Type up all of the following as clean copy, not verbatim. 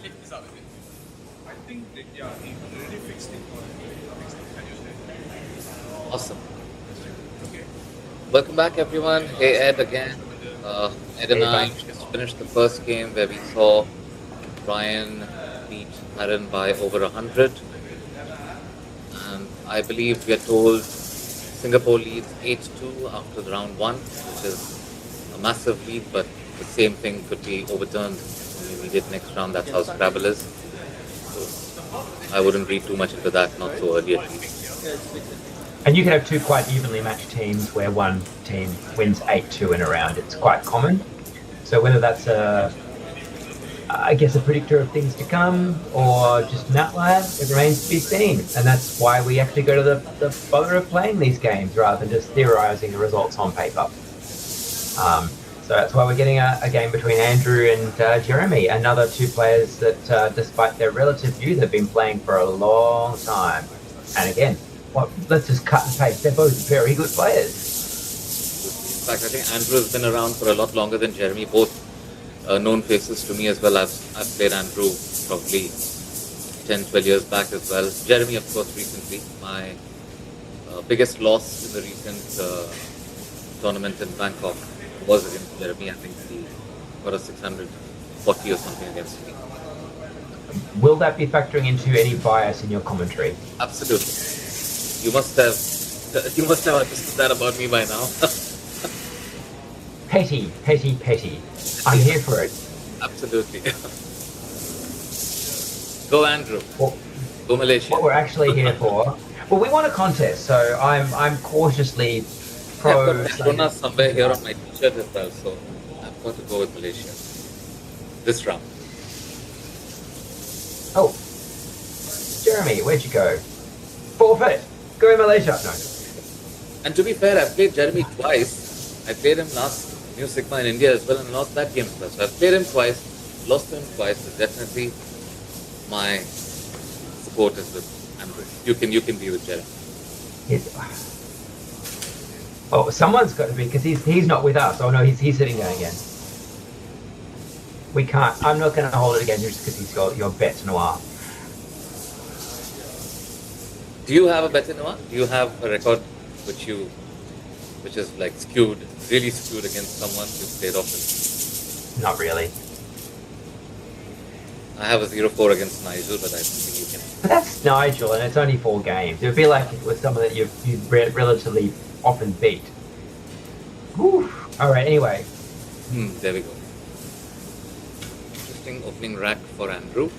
I think they already fixed it. Awesome. Okay. Welcome back, everyone. Hey, Ed again. Ed and Hey, I Irfan. just finished the first game where we saw Ryan beat Aaron by over 100. And I believe we are told Singapore leads 8-2 after the round one, which is a massive lead, but the same thing could be overturned in the immediate next round. That's how Scrabble is. So I wouldn't read too much into that, not so early at least. And you can have two quite evenly matched teams where one team wins 8-2 in a round. It's quite common. So whether that's I guess, a predictor of things to come or just an outlier, it remains to be seen. And that's why we actually go to the bother of playing these games rather than just theorising the results on paper. So that's why we're getting a game between Andrew and Jeremy, another two players that, despite their relative youth, have been playing for a long time. And again, let's just cut and paste. They're both very good players. In fact, I think Andrew has been around for a lot longer than Jeremy. Both known faces to me as well. I've played Andrew probably 10, 12 years back as well. Jeremy, of course, recently. My biggest loss in the recent tournament in Bangkok was against Jeremy. I think he got a 640 or something against me. Will that be factoring into any bias in your commentary? Absolutely. You must have understood that about me by now. Petty. I'm here for it. Absolutely. Go Andrew. Go Malaysia. What we're actually here for. Well, we want a contest, so I'm cautiously pro. I've got Corona somewhere here on my t-shirt as well, so I've got to go with Malaysia this round. Oh, Jeremy, where'd you go? Forfeit. Go in Malaysia. No. And to be fair, I've played Jeremy twice. I played him last New Sigma in India as well and lost that game as well. So I've played him twice, lost him twice. So definitely my support is with Andrew. You can be with Jeremy. Oh, someone's got to be, because he's not with us. Oh no, he's sitting there again. We can't. I'm not going to hold it against you just because he's got your bet noir. Do you have a bet noir? Do you have a record which is like really skewed against someone who's played often? Not really. I have a 0-4 against Nigel, but I don't think you can. But that's Nigel, and it's only 4 games. It would be like if it was someone that you've relatively often beat. Whew. All right. Anyway. There we go. Interesting opening rack for Andrew.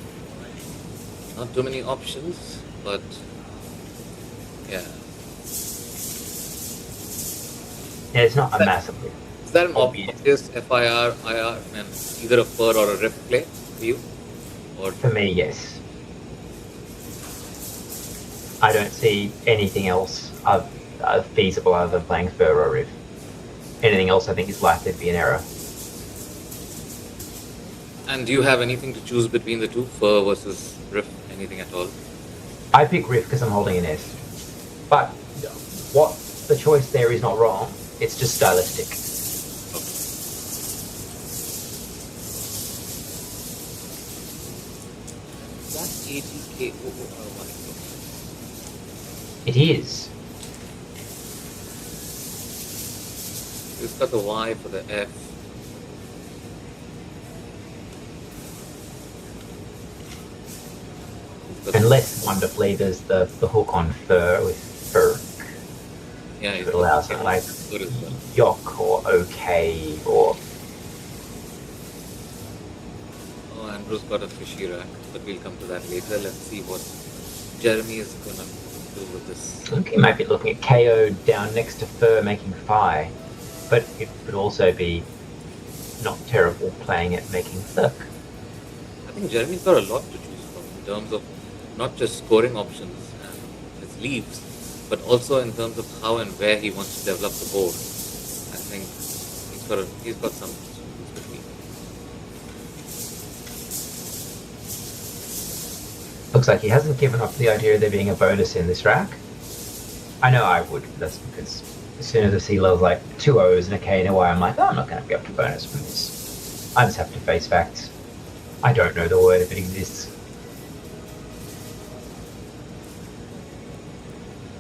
Not too many options, but yeah. Yeah, it's not a massive. Is that an obvious FIR, IR, and either a fur or a rip play for you? Or for me, yes. I don't see anything else feasible other than playing fur or riff. Anything else, I think, is likely to be an error. And do you have anything to choose between the two, fur versus riff? Anything at all? I pick riff because I'm holding an S. But what the choice there is not wrong. It's just stylistic. That's 80K. It is. It's got the Y for the F. And less wonderfully, there's the hook on fur with fur. Yeah, it allows it like Yok or OK or. Oh, Andrew's got a fishy rack, but we'll come to that later. Let's see what Jeremy is gonna do with this. I think he might be looking at KO down next to fur, making Phi, but it would also be not terrible playing it, making Thurk. I think Jeremy's got a lot to choose from in terms of not just scoring options and his leaves, but also in terms of how and where he wants to develop the board. I think he's got some with me. Looks like he hasn't given up the idea of there being a bonus in this rack. I know I would. That's because as soon as I see levels like 2 O's and a K and a Y, I'm like, oh, I'm not going to be up to bonus from this. I just have to face facts. I don't know the word if it exists.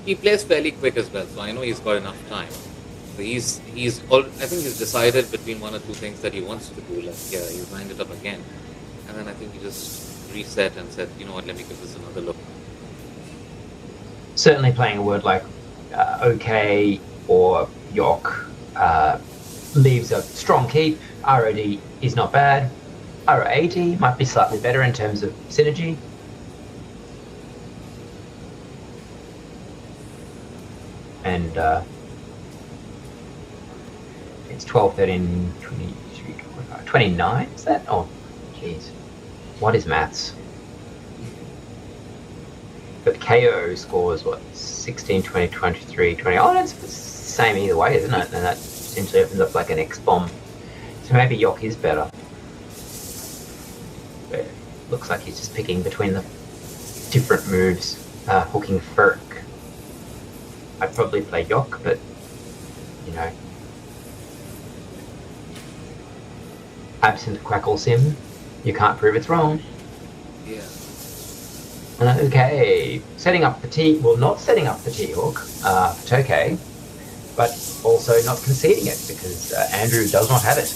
He plays fairly quick as well, so I know he's got enough time. So I think he's decided between one or two things that he wants to do. Like, yeah, he's lined it up again. And then I think he just reset and said, you know what, let me give this another look. Certainly playing a word like okay or yok leaves a strong keep. ROD is not bad. RO80 might be slightly better in terms of synergy. And it's 12, 13, 20, 29, is that? Oh, jeez. What is maths? But KO scores, what, 16, 20, 23, 20. Oh, that's the same either way, isn't it? And that essentially opens up like an X-bomb. So maybe Yok is better. But it looks like he's just picking between the different moves, hooking Ferk. I'd probably play Yok, but, you know. Absent Quackle Sim, you can't prove it's wrong. Yeah. Okay, setting up the T, well, not setting up the T-hook for Tokay, but also not conceding it because Andrew does not have it.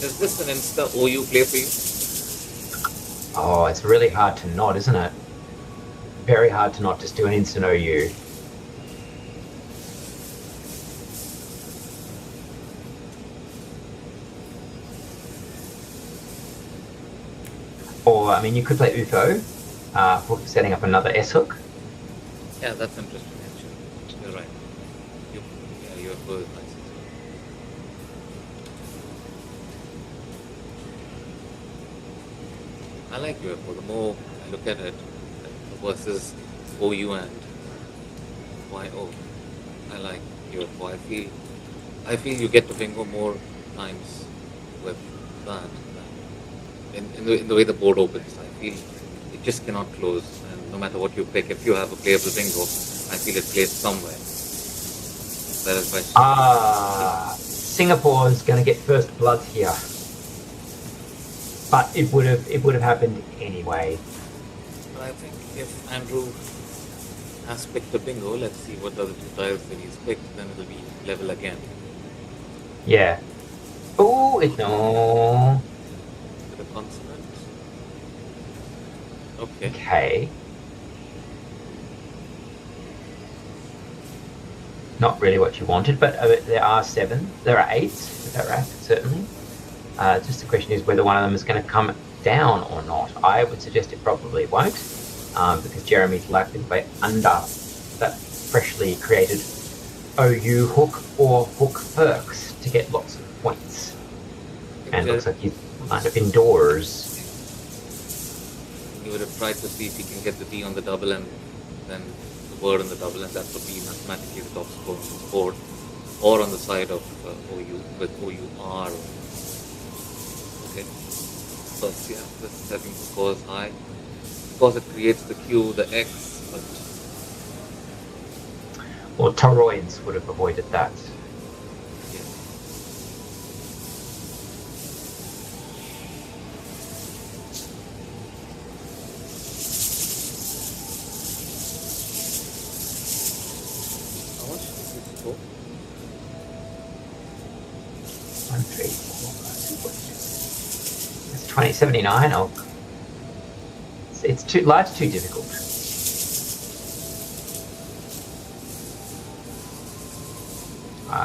Is this an Insta OU play for you? Oh, it's really hard to not, isn't it? Very hard to not just do an instant OU. Or, I mean, you could play UFO for setting up another S-hook. Yeah, that's interesting actually. You're right. You're both nice. I like UFO. The more I look at it versus OU and YO, I like UFO. I feel you get to bingo more times with that. In the way the board opens, I feel it just cannot close. And no matter what you pick, if you have a playable bingo, I feel it plays somewhere. That is my Singapore's going to get first blood here, but it would have happened anyway. But I think if Andrew has picked a bingo, let's see what the other two tiles that he's picked, then it'll be level again. Yeah. Oh, no. The consonant. Okay. Okay. Not really what you wanted, but there are 7. There are 8 with that rack, certainly. Just the question is whether one of them is going to come down or not. I would suggest it probably won't, because Jeremy's likely to play under that freshly created OU hook or hook perks to get lots of points. And it looks like he's kind of indoors. He would have tried to see if he can get the D on the double and then the word on the double, and that would be mathematically the top score on the board, or on the side of OU with OUR. Okay, but yeah, this is having the scores high because it creates the Q, the X, but Or toroids would have avoided that. yeah. How much is this score? 1, 3, 4, 5, 6. It's 2079. Oh, it's too. Life's too difficult.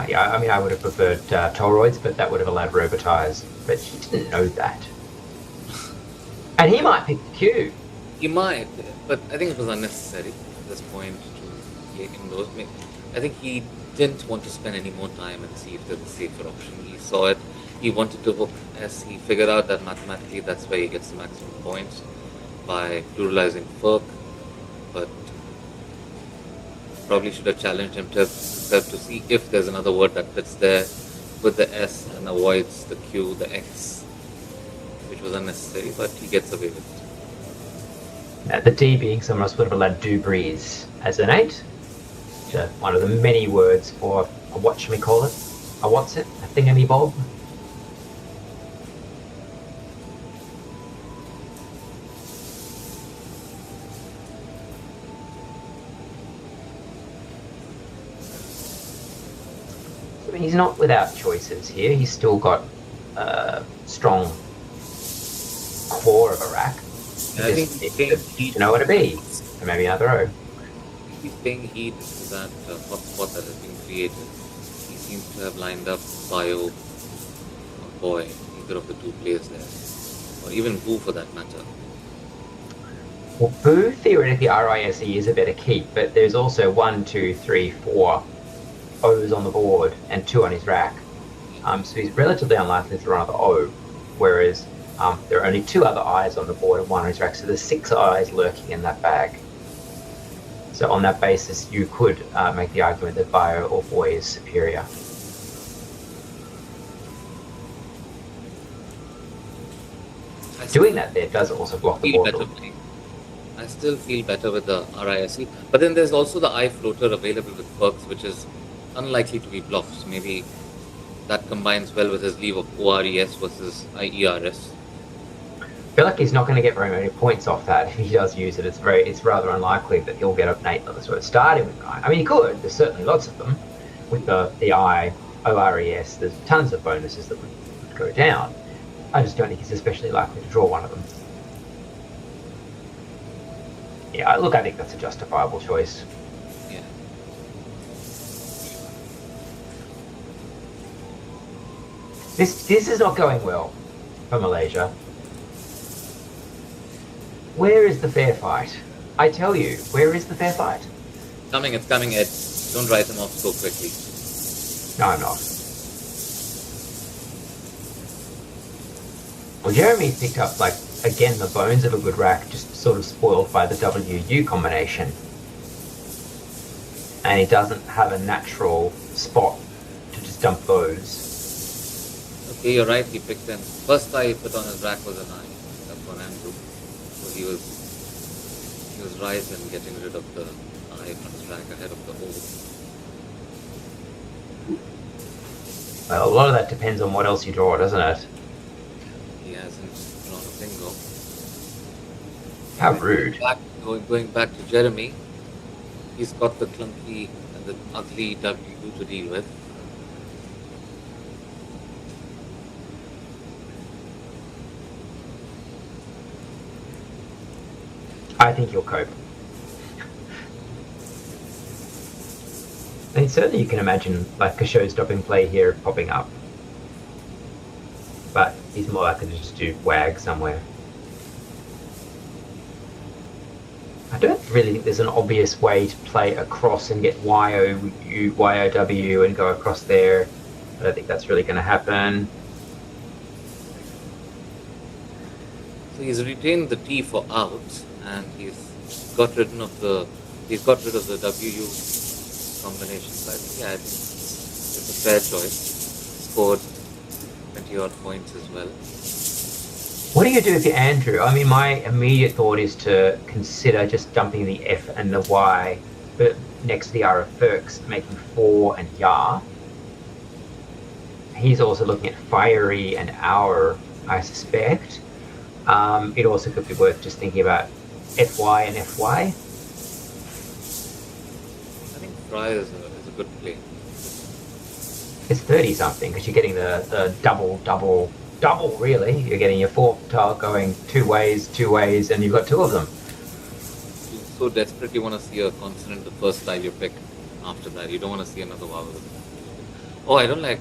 Yeah, I mean, I would have preferred toroids, but that would have allowed robotized. But he didn't know that. And he might pick the Q. He might, but I think it was unnecessary at this point to play him those. I think he didn't want to spend any more time and see if there's a safer option. He saw it. He wanted to hook S. He figured out that mathematically that's where he gets the maximum points by pluralizing Ferk, but probably should have challenged himself to see if there's another word that fits there with the S and avoids the Q, the X, which was unnecessary, but he gets away with it. The D being someone else would have allowed do breeze as an 8. One of the many words for a what should we call it? A what's it? A thingamy bob? he's not without choices here. He's still got a strong core of a rack. I think He he's just paying needs heed. to know where to be. And maybe another row. He's paying heed to that hotspot that has been created. He seems to have lined up Bio or Boy, either of the two players there, or even Khoo for that matter. Well, Boo, theoretically, RISE is a better keep, but there's also 1, 2, 3, 4 O's on the board and 2 on his rack. So he's relatively unlikely to run another O, whereas there are only 2 other I's on the board and 1 on his rack, so there's 6 I's lurking in that bag. So on that basis, you could make the argument that Bio or Boy is superior. Doing that there does also block the Feel board. better playing. I still feel better with the RISE, but then there's also the I floater available with perks, which is unlikely to be blocked. So maybe that combines well with his leave of ORES versus IERS. I feel like he's not going to get very many points off that if he does use it. It's rather unlikely that he'll get an 8 level. So it's starting with 9. I mean, he could. There's certainly lots of them. With the I, ORES, there's tons of bonuses that would go down. I just don't think he's especially likely to draw one of them. Yeah, look, I think that's a justifiable choice. Yeah. This is not going well for Malaysia. Where is the fair fight? I tell you, where is the fair fight? It's coming, Ed. Don't write him off so quickly. No, I'm not. Well, Jeremy picked up, like, again, the bones of a good rack, just sort of spoiled by the WU combination. And he doesn't have a natural spot to just dump those. Okay, you're right, he picked in. First die he put on his rack was an I. That's for Andrew. So he was right in getting rid of the I from his rack ahead of the O. Well, a lot of that depends on what else you draw, doesn't it? He hasn't drawn a single. How rude. Going back to Jeremy, he's got the clunky and the ugly W to deal with. I think he'll cope. I mean, certainly you can imagine like a show-stopping play here popping up. But he's more likely to just do WAG somewhere. I don't really think there's an obvious way to play across and get YOW and go across there. I don't think that's really going to happen. So he's retained the T for out, and he's got rid of the WU combination. So I think it's a fair choice. Scored 20 odd points as well. What do you do if you're Andrew? I mean, my immediate thought is to consider just dumping the F and the Y but next to the R of Ferks, making 4 and Ya. He's also looking at Fiery and Hour, I suspect. It also could be worth just thinking about FY and FY. I think Fry is a good play. It's 30 something because you're getting the double, really. You're getting your 4 tile going two ways, and you've got 2 of them. You so desperately want to see a consonant the first time you pick. After that, you don't want to see another vowel. Oh, I don't like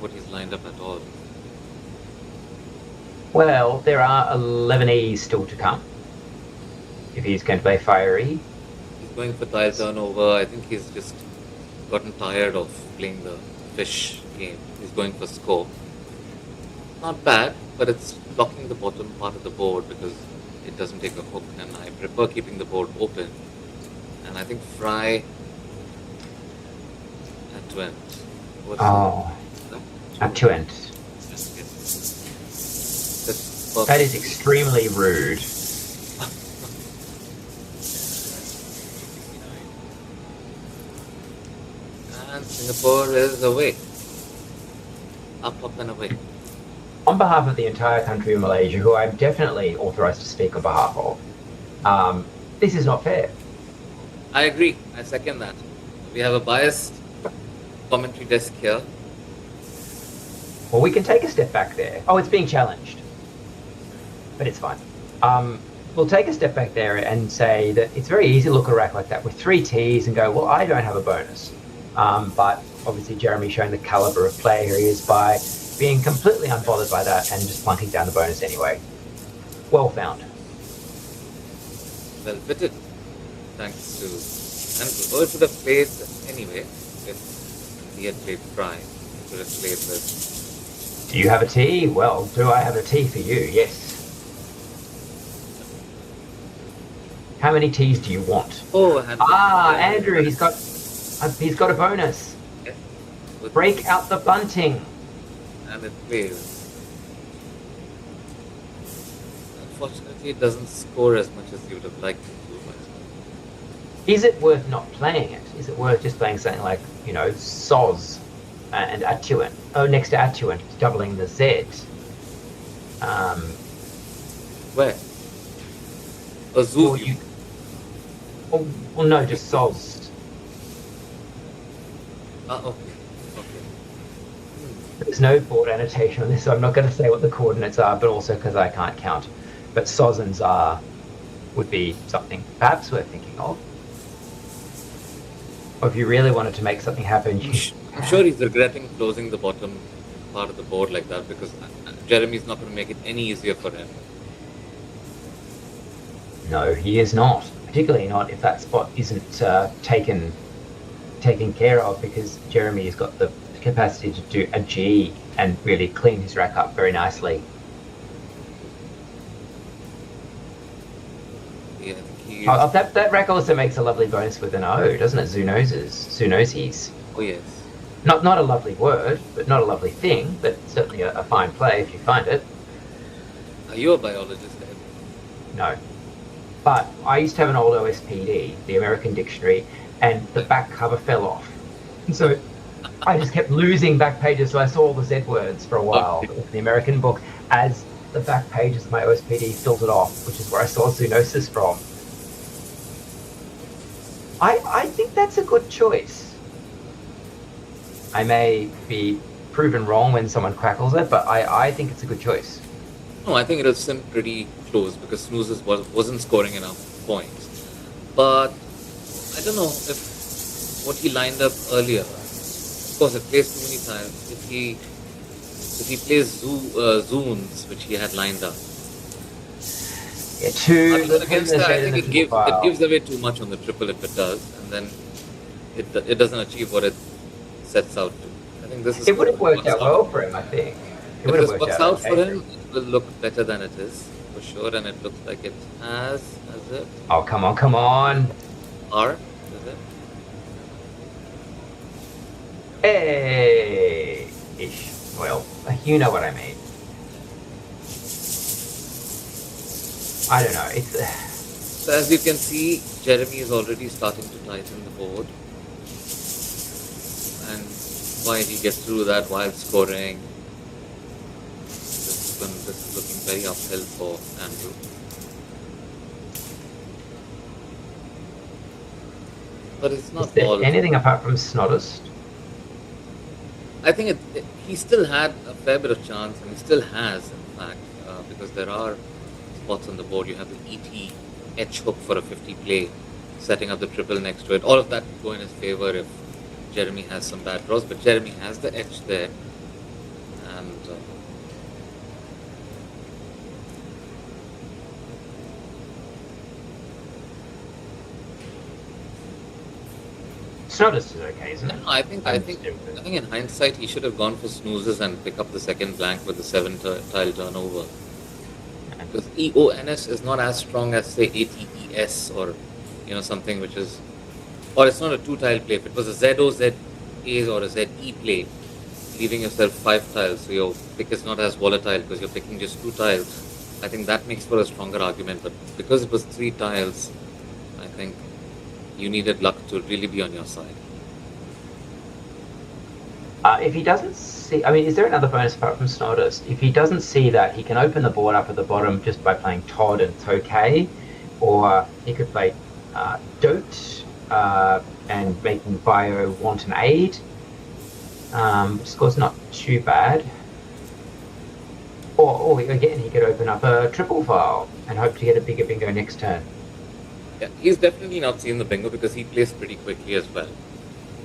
what he's lined up at all. Well, there are 11 E's still to come. If he's going to play Fiery. He's going for tile turnover. I think he's just gotten tired of playing the fish game. He's going for score. Not bad, but it's blocking the bottom part of the board because it doesn't take a hook, and I prefer keeping the board open. And I think Fry at 2 ends. At 2 ends. That is extremely rude. And Singapore is away. Up and away. On behalf of the entire country of Malaysia, who I'm definitely authorised to speak on behalf of, this is not fair. I agree. I second that. We have a biased commentary desk here. Well, we can take a step back there. Oh, it's being challenged. But it's fine. We'll take a step back there and say that it's very easy to look at a rack like that with 3 Ts and go, well, I don't have a bonus. But obviously Jeremy's showing the caliber of player he is by being completely unbothered by that and just plunking down the bonus anyway. Well found. Well fitted. Thanks to... And Bird would have played anyway if he had played Fry. He would have played with... Do you have a T? Well, do I have a T for you? Yes. How many Ts do you want? Oh, Andrew, he's got a bonus. Yes. Break out the bunting. And it fails. Unfortunately, it doesn't score as much as you would have liked it to. Is it worth not playing it? Is it worth just playing something like, Soz and Atuant? Oh, next to Atuant, doubling the Z. Where? Zoo. Well, no, just Soz. Okay. There's no board annotation on this, so I'm not going to say what the coordinates are, but also because I can't count. But Soz and Zar would be something perhaps worth thinking of. Or if you really wanted to make something happen, I'm sure he's regretting closing the bottom part of the board like that because Jeremy's not going to make it any easier for him. No, he is not. Particularly not if that spot isn't taken care of, because Jeremy has got the capacity to do a G and really clean his rack up very nicely. Yeah, that rack also makes a lovely bonus with an O, doesn't it? Zoonoses. Oh yes. Not a lovely word, but not a lovely thing, but certainly a fine play if you find it. Are you a biologist, Ed? No. But I used to have an old OSPD, the American Dictionary, and the back cover fell off. And so I just kept losing back pages, so I saw all the Z words for a while in the American book as the back pages of my OSPD filtered off, which is where I saw zoonosis from. I think that's a good choice. I may be proven wrong when someone crackles it, but I think it's a good choice. No, I think it was pretty close because Snoozes wasn't scoring enough points. But I don't know if what he lined up earlier. Of course, it plays too many times. If he plays Zoons, which he had lined up. Yeah, I think it gives away too much on the triple if it does, and then it doesn't achieve what it sets out to. I think this is. It would have worked out well for him, I think. If this works out for him, it will look better than it is, for sure, and it looks like it has it? Oh, come on. R, is it? Hey! Ish. Well, you know what I mean. I don't know, So as you can see, Jeremy is already starting to tighten the board. And why he gets through that while scoring. This is looking very uphill for Andrew. But it's not is there all. anything apart from Snoddest? I think he still had a fair bit of chance, and he still has, in fact, because there are spots on the board. You have the ET H hook for a 50 play, setting up the triple next to it. All of that would go in his favor if Jeremy has some bad draws, but Jeremy has the H there. And Snoddest is okay, isn't it? no, I think in hindsight he should have gone for snoozes and pick up the second blank with the 7-tile turnover. Because EONS is not as strong as say ATES or something which is, or it's not a 2-tile play. If it was a ZOZA or a ZE play, leaving yourself 5 tiles, so your pick is not as volatile because you're picking just 2 tiles. I think that makes for a stronger argument. But because it was 3 tiles, I think you needed luck to really be on your side. If he doesn't see, is there another bonus apart from Snoddest? If he doesn't see that, he can open the board up at the bottom just by playing Todd and Tokay, or he could play Dote and making Bio want an aid, Score's not too bad. Or again, he could open up a triple file and hope to get a bigger bingo next turn. Yeah, he's definitely not seen the bingo because he plays pretty quickly as well.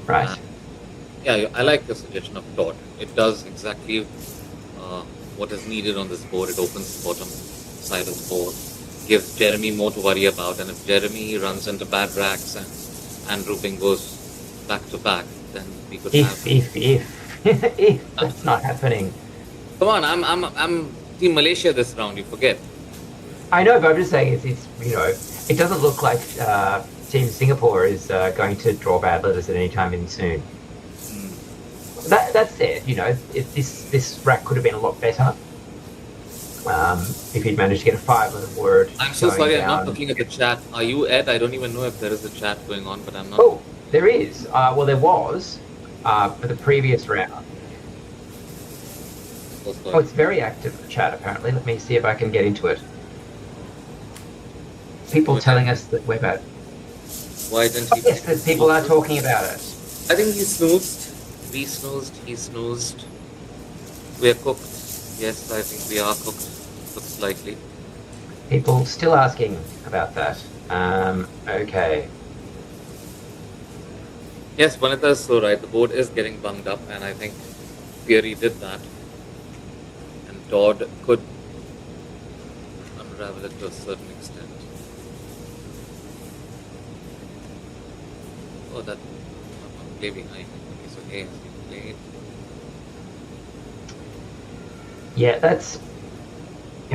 Right. Yeah, I like the suggestion of dot. It does exactly what is needed on this board. It opens the bottom side of the board, gives Jeremy more to worry about, and if Jeremy runs into bad racks and Andrew bingos back to back, then we could have. If that's not happening. Come on, I'm Team Malaysia this round. You forget. I know, but I'm just saying it's it doesn't look like Team Singapore is going to draw bad letters at any time soon. That said, if this rack could have been a lot better. If he'd managed to get a 5-letter word. I'm so sorry, down. I'm not looking at the chat. Are you Ed? I don't even know if there is a chat going on, but I'm not. Oh, there is. Well, there was for the previous round. Oh, it's very active, the chat, apparently. Let me see if I can get into it. People telling us that we're bad. Why didn't he? Yes, that people are talking about it. I think he snoozed. We snoozed. He snoozed. We're cooked. Yes, I think we are cooked. Looks likely. People still asking about that. Okay. Yes, Vanita is so right. The board is getting bunged up, and I think Theory did that. And Todd could unravel it to a certain extent. Oh, that play behind. It's okay. It's played. Yeah, that's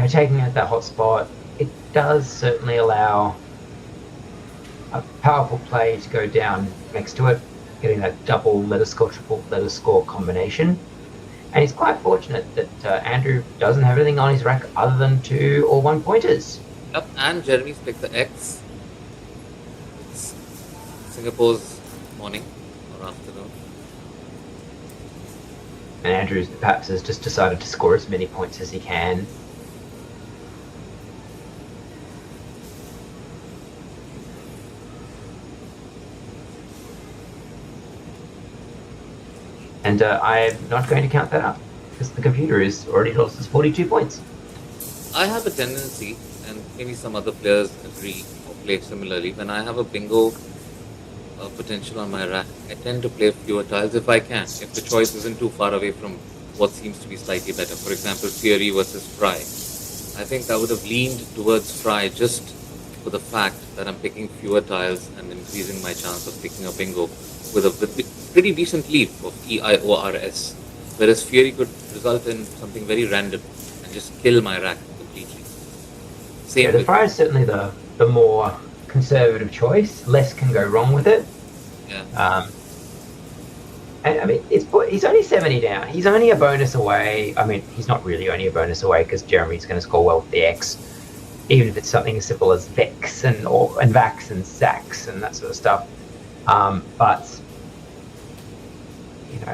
taking out that hot spot. It does certainly allow a powerful play to go down next to it, getting that double letter score, triple letter score combination. And he's quite fortunate that Andrew doesn't have anything on his rack other than 2 or 1 pointers. Yep, and Jeremy's picked the X. It's Singapore's morning or afternoon. And Andrews perhaps has just decided to score as many points as he can. And I'm not going to count that up because the computer is already lost its 42 points. I have a tendency, and maybe some other players agree or play similarly, when I have a bingo potential on my rack, I tend to play fewer tiles if I can, if the choice isn't too far away from what seems to be slightly better. For example, Theory versus Fry. I think I would have leaned towards Fry just for the fact that I'm picking fewer tiles and increasing my chance of picking a bingo with a pretty decent lead of EIORS. Whereas Fury could result in something very random and just kill my rack completely. Same the with Fry is certainly the more conservative choice. Less can go wrong with it. Yeah. And I mean, he's only 70 down. He's only a bonus away. I mean, he's not really only a bonus away because Jeremy's going to score well with the X, even if it's something as simple as Vex and Vax and Sax and that sort of stuff. But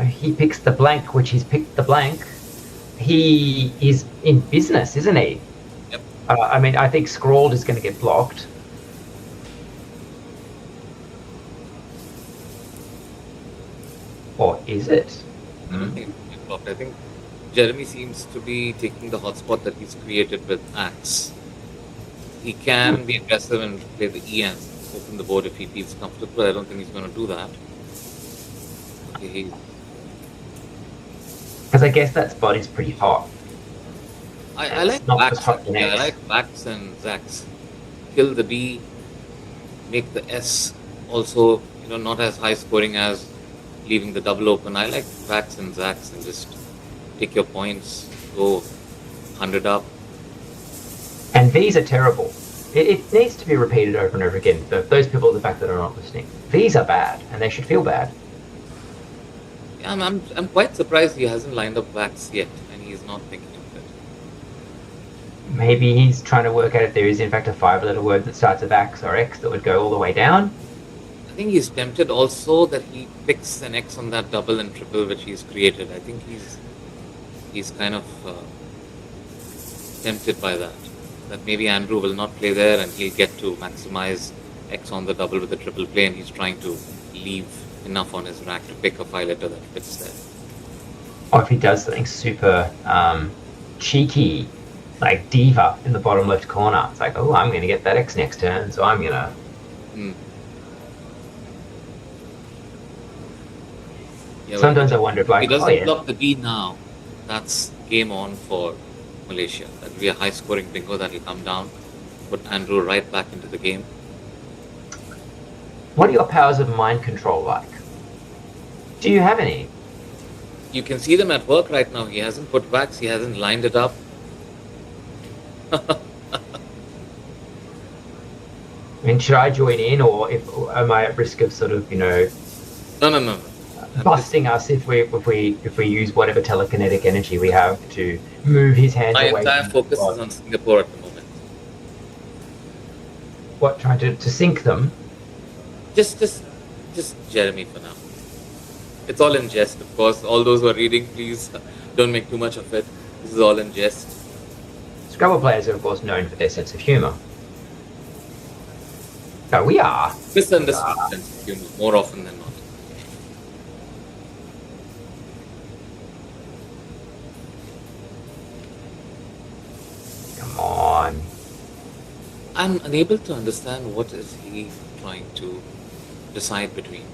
he picks the blank, which he's picked the blank. He is in business, isn't he? Yep. I mean, I think Scrawled is going to get blocked. Or is it? I don't think it's been blocked. I think Jeremy seems to be taking the hotspot that he's created with Axe. He can be aggressive and play the EN, open the board if he feels comfortable. I don't think he's going to do that. Okay, Because I guess that spot is pretty hot. I like not Vax. just hot Yeah, I next. like Vax and Zax. Kill the B, make the S also, not as high scoring as leaving the double open. I like Vax and Zax and just take your points, go 100 up. And these are terrible. It needs to be repeated over and over again. Those people at the back that are not listening. These are bad, and they should feel bad. Yeah, I'm quite surprised he hasn't lined up Vax yet, and he's not thinking of it. Maybe he's trying to work out if there is in fact a 5-letter word that starts with X or X that would go all the way down. I think he's tempted also that he picks an X on that double and triple which he's created. I think he's kind of tempted by that. That maybe Andrew will not play there and he'll get to maximize X on the double with the triple play, and he's trying to leave enough on his rack to pick a 5-letter that fits there. Or if he does something super cheeky, like diva in the bottom left corner, it's like, oh, I'm going to get that X next turn, so I'm going to... Yeah, Sometimes I wonder if, like, he doesn't block the B now, that's game on for Malaysia. That'll be a high-scoring bingo that'll come down, put Andrew right back into the game. What are your powers of mind control like? Do you have any? You can see them at work right now. He hasn't put wax, he hasn't lined it up. I mean, should I join in, or am I at risk of sort of, No. busting us if we use whatever telekinetic energy we have to move his hands My away? entire from focus the is on Singapore at the moment. What, trying to sink them? Just Jeremy for now. It's all in jest, of course. All those who are reading, please don't make too much of it. This is all in jest. Scrabble players are, of course, known for their sense of humour. No, we are. Misunderstood sense of humor more often than not. Come on. I'm unable to understand what is he trying to decide between.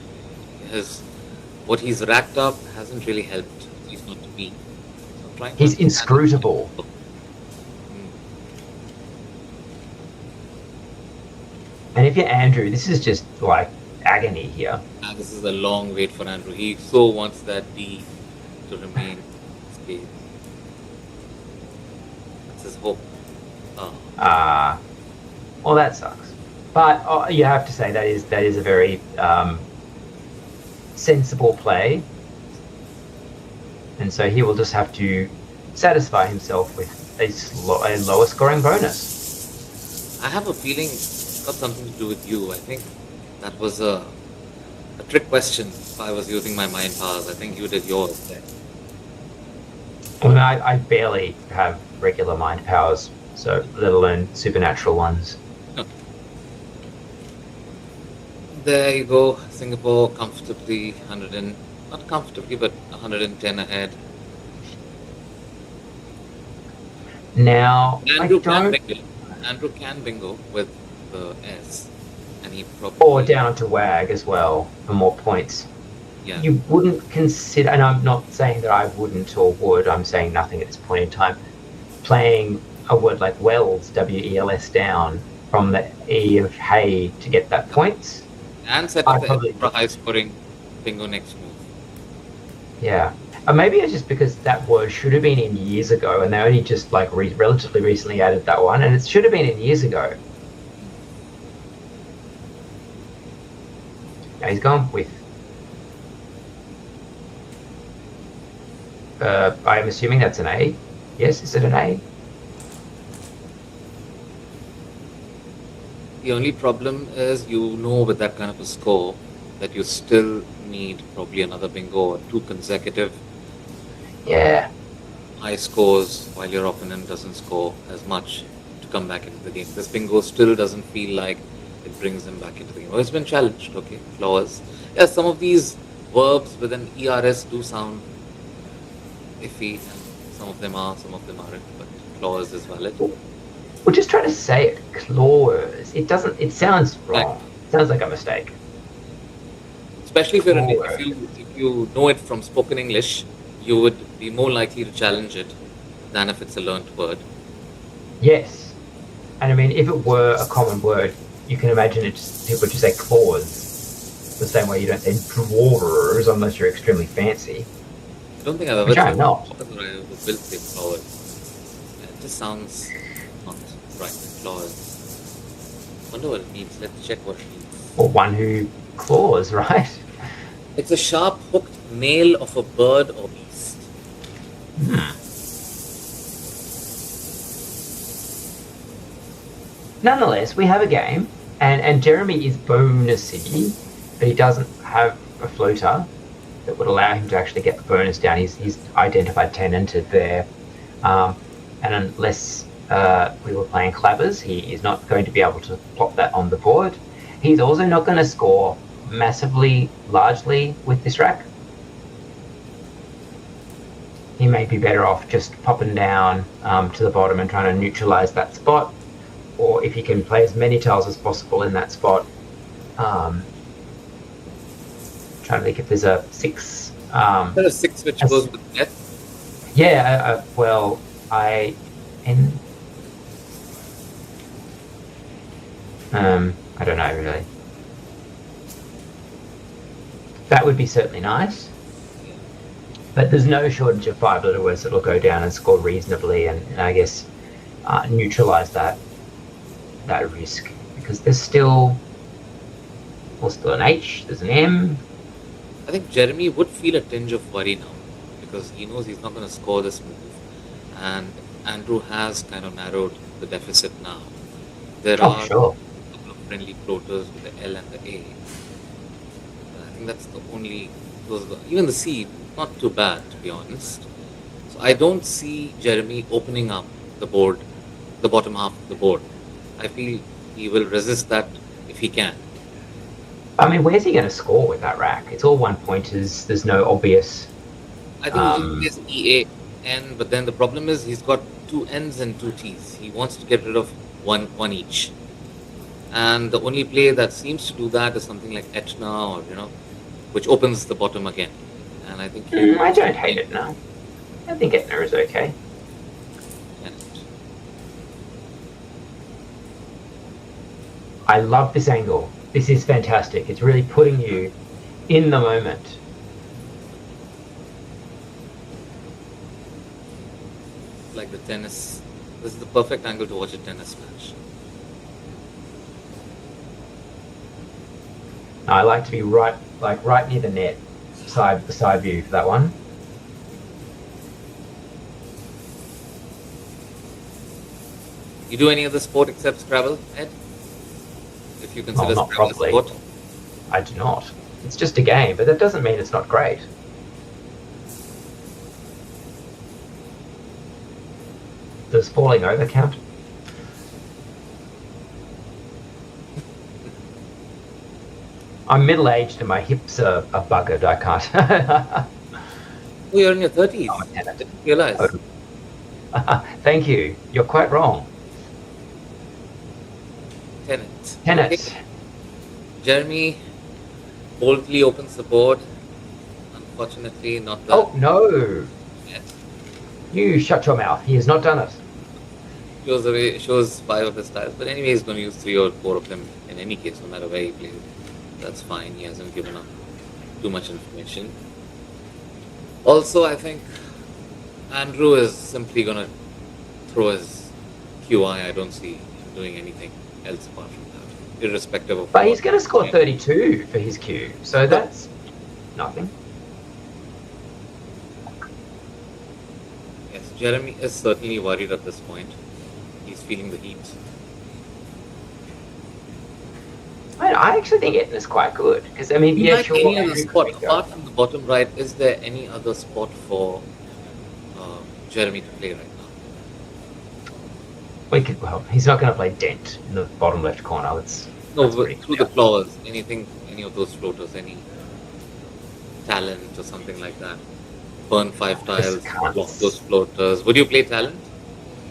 What he's racked up hasn't really helped. He's not to be. So He's inscrutable. And if you're Andrew, this is just like agony here. This is a long wait for Andrew. He so wants that D to remain scathed. That's his hope. Well, that sucks. But you have to say that is a very sensible play, and so he will just have to satisfy himself with a lower scoring bonus. I have a feeling it's got something to do with you. I think that was a trick question. If I was using my mind powers, I think you did yours there. Well, I barely have regular mind powers, so let alone supernatural ones. Okay. There you go. Singapore comfortably not comfortably, but 110 ahead. Now, Andrew can bingo with the S, and he probably... Or down onto WAG as well for more points. Yeah. You wouldn't consider, and I'm not saying that I wouldn't or would, I'm saying nothing at this point in time, playing a word like Wells, W-E-L-S down, from the E of Hey to get that points. And set up the extra high scoring bingo next move. Yeah. Maybe it's just because that word should have been in years ago, and they only just like relatively recently added that one, and it should have been in years ago. Now he's gone with. I'm assuming that's an A. Yes, is it an A? The only problem is, with that kind of a score, that you still need probably another bingo or two consecutive high scores while your opponent doesn't score as much to come back into the game. This bingo still doesn't feel like it brings him back into the game. It's been challenged, okay? Flaws. Yeah, some of these verbs with an ERS do sound iffy, and some of them aren't, but clause is valid. We're just trying to say it, clause. It sounds wrong. Right. It sounds like a mistake. Especially if you know it from spoken English, you would be more likely to challenge it than if it's a learnt word. Yes. And I mean, if it were a common word, you can imagine people just say clause. The same way you don't say drawers unless you're extremely fancy. I don't think I've ever said clause. It just sounds not right. Clause. I wonder what it means. Let's check what it means. Or one who claws, right? It's a sharp hooked nail of a bird or beast. Nonetheless, we have a game, and Jeremy is bonusy, but he doesn't have a floater that would allow him to actually get the bonus down. He's identified 10 entered there. And unless we were playing clappers, he is not going to be able to plop that on the board. He's also not going to score massively, largely with this rack. he may be better off just popping down to the bottom and trying to neutralise that spot. Or if he can play as many tiles as possible in that spot. Trying to think if there's a 6. There's a 6 which goes with death. Yeah, well, I don't know really. That would be certainly nice. But there's no shortage of 5-letter words that will go down and score reasonably, and I guess neutralise that risk, because there's still an H, there's an M. I think Jeremy would feel a tinge of worry now, because he knows he's not going to score this move, and Andrew has kind of narrowed the deficit now. There are Sure. a couple of friendly floaters with the L and the A. I think that's the only. Even the C, not too bad to be honest. So I don't see Jeremy opening up the board, the bottom half of the board. I feel he will resist that if he can. I mean, where's he going to score with that rack? It's all 1-pointers. There's no obvious. I think he plays EA-N, but then the problem is he's got 2 N's and 2 T's. He wants to get rid of one each. And the only play that seems to do that is something like Etna, or which opens the bottom again. And I think I don't hate it now. I think Etna is okay. I love this angle. This is fantastic. It's really putting you in the moment. Like the tennis. This is the perfect angle to watch a tennis match. I like to be right near the net, the side view for that one. You do any other sport except Scrabble, Ed? If you consider not Scrabble a properly. sport? I do not. It's just a game, but that doesn't mean it's not great. Does falling over count? I'm middle-aged and my hips are buggered. I can't. Oh, you're in your 30s. I'm a tenant. I didn't realize. Thank you. You're quite wrong. Tenant. Tenants. Okay. Jeremy boldly opens the board. Unfortunately, not the. Oh, no. Yet. You shut your mouth. He has not done it. Shows 5 of his tiles. But anyway, he's going to use 3 or 4 of them in any case, no matter where he plays. That's fine. He hasn't given up too much information. Also, I think Andrew is simply going to throw his QI. I don't see him doing anything else apart from that, irrespective of. But he's going to score 32 for his Q, so that's nothing. Yes, Jeremy is certainly worried at this point. He's feeling the heat. I actually think Etna's quite good, because I mean, Like any other spot, apart from the bottom right, is there any other spot for Jeremy to play right now? Well, he's not going to play Dent in the bottom left corner. No, through the floors, anything, any of those floaters, any talent or something like that. Burn 5 tiles, block those floaters. Would you play talent?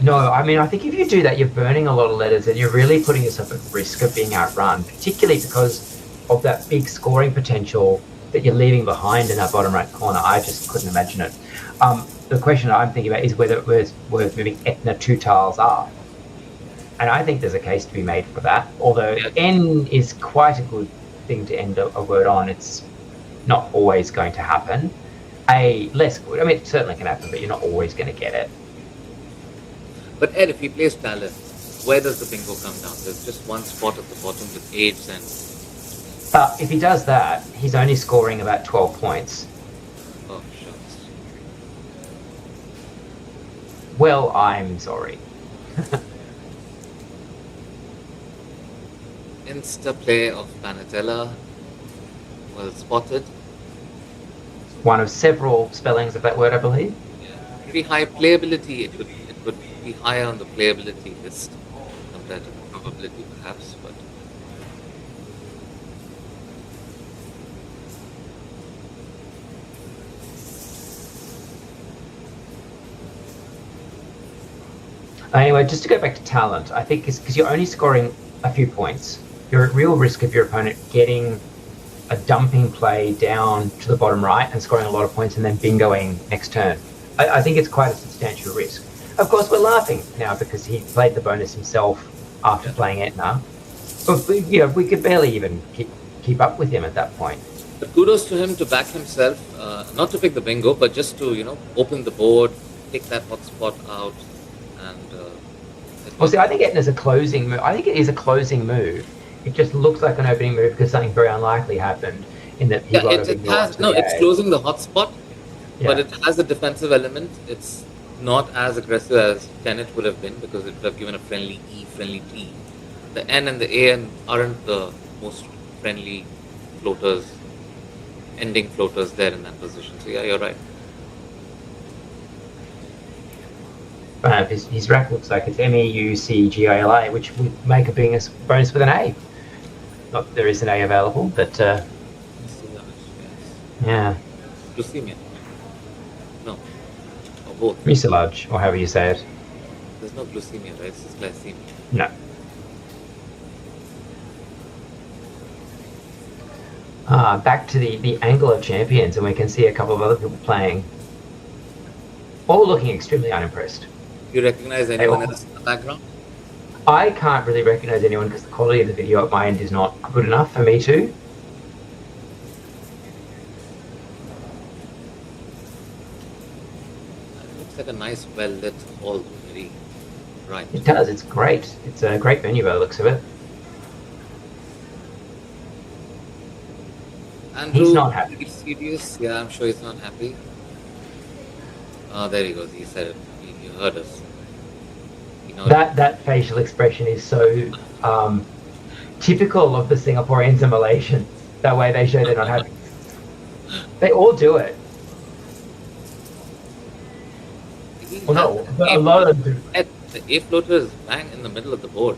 No, I mean, I think if you do that, you're burning a lot of letters and you're really putting yourself at risk of being outrun, particularly because of that big scoring potential that you're leaving behind in that bottom right corner. I just couldn't imagine it. The question I'm thinking about is whether it was worth moving Etna 2 tiles up. And I think there's a case to be made for that, although N is quite a good thing to end a word on. It's not always going to happen. A, less good. I mean, it certainly can happen, but you're not always going to get it. But Ed, if he plays talent, where does the bingo come down? There's just one spot at the bottom with 8s and. But if he does that, he's only scoring about 12 points. Oh, shucks. Well, I'm sorry. Insta play of Panatella. Well spotted. One of several spellings of that word, I believe. Yeah. Pretty high playability. It would be higher on the playability list compared to the probability, perhaps. But Anyway, just to go back to talent, I think it's because you're only scoring a few points. You're at real risk of your opponent getting a dumping play down to the bottom right and scoring a lot of points and then bingoing next turn. I think it's quite a substantial risk. Of course, we're laughing now because he played the bonus himself after playing Etna. But we could barely even keep up with him at that point. But kudos to him to back himself, not to pick the bingo, but just to, open the board, take that hotspot out, and... Well, see, I think Etna's a closing move. I think it is a closing move. It just looks like an opening move because something very unlikely happened in that he it's closing the hotspot, but it has a defensive element. It's not as aggressive as Tenet would have been because it would have given a friendly E, friendly T. The N and the A aren't the most friendly floaters, ending floaters there in that position. So yeah, you're right. His rack looks like it's MEUCGILA, which would make a bonus with an A. Not that there is an A available, but yeah. Glucemia. No. Or both. Mucilage, or however you say it. There's no glucemia, right? It's just glycemia. No. Back to the angle of champions, and we can see a couple of other people playing. All looking extremely unimpressed. You recognize anyone else in the background? I can't really recognize anyone because the quality of the video at my end is not good enough for me to. It looks like a nice, well-lit hall, very bright. It does, it's great. It's a great venue by the looks of it. Andrew, he's not happy. He's serious. Yeah, I'm sure he's not happy. Oh, there he goes. He said it. He heard us. That facial expression is so typical of the Singaporeans and Malaysians. That way they show they're not happy. They all do it. Well, no, a lot of them do. The A floater is bang in the middle of the board.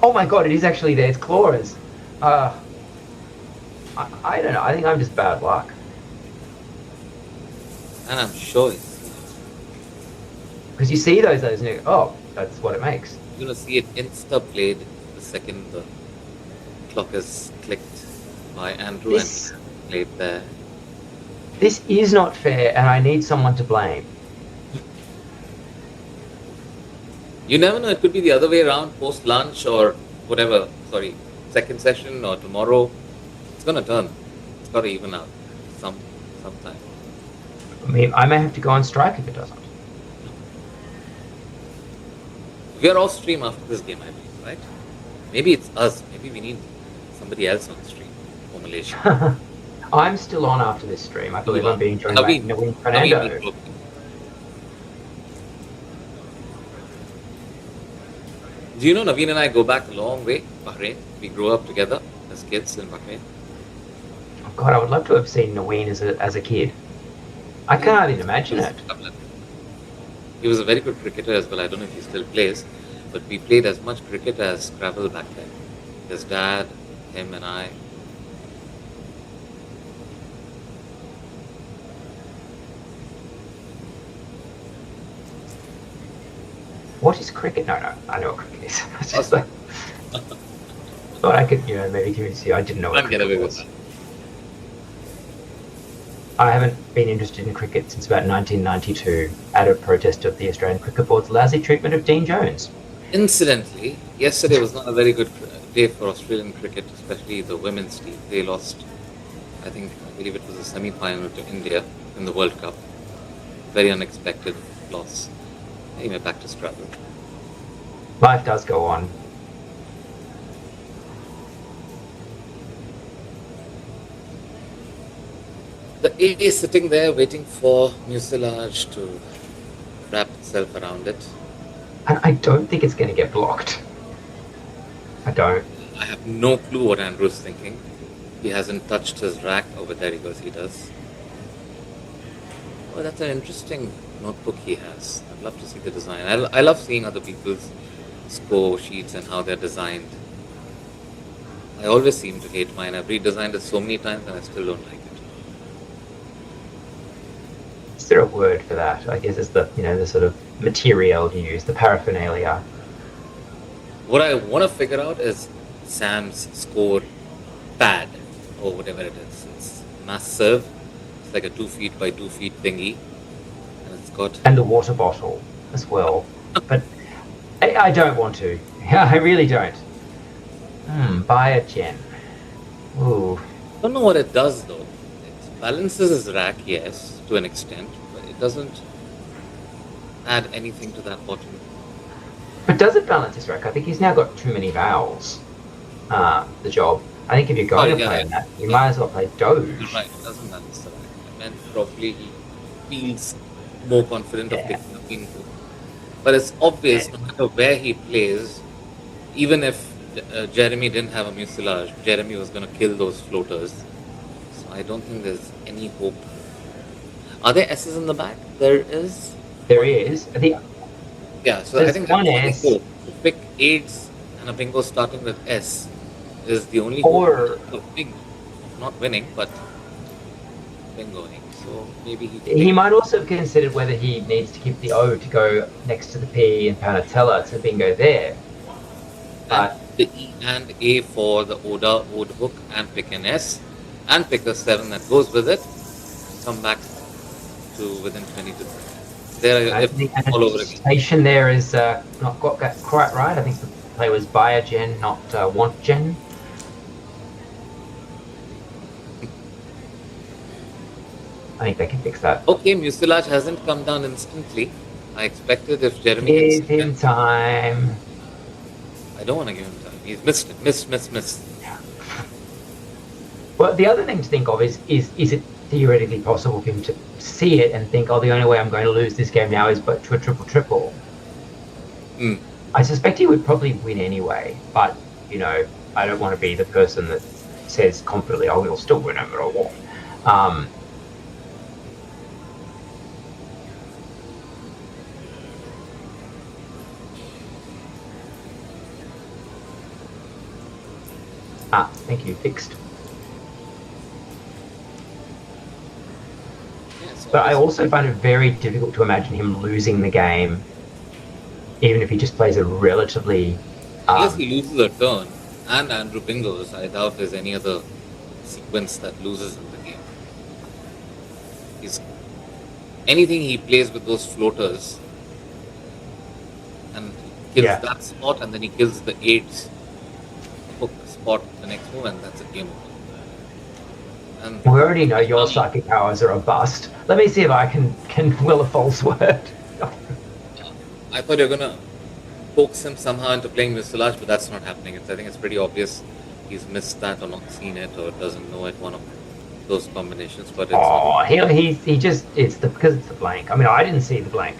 Oh my god, it is actually there. It's claws. I don't know. I think I'm just bad luck. And I'm sure it's... Because you see those and you go, oh, that's what it makes. You're going to see it insta-played the second the clock is clicked by Andrew and played there. This is not fair, and I need someone to blame. You never know. It could be the other way around, post-lunch or whatever. Sorry, second session or tomorrow. It's going to turn. It's got to even out sometime. I mean, I may have to go on strike if it doesn't. We are off stream after this game, I believe, right? Maybe it's us. Maybe we need somebody else on stream for Malaysia. I'm still on after this stream. I believe I'm being joined by Naween Fernando. Do you know Naween and I go back a long way, Bahrain? We grew up together as kids in Bahrain. Oh God, I would love to have seen Naween as a kid. I can't even imagine it. He was a very good cricketer as well. I don't know if he still plays, but we played as much cricket as Scrabble back then. His dad, him and I. What is cricket? No, I know what cricket is. It's just like, thought I could, maybe convince you. I didn't know what cricket was. I haven't been interested in cricket since about 1992, out of protest of the Australian Cricket Board's lousy treatment of Dean Jones. Incidentally, yesterday was not a very good day for Australian cricket, especially the women's team. They lost, I believe it was a semi-final to India in the World Cup. Very unexpected loss. Anyway, back to Scrabble. Life does go on. The A is sitting there waiting for mucilage to wrap itself around it. And I don't think it's going to get blocked. I don't. I have no clue what Andrew's thinking. He hasn't touched his rack. Over there he goes, he does. Oh, that's an interesting notebook he has. I'd love to see the design. I love seeing other people's score sheets and how they're designed. I always seem to hate mine. I've redesigned it so many times and I still don't like it. is there a word for that? I guess it's the the sort of material used, the paraphernalia. What I want to figure out is Sam's score pad or whatever it is. It's massive. It's like a 2 feet by 2 feet thingy, and it's got And the water bottle as well. But I don't want to. I really don't. Buy a gen. Ooh. I don't know what it does though. It balances his rack, yes, to an extent, but it doesn't add anything to that bottom. But does it balance his rack? I think he's now got too many vowels. The job. I think if you're going to play that, you might as well play Doge. You're right, it doesn't balance the rack. I meant probably he feels more confident of picking up into. But it's obvious, no matter where he plays, even if Jeremy didn't have a mucilage, Jeremy was going to kill those floaters. So I don't think there's any hope. Are there S's in the back? There is. There is. Yeah, so I think one that's S. the hope. To pick 8s and a bingo starting with S is the only Or hope of bingo. Of not winning, but bingoing. So maybe he might also have considered whether he needs to keep the O to go next to the P in Panatella to bingo there. But the E and A for the Ode book and pick an S and pick a 7 that goes with it. Come back to within 20 to 30. There, I think all over again. Station there is not got that quite right. I think the play was buy a gen, not want gen. I think they can fix that. Okay, mucilage hasn't come down instantly. I expected if Jeremy Give him time. I don't want to give him time. He's missed it. Miss. Yeah. Well, the other thing to think of is it theoretically possible for him to see it and think, oh, the only way I'm going to lose this game now is but to a triple. I suspect he would probably win anyway, but I don't want to be the person that says confidently, oh, he'll still win no matter what. Thank you, fixed. But I also find it very difficult to imagine him losing the game, even if he just plays a relatively... Unless he loses a turn, and Andrew bingos, I doubt there's any other sequence that loses in the game. Anything he plays with those floaters, and he kills that spot, and then he kills the 8's hook spot the next move, and that's a game over. And we already know your psychic powers are a bust. Let me see if I can will a false word. I thought you were going to coax him somehow into playing mucilage, but that's not happening. I think it's pretty obvious he's missed that or not seen it or doesn't know it, one of those combinations. But it's because it's the blank. I mean, I didn't see the blank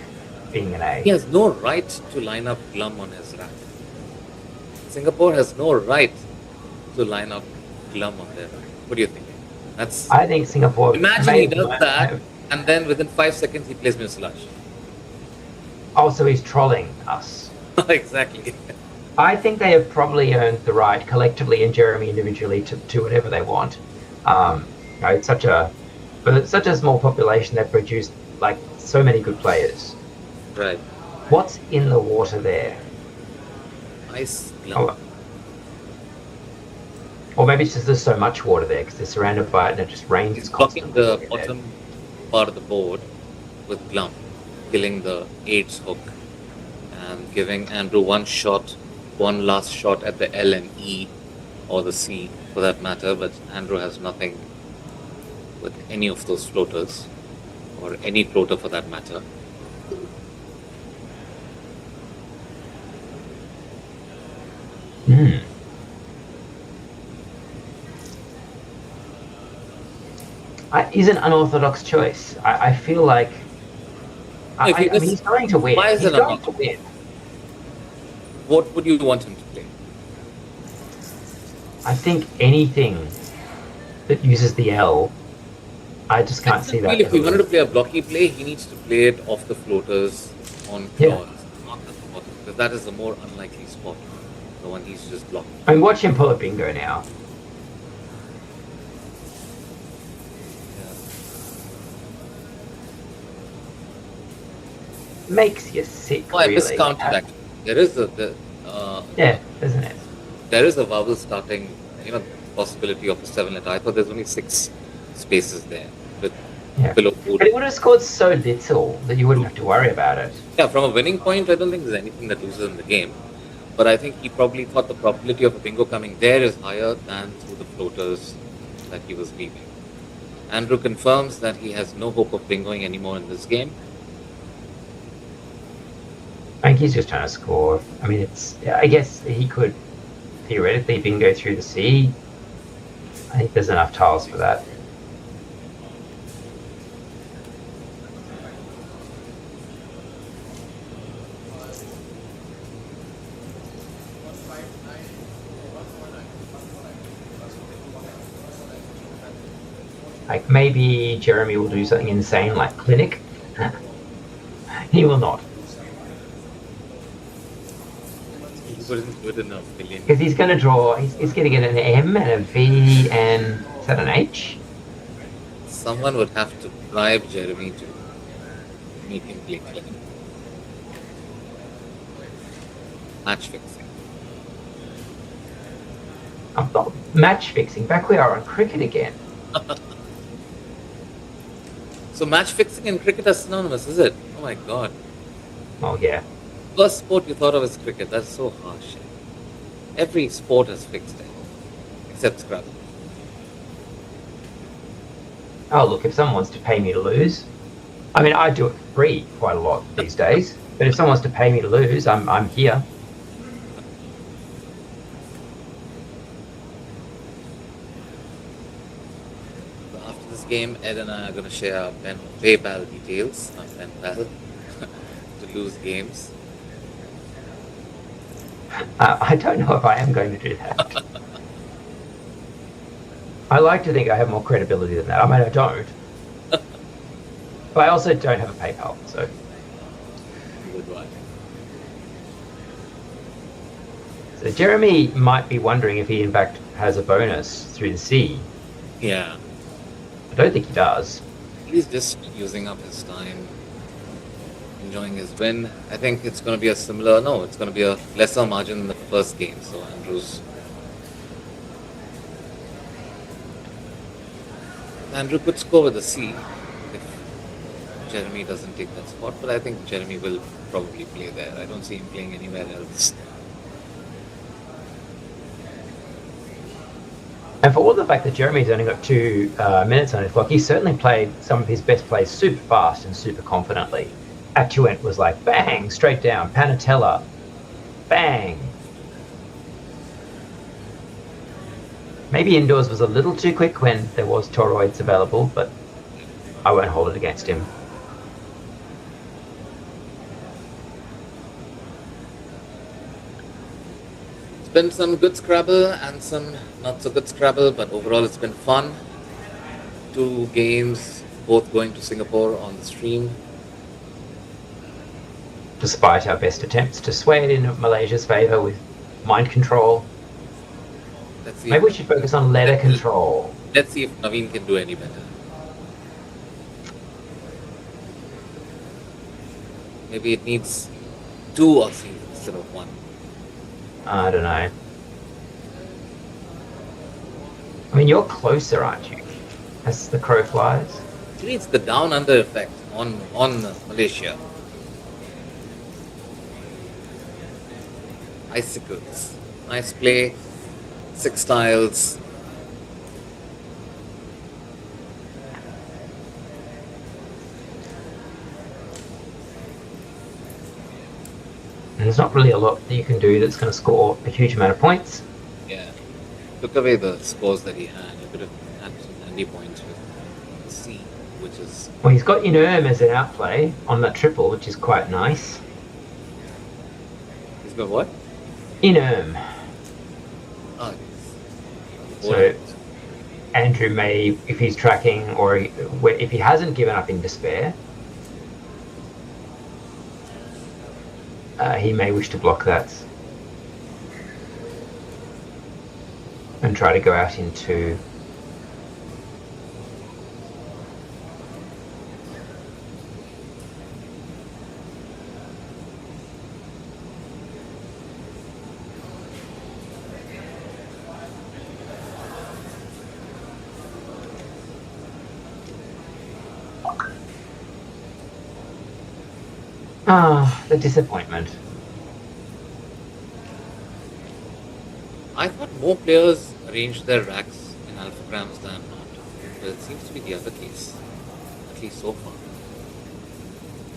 being an A. He has no right to line up glum on his rack. Singapore has no right to line up glum on their rack. What do you think? I think Singapore... Imagine he does that, and then within 5 seconds he plays mucilage. Oh, so he's trolling us. Exactly. I think they have probably earned the right, collectively and Jeremy individually, to whatever they want. It's such a small population that produced like so many good players. Right. What's in the water there? Ice glum. Or maybe it's just there's so much water there because they're surrounded by it and it just rains. He's blocking the bottom part of the board with glum, killing the 8's hook and giving Andrew one last shot at the L and E or the C for that matter, but Andrew has nothing with any of those floaters or any floater for that matter. Is an unorthodox choice. I feel like I mean, he's going to win. Why is he's it going to win. What would you want him to play? I think anything that uses the L, I just can't see that. If he wanted to play a blocky play, he needs to play it off the floaters on claws, not at the bottom, because that is the more unlikely spot, the one he's just blocked. I mean, watch him pull a bingo now. makes you sick, Oh, I really. miscounted actually. There is Yeah, isn't it? there is a vowel starting, possibility of a 7 letter. I thought there's only 6 spaces there with Yeah. below But 4. it would have scored so little that you wouldn't have to worry about it. Yeah, from a winning point, I don't think there's anything that loses in the game. But I think he probably thought the probability of a bingo coming there is higher than through the floaters that he was leaving. Andrew confirms that he has no hope of bingoing anymore in this game. I think he's just trying to score. I mean, I guess he could theoretically bingo through the sea. I think there's enough tiles for that. Like maybe Jeremy will do something insane like clinic. He will not. He wouldn't do it in a million. Because he's going to draw, he's going to get an M and a V and, is that an H? Someone would have to bribe Jeremy to make him play clinic. Match fixing. I'm not match fixing. Back we are on cricket again. So match fixing and cricket are synonymous, is it? Oh my god. Oh yeah. First sport you thought of is cricket. That's so harsh. Every sport has fixed it. Except Scrabble. Oh look, if someone wants to pay me to lose, I mean I do it for free quite a lot these days. But if someone wants to pay me to lose, I'm here. So after this game, Ed and I are going to share our PayPal details, not pen pal, to lose games. I don't know if I am going to do that. I like to think I have more credibility than that. I mean, I don't. But I also don't have a PayPal, so. Good one. So Jeremy might be wondering if he in fact has a bonus through the sea. Yeah. I don't think he does. He's just using up his time, enjoying his win. I think it's going to be it's going to be a lesser margin than the first game. So Andrew could score with a C if Jeremy doesn't take that spot, but I think Jeremy will probably play there. I don't see him playing anywhere else. And for all the fact that Jeremy's only got 2 minutes on his clock, he certainly played some of his best plays super fast and super confidently. Actuent was like, bang, straight down. Panatella, bang. Maybe indoors was a little too quick when there was toroids available, but I won't hold it against him. It's been some good Scrabble and some not so good Scrabble, but overall it's been fun. 2 games, both going to Singapore on the stream. Despite our best attempts to sway it in Malaysia's favour with mind control. Let's see. Maybe we should focus on letter control. Let's see if Naween can do any better. Maybe it needs 2 Aussies instead of 1. I don't know. I mean, you're closer, aren't you? As the crow flies. It needs the down under effect on Malaysia. Icicles. Nice play. 6 tiles. And there's not really a lot that you can do that's going to score a huge amount of points. Yeah. Took away the scores that he had. He could have had some handy points with C, which is... Well, he's got Inerm as an outplay on that triple, which is quite nice. He's got what? Inerm. Oh, So Andrew may, if he's tracking or if he hasn't given up in despair, he may wish to block that and try to go out into Ah, the disappointment. I thought more players arranged their racks in alphograms than not, but it seems to be the other case, at least so far.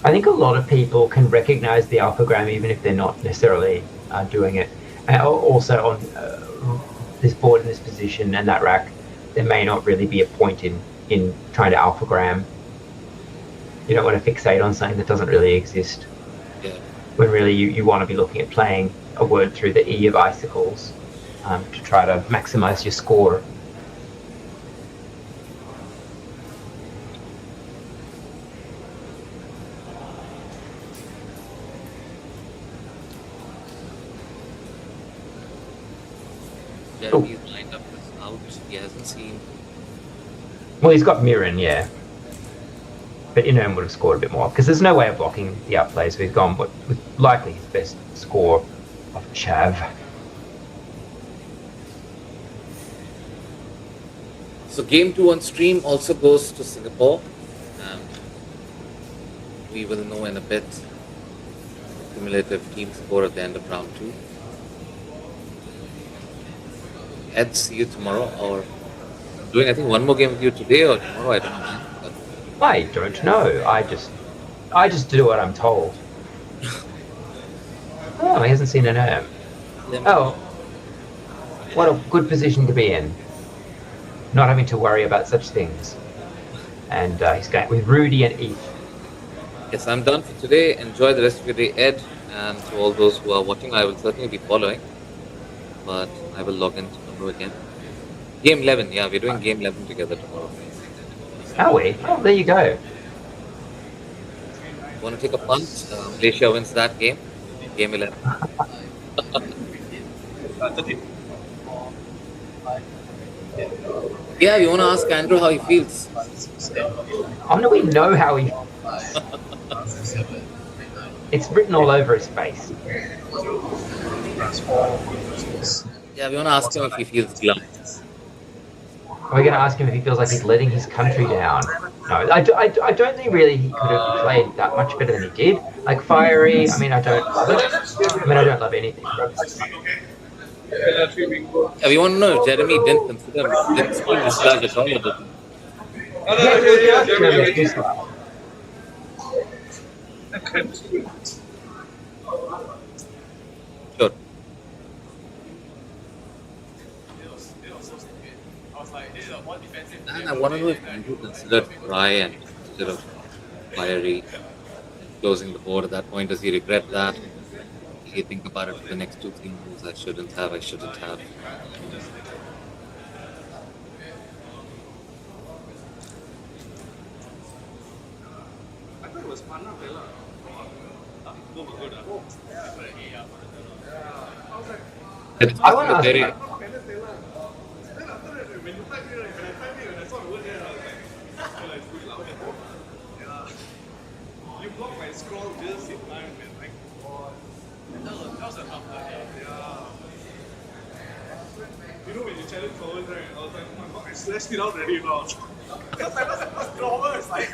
I think a lot of people can recognize the alphagram even if they're not necessarily doing it. And also on this board in this position and that rack, there may not really be a point in trying to alphagram. You don't want to fixate on something that doesn't really exist. Yeah. When really you want to be looking at playing a word through the E of icicles to try to maximize your score. Jeremy's lined up is out. He hasn't seen. Well, he's got Mirren, yeah. But Inern would have scored a bit more because there's no way of blocking the outplay, so he's gone with likely his best score of Chav. So game 2 on stream also goes to Singapore. We will know in a bit the cumulative team score at the end of round 2. Ed, see you tomorrow, or doing I think one more game with you today or tomorrow. I don't know. But I don't know. I just do what I'm told. Oh, he hasn't seen an erm. Oh, what a good position to be in. Not having to worry about such things. And he's going with Rudy and Eth. Yes, I'm done for today. Enjoy the rest of your day, Ed, and to all those who are watching, I will certainly be following, but I will log in tomorrow again. Game 11, yeah, we're doing game 11 together tomorrow. Are we? Oh, there you go. Want to take a punt? Malaysia wins that game. Game 11. Yeah, we want to ask Andrew how he feels. How do we know how he... It's written all over his face. Yeah, we want to ask him if he feels glum. Are we going to ask him if he feels like he's letting his country down? No, I don't think really he could have played that much better than he did. Like fiery, I mean, I don't love it. I mean, I don't love anything. Yeah, we want to know if Jeremy didn't consider didn't speak this large at all. Or didn't. Sure. And I want to know if Andrew considered Ryan instead of fiery closing the board at that point. Does he regret that? Did he think about it for the next 2-3 moves? I shouldn't have. I want to ask very, him. You blocked my scroll just in time, man. Like, that was a tough one. Yeah. You know when you challenge forward, right? I was like, oh my god, I slashed it out already, you know. Because I was normal, it's like.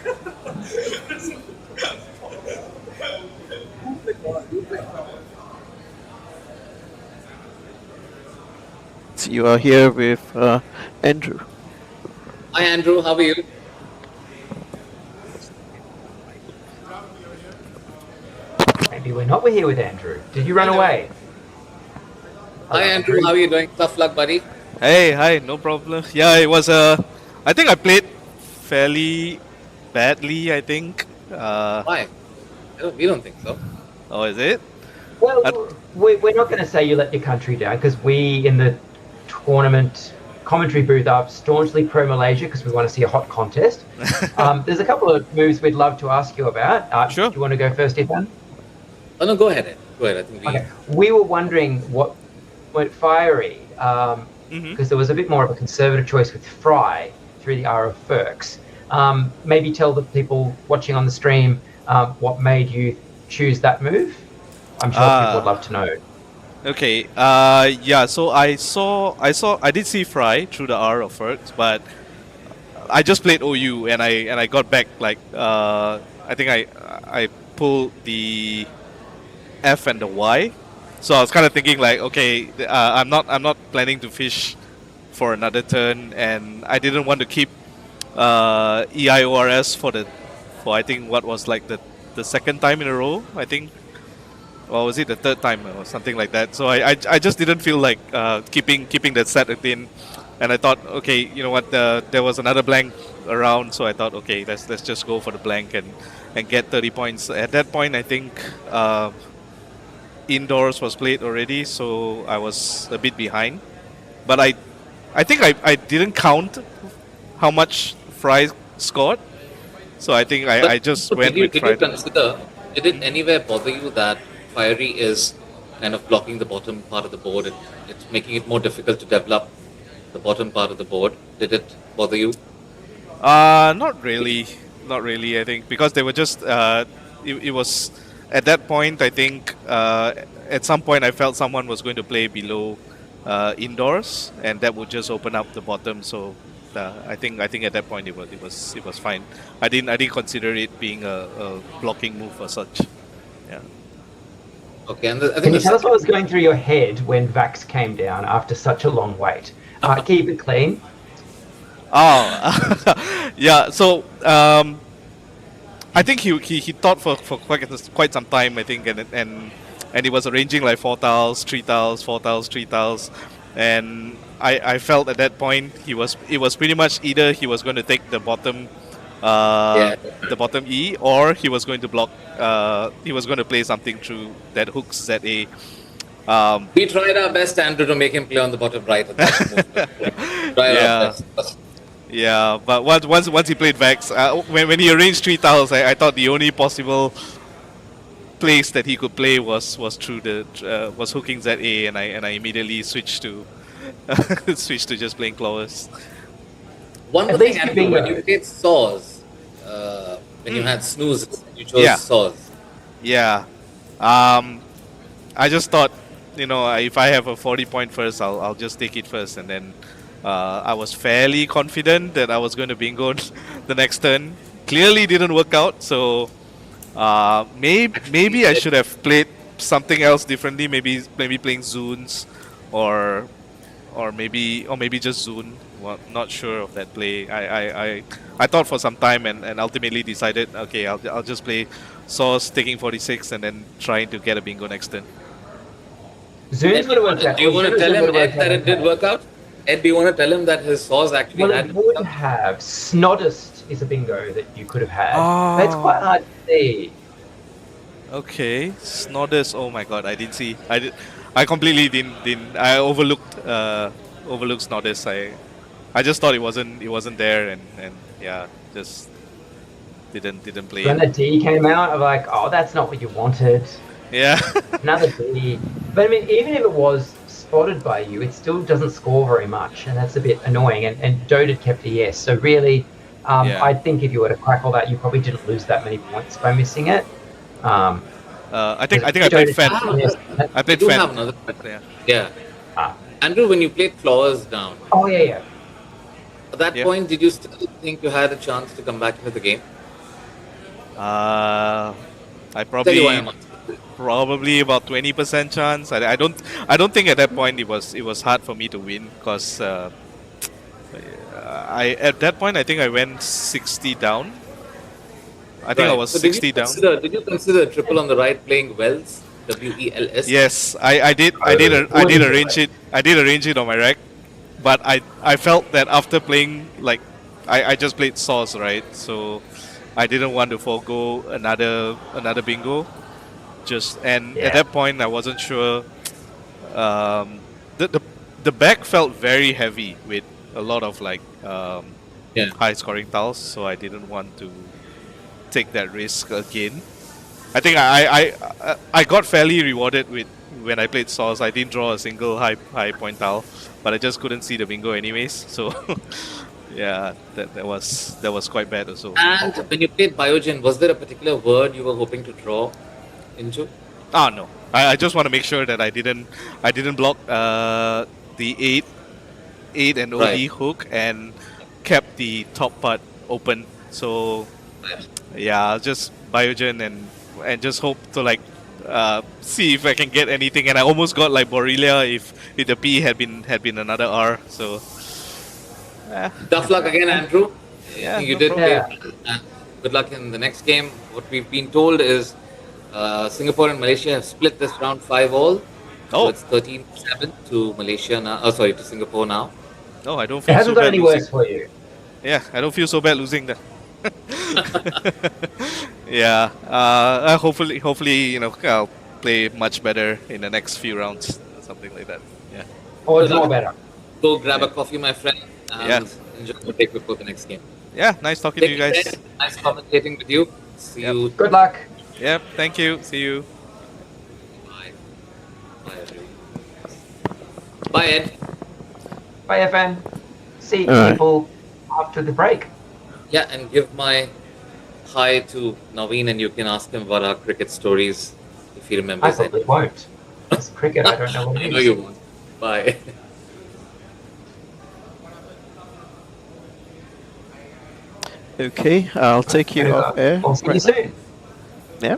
You are here with Andrew. Hi Andrew, how are you? Maybe we're not. We're here with Andrew. Did you run away? Hi Andrew, how are you doing? Tough luck, buddy. Hey, hi, no problem. Yeah, it was I think I played fairly badly, I think. Why? We don't think so. Oh, is it? Well, we're not going to say you let your country down because we in the tournament commentary booth are staunchly pro-Malaysia because we want to see a hot contest. There's a couple of moves we'd love to ask you about. Sure. Do you want to go first, Irfan? Oh no, go ahead, Ed. Go ahead. I think we. Okay. We were wondering what went fiery because there was a bit more of a conservative choice with Fry through the R of Ferks. Maybe tell the people watching on the stream what made you choose that move. I'm sure people would love to know. Okay. Yeah. So I did see Fry through the R of Ferks, but I just played OU and I got back like I think I pull the F and the Y. So I was kind of thinking like, okay, I'm not planning to fish for another turn, and I didn't want to keep EIORS for I think what was like the second time in a row, I think, or was it the third time or something like that. So I just didn't feel like keeping that set again, and I thought, okay, you know what, there was another blank around, so I thought, okay, let's just go for the blank and get 30 points. At that point, I think indoors was played already, so I was a bit behind. But I think I didn't count how much Fry scored, so I think I just went with Fry. Did it anywhere bother you that Fiery is kind of blocking the bottom part of the board? It's making it more difficult to develop the bottom part of the board. Did it bother you? Not really. Not really, I think, because they were just, it was, at that point, I think, at some point I felt someone was going to play below indoors, and that would just open up the bottom, so I think at that point it was fine. I didn't consider it being a blocking move or such. Yeah. Okay, and I think Can you tell us what was going through your head when Vax came down after such a long wait? Keep it clean. Oh, yeah. So I think he thought for quite some time, I think, and he was arranging like 4 tiles, 3 tiles, 4 tiles, 3 tiles, and I felt at that point it was pretty much either he was going to take the bottom the bottom E, or he was going to block. He was going to play something through that hooks ZA. we tried our best, Andrew, to make him play on the bottom right. At that tried our best. Yeah, but once he played Vex, when he arranged 3 tiles, I thought the only possible place that he could play was through was hooking ZA, and I immediately switched to just playing Clawers. One more thing, Andrew, when you played Saws, when you had snoozes, you chose Saws. Yeah. I just thought, if I have a 40-point first, I'll just take it first, and then I was fairly confident that I was going to bingo the next turn. Clearly didn't work out, so maybe I should have played something else differently. Maybe playing Zoons, or maybe just Zoon. Well, not sure of that play. I thought for some time and ultimately decided, okay, I'll just play Sauce taking 46 and then trying to get a bingo next turn. Zoons would have worked out. Do you want to tell him, Ed, that it did work out? Ed, do you want to tell him that his Saws actually had... Well, it would have. Snoddest is a bingo that you could have had. That's quite hard to see. Okay, Snodders. Oh my god, I didn't see. I completely didn't. I overlooked Snodders. I just thought it wasn't there, and yeah, just didn't play. When the D came out, I'm like, oh, that's not what you wanted. Yeah. Another D. But I mean, even if it was spotted by you, it still doesn't score very much, and that's a bit annoying. And Dota kept a yes, so really, I think if you were to crackle that, you probably didn't lose that many points by missing it. I think I played Fen. I played Fen. Have another question. Yeah. Andrew, when you played Claws down. Oh yeah. At that point, did you still think you had a chance to come back into the game? I Tell you why I'm asking. probably about 20% chance. I don't think at that point it was hard for me to win, because at that point I think I went 60 down. I think I was 60 down. Did you consider triple on the right playing Wells? WELS? Yes, I did arrange it. I did arrange it on my rack, but I felt that after playing, like, I just played Sauce, right? So I didn't want to forego another bingo. At that point I wasn't sure. The back felt very heavy with a lot of high scoring tiles, so I didn't want to take that risk again. I think I got fairly rewarded with when I played Sauce. I didn't draw a single high point tile, but I just couldn't see the bingo anyways. So yeah, that was quite bad also. And when you played Biogen, was there a particular word you were hoping to draw into? No. I just want to make sure that I didn't block the 8 and OD hook and kept the top part open. So yeah, just Biogen and and just hope to like see if I can get anything. And I almost got like Borrelia if the P had been another R. So Tough luck again, Andrew. Yeah, You no did play. problem. Good luck in the next game. What we've been told is Singapore and Malaysia have split this round 5-all. So Oh. it's 13-7 to Malaysia now. Oh, sorry, to Singapore now. no, I don't It feel so hasn't got bad any losing. worse for you. Yeah, I don't feel so bad losing that. Yeah. Hopefully, I'll play much better in the next few rounds, something like that. Yeah. Or Good draw luck. better. Go grab a coffee, my friend, Yeah. and enjoy the break before the next game. Yeah. Nice talking to you Take guys. care. Nice commentating with you. See Yep. you. Good luck. Yep. Thank you. See you. Bye. Bye, everyone. Bye, Ed. Bye, Irfan. See All right. people after the break. Yeah, and give my hi to Naween, and you can ask him about our cricket stories if he I remembers probably it. won't. It's cricket. I don't know what I it know is. you won't. Bye. Okay, I'll take you off air. I'll see you soon. Yeah.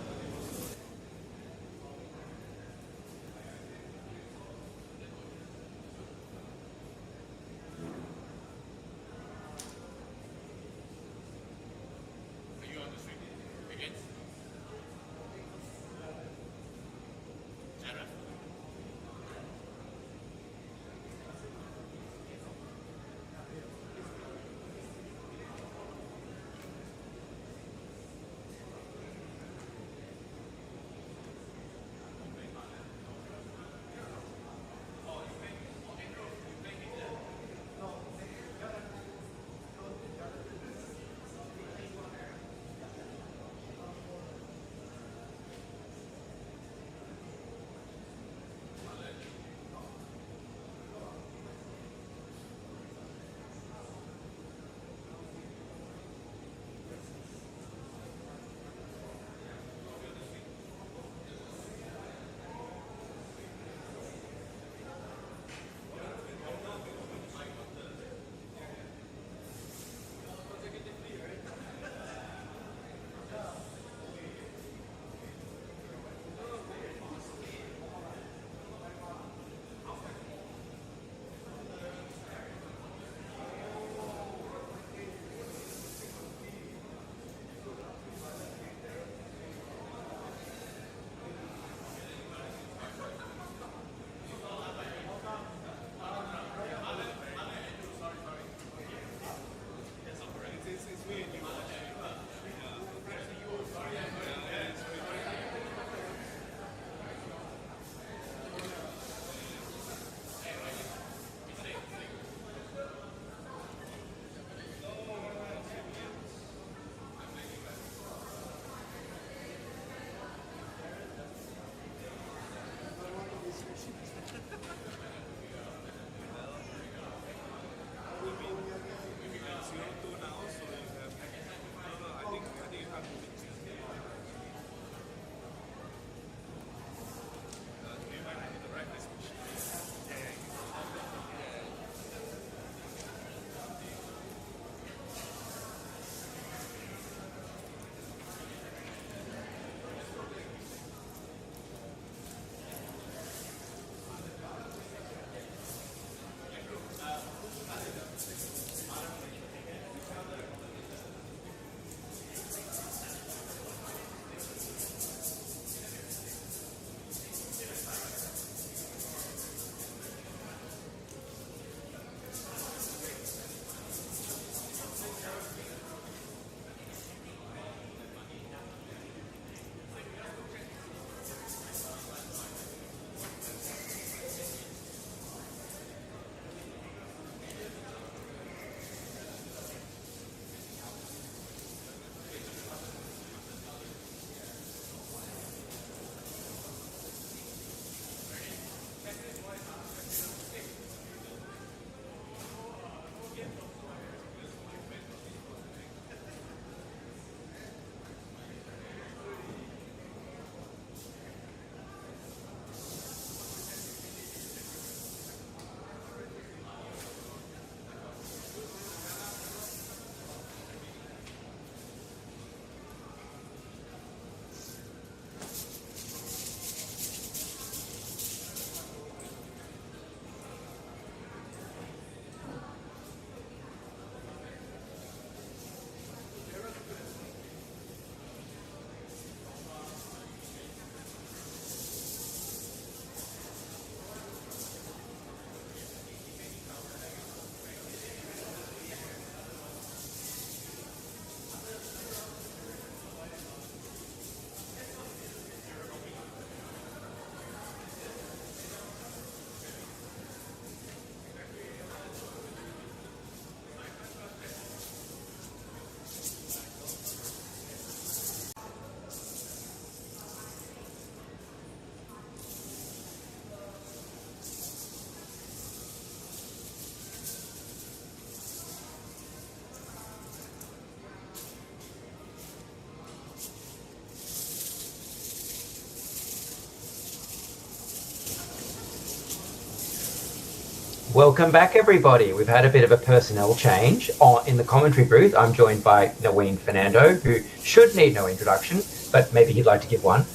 Welcome back, everybody. We've had a bit of a personnel change in the commentary booth. I'm joined by Naween Fernando, who should need no introduction, but maybe he'd like to give one.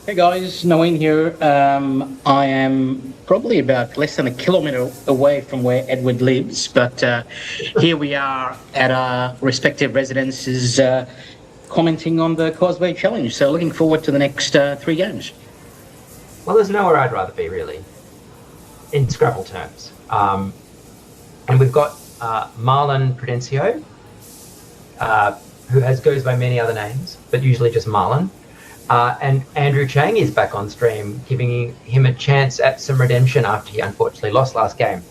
Hey guys, Naween here. I am probably about less than a kilometre away from where Edward lives, but here we are at our respective residences commenting on the Causeway Challenge. So looking forward to the next 3 games. Well, there's nowhere I'd rather be, really, in Scrabble terms. And we've got Marlon Prudencio, who goes by many other names, but usually just Marlon. And Andrew Chang is back on stream, giving him a chance at some redemption after he unfortunately lost last game.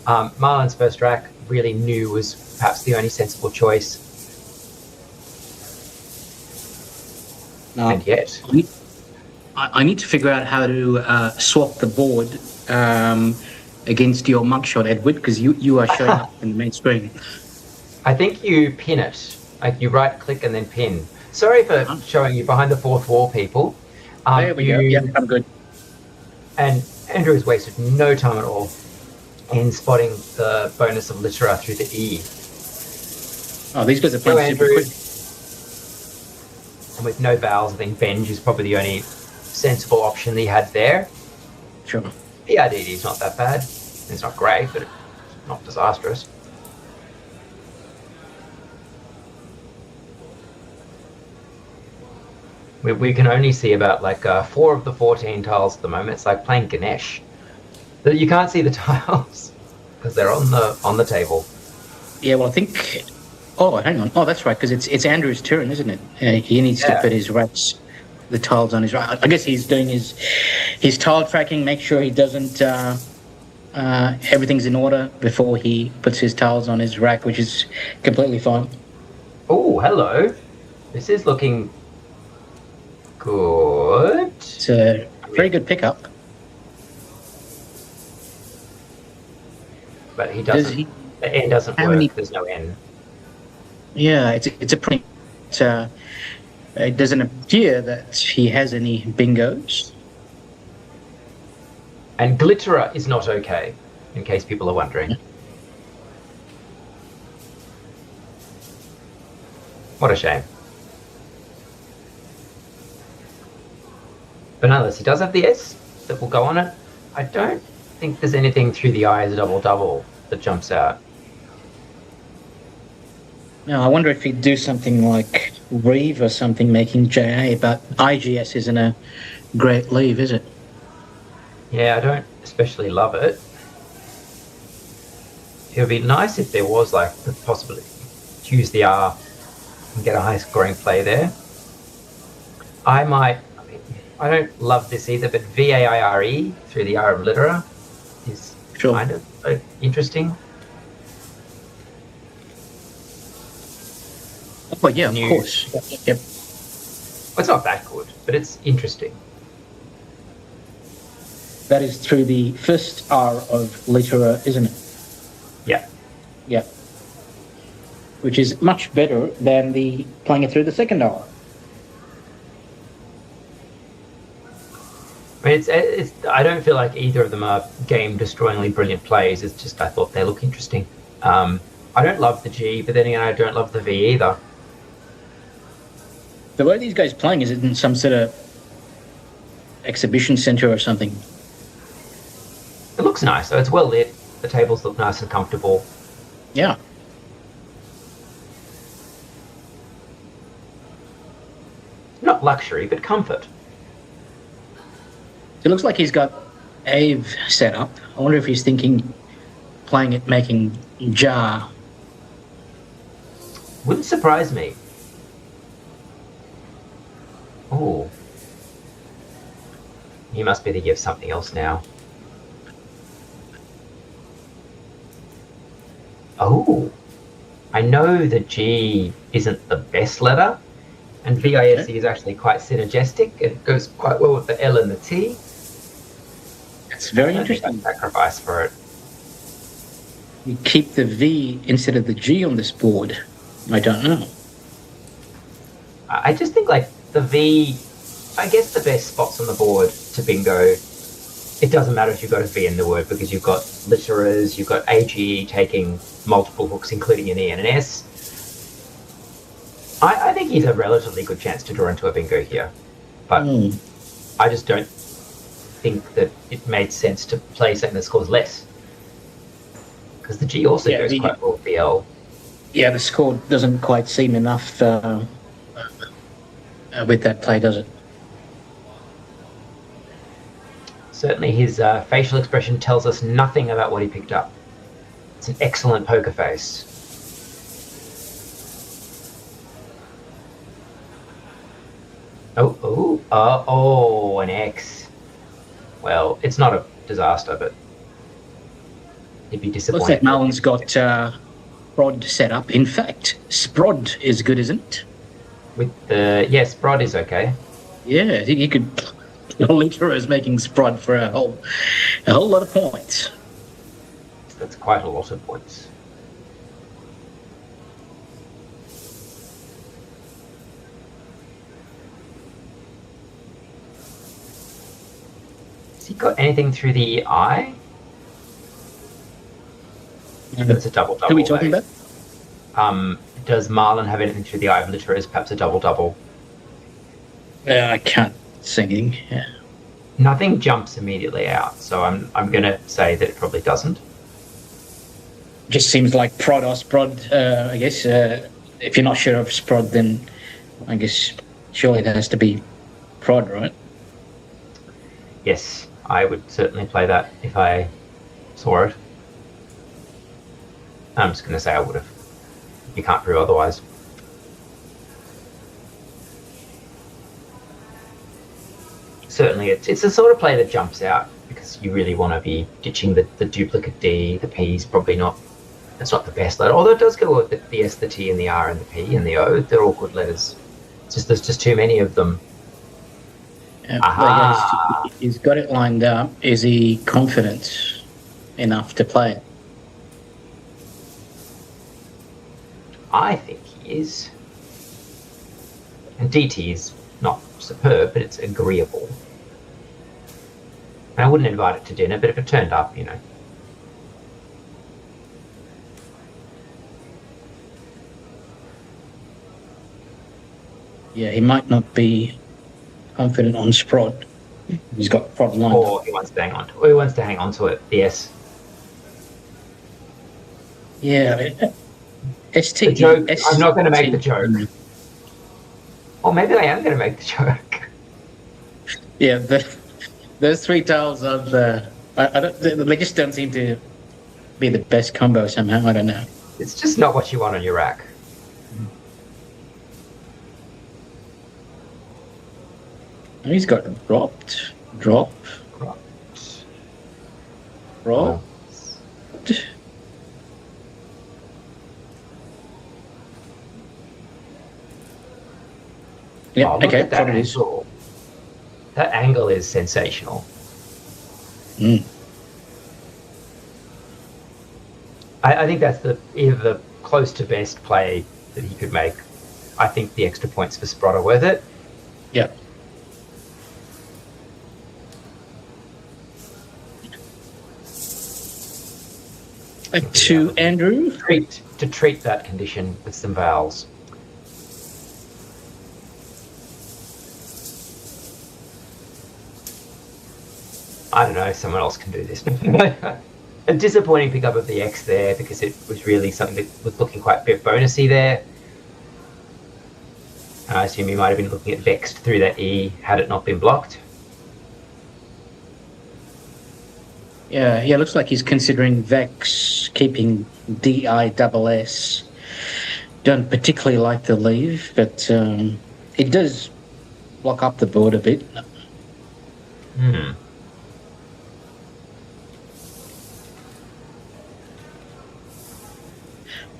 Marlon's first rack really knew was perhaps the only sensible choice. And yet... I need to figure out how to swap the board against your mugshot, Edward, because you are showing up in the main screen. I think you pin it. Like you right-click and then pin. Sorry for showing you behind the fourth wall, people. There we go. Yeah, I'm good. And Andrew has wasted no time at all in spotting the bonus of Littera through the E. Oh, these guys are playing super quick. And with no vowels, I think Benj is probably the only sensible option that he had there. Sure. PRDD is not that bad. It's not great, but it's not disastrous. We can only see about like 4 of the 14 tiles at the moment. It's like playing Ganesh. You can't see the tiles because they're on the table. Yeah, well, I think. Oh, hang on. Oh, that's right, because it's Andrew's turn, isn't it? He needs to put his racks, the tiles on his rack. I guess he's doing his tile tracking, make sure he doesn't. Everything's in order before he puts his tiles on his rack, which is completely fine. Oh, hello. This is looking good. It's a very good pickup. But he doesn't. The N doesn't work. There's no N. Yeah, it's a pretty. It doesn't appear that he has any bingos. And Glitterer is not okay, in case people are wondering. Yeah. What a shame. But nonetheless, he does have the S that will go on it. I don't think there's anything through the I as a double-double that jumps out. No, I wonder if he'd do something like Reeve or something, making JA, but IGS isn't a great leave, is it? Yeah, I don't especially love it. It would be nice if there was like the possibility to use the R and get a high scoring play there. I don't love this either, but VAIRE through the R of Littera is kind of interesting. Oh, yeah, of course. Yep. Well, it's not that good, but it's interesting. That is through the first R of Littera, isn't it? Yeah. Yeah. Which is much better than the playing it through the second R. I mean, I don't feel like either of them are game-destroyingly brilliant plays. It's just I thought they look interesting. I don't love the G, but then again, I don't love the V either. The way these guys playing is in some sort of exhibition center or something. It looks nice, though. It's well lit. The tables look nice and comfortable. Yeah. Not luxury, but comfort. It looks like he's got Ave set up. I wonder if he's thinking playing it, making jar. Wouldn't surprise me. Oh. He must be thinking of something else now. Oh. I know the G isn't the best letter, and VISE is actually quite synergistic. It goes quite well with the L and the T. It's very interesting. Sacrifice for it. You keep the V instead of the G on this board. I don't know. I just think like the V, I guess the best spots on the board to bingo it doesn't matter if you've got a V in the word because you've got litterers, you've got AGE taking multiple hooks, including an E and an S. I think he's a relatively good chance to draw into a bingo here, but I just don't think that it made sense to play something that scores less. Because the G also goes quite well with the L. Yeah, the score doesn't quite seem enough with that play, does it? Certainly his facial expression tells us nothing about what he picked up. It's an excellent poker face. Oh, an X. Well, it's not a disaster, but he'd be disappointed. Looks like Marlon's got Sprod set up. In fact, Sprod is good, isn't it? With the Sprod is okay. Yeah, I think you could. Litera is making Sprod for a whole lot of points. That's quite a lot of points. Has he got anything through the eye? That's a double-double. Who are we talking about? Does Marlon have anything through the eye of Litter as perhaps a double-double? I can't see anything. Yeah. Nothing jumps immediately out, so I'm going to say that it probably doesn't. Just seems like prod or sprod, I guess. If you're not sure of sprod, then I guess surely that has to be prod, right? Yes, I would certainly play that if I saw it. I'm just going to say I would have. You can't prove otherwise. Certainly, it's the sort of play that jumps out because you really want to be ditching the duplicate D. The P is probably not. It's not the best letter, although it does go with the S, the T, and the R, and the P, and the O. They're all good letters. It's just there's just too many of them. Aha! He's got it lined up. Is he confident enough to play it? I think he is. And DT is not superb, but it's agreeable. And I wouldn't invite it to dinner, but if it turned up, you know. Yeah, he might not be confident on Sprod. He's got Prod lined Or up. he wants to hang on to it. Or he wants to hang on to it, yes. Yeah, I mean, ST. The joke, I'm not going to make the joke. Or maybe I am going to make the joke. Yeah, those three tiles of they just don't seem to be the best combo somehow. I don't know. It's just not what you want on your rack. And he's got dropped, drop, roll. Yeah, Oh, look okay, at that what it is. angle. That angle is sensational. I think that's either the close to best play that he could make. I think the extra points for Sprott are worth it. Yeah. To Andrew. To treat that condition with some vowels. I don't know, someone else can do this. A disappointing pickup of the X there because it was really something that was looking quite a bit bonusy there. I assume he might have been looking at vexed through that E had it not been blocked. Yeah, looks like he's considering Vex, keeping DISS. Don't particularly like the leave, but it does block up the board a bit.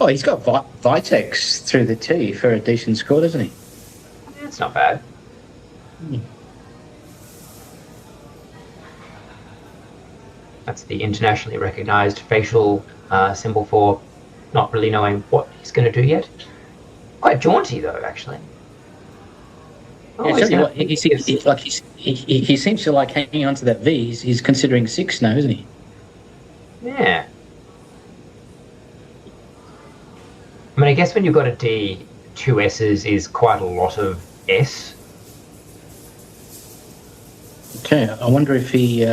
Oh, he's got Vitex through the T for a decent score, doesn't he? It's not bad. That's the internationally recognized facial symbol for not really knowing what he's going to do yet. Quite jaunty, though, actually. Oh, Yeah, he's tell you gonna- what, he seems to like hanging on to that V. He's considering 6 now, isn't he? Yeah. I mean, I guess when you've got a D, 2 S's is quite a lot of S. Okay, I wonder if he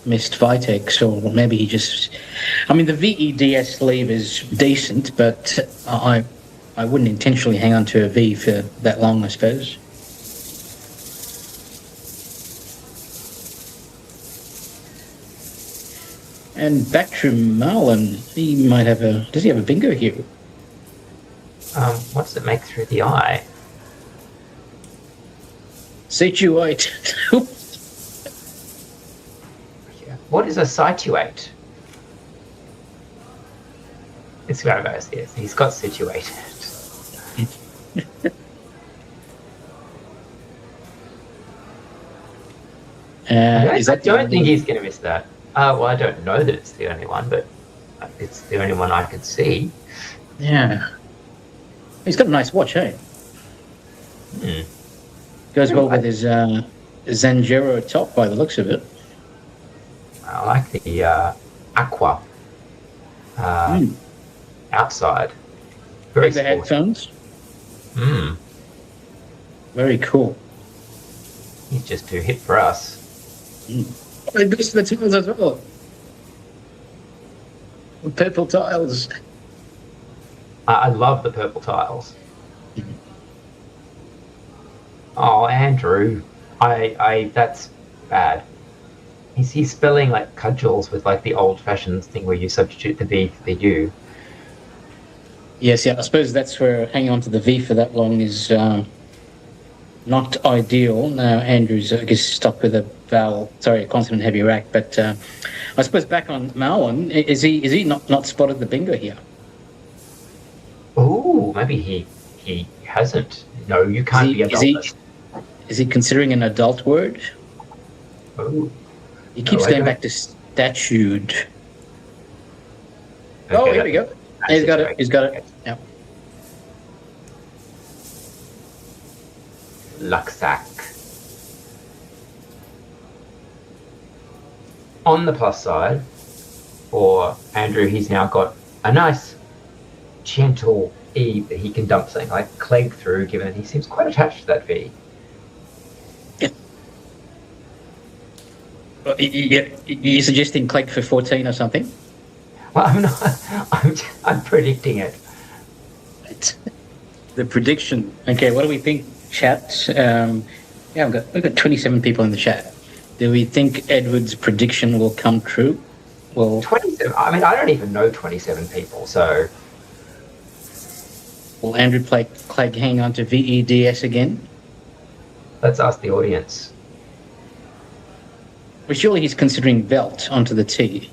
missed Vitex, or maybe he just. I mean, the VEDS sleeve is decent, but I wouldn't intentionally hang on to a V for that long, I suppose. And back to Marlon, he might have a. Does he have a bingo here? What does it make through the eye? Situate. What is a situate? It's Scrabble, yes. He's got situated. Is I that don't think he's going to miss that. Well, I don't know that it's the only one, but it's the only one I could see. Yeah. He's got a nice watch, eh? Hmm. Goes well with his Zanjero top by the looks of it. I like the aqua outside. Very The sporty. headphones. Hmm. Very cool. He's just too hip for us. Oh, it goes to the tiles as well. The purple tiles. I love the purple tiles. Oh, Andrew, I that's bad. He's spelling like cudgels with like the old-fashioned thing where you substitute the V for the U. Yes, yeah. I suppose that's where hanging on to the V for that long is not ideal. Now Andrew's, I guess, stuck with a vowel. Sorry, a consonant-heavy rack. But I suppose back on Marlon, is he not spotted the bingo here? Oh, maybe he hasn't. No, you can't be adult. Is he considering an adult word? Oh. He keeps I going don't- back to statued. Oh, Okay, here we go. He's got it. He's got it. Yeah. Luxac. On the plus side, for Andrew, he's now got a nice, gentle E that he can dump something like Clegg through, given that he seems quite attached to that V. You're suggesting Clegg for 14 or something? Well, I'm not. I'm predicting it. The prediction. Okay, what do we think, chat? Yeah, we've got 27 people in the chat. Do we think Edward's prediction will come true? Well, 27. I mean, I don't even know 27 people, so will Andrew play Clegg hang on to VEDS again? let's ask the audience. Well, surely he's considering Velt onto the T.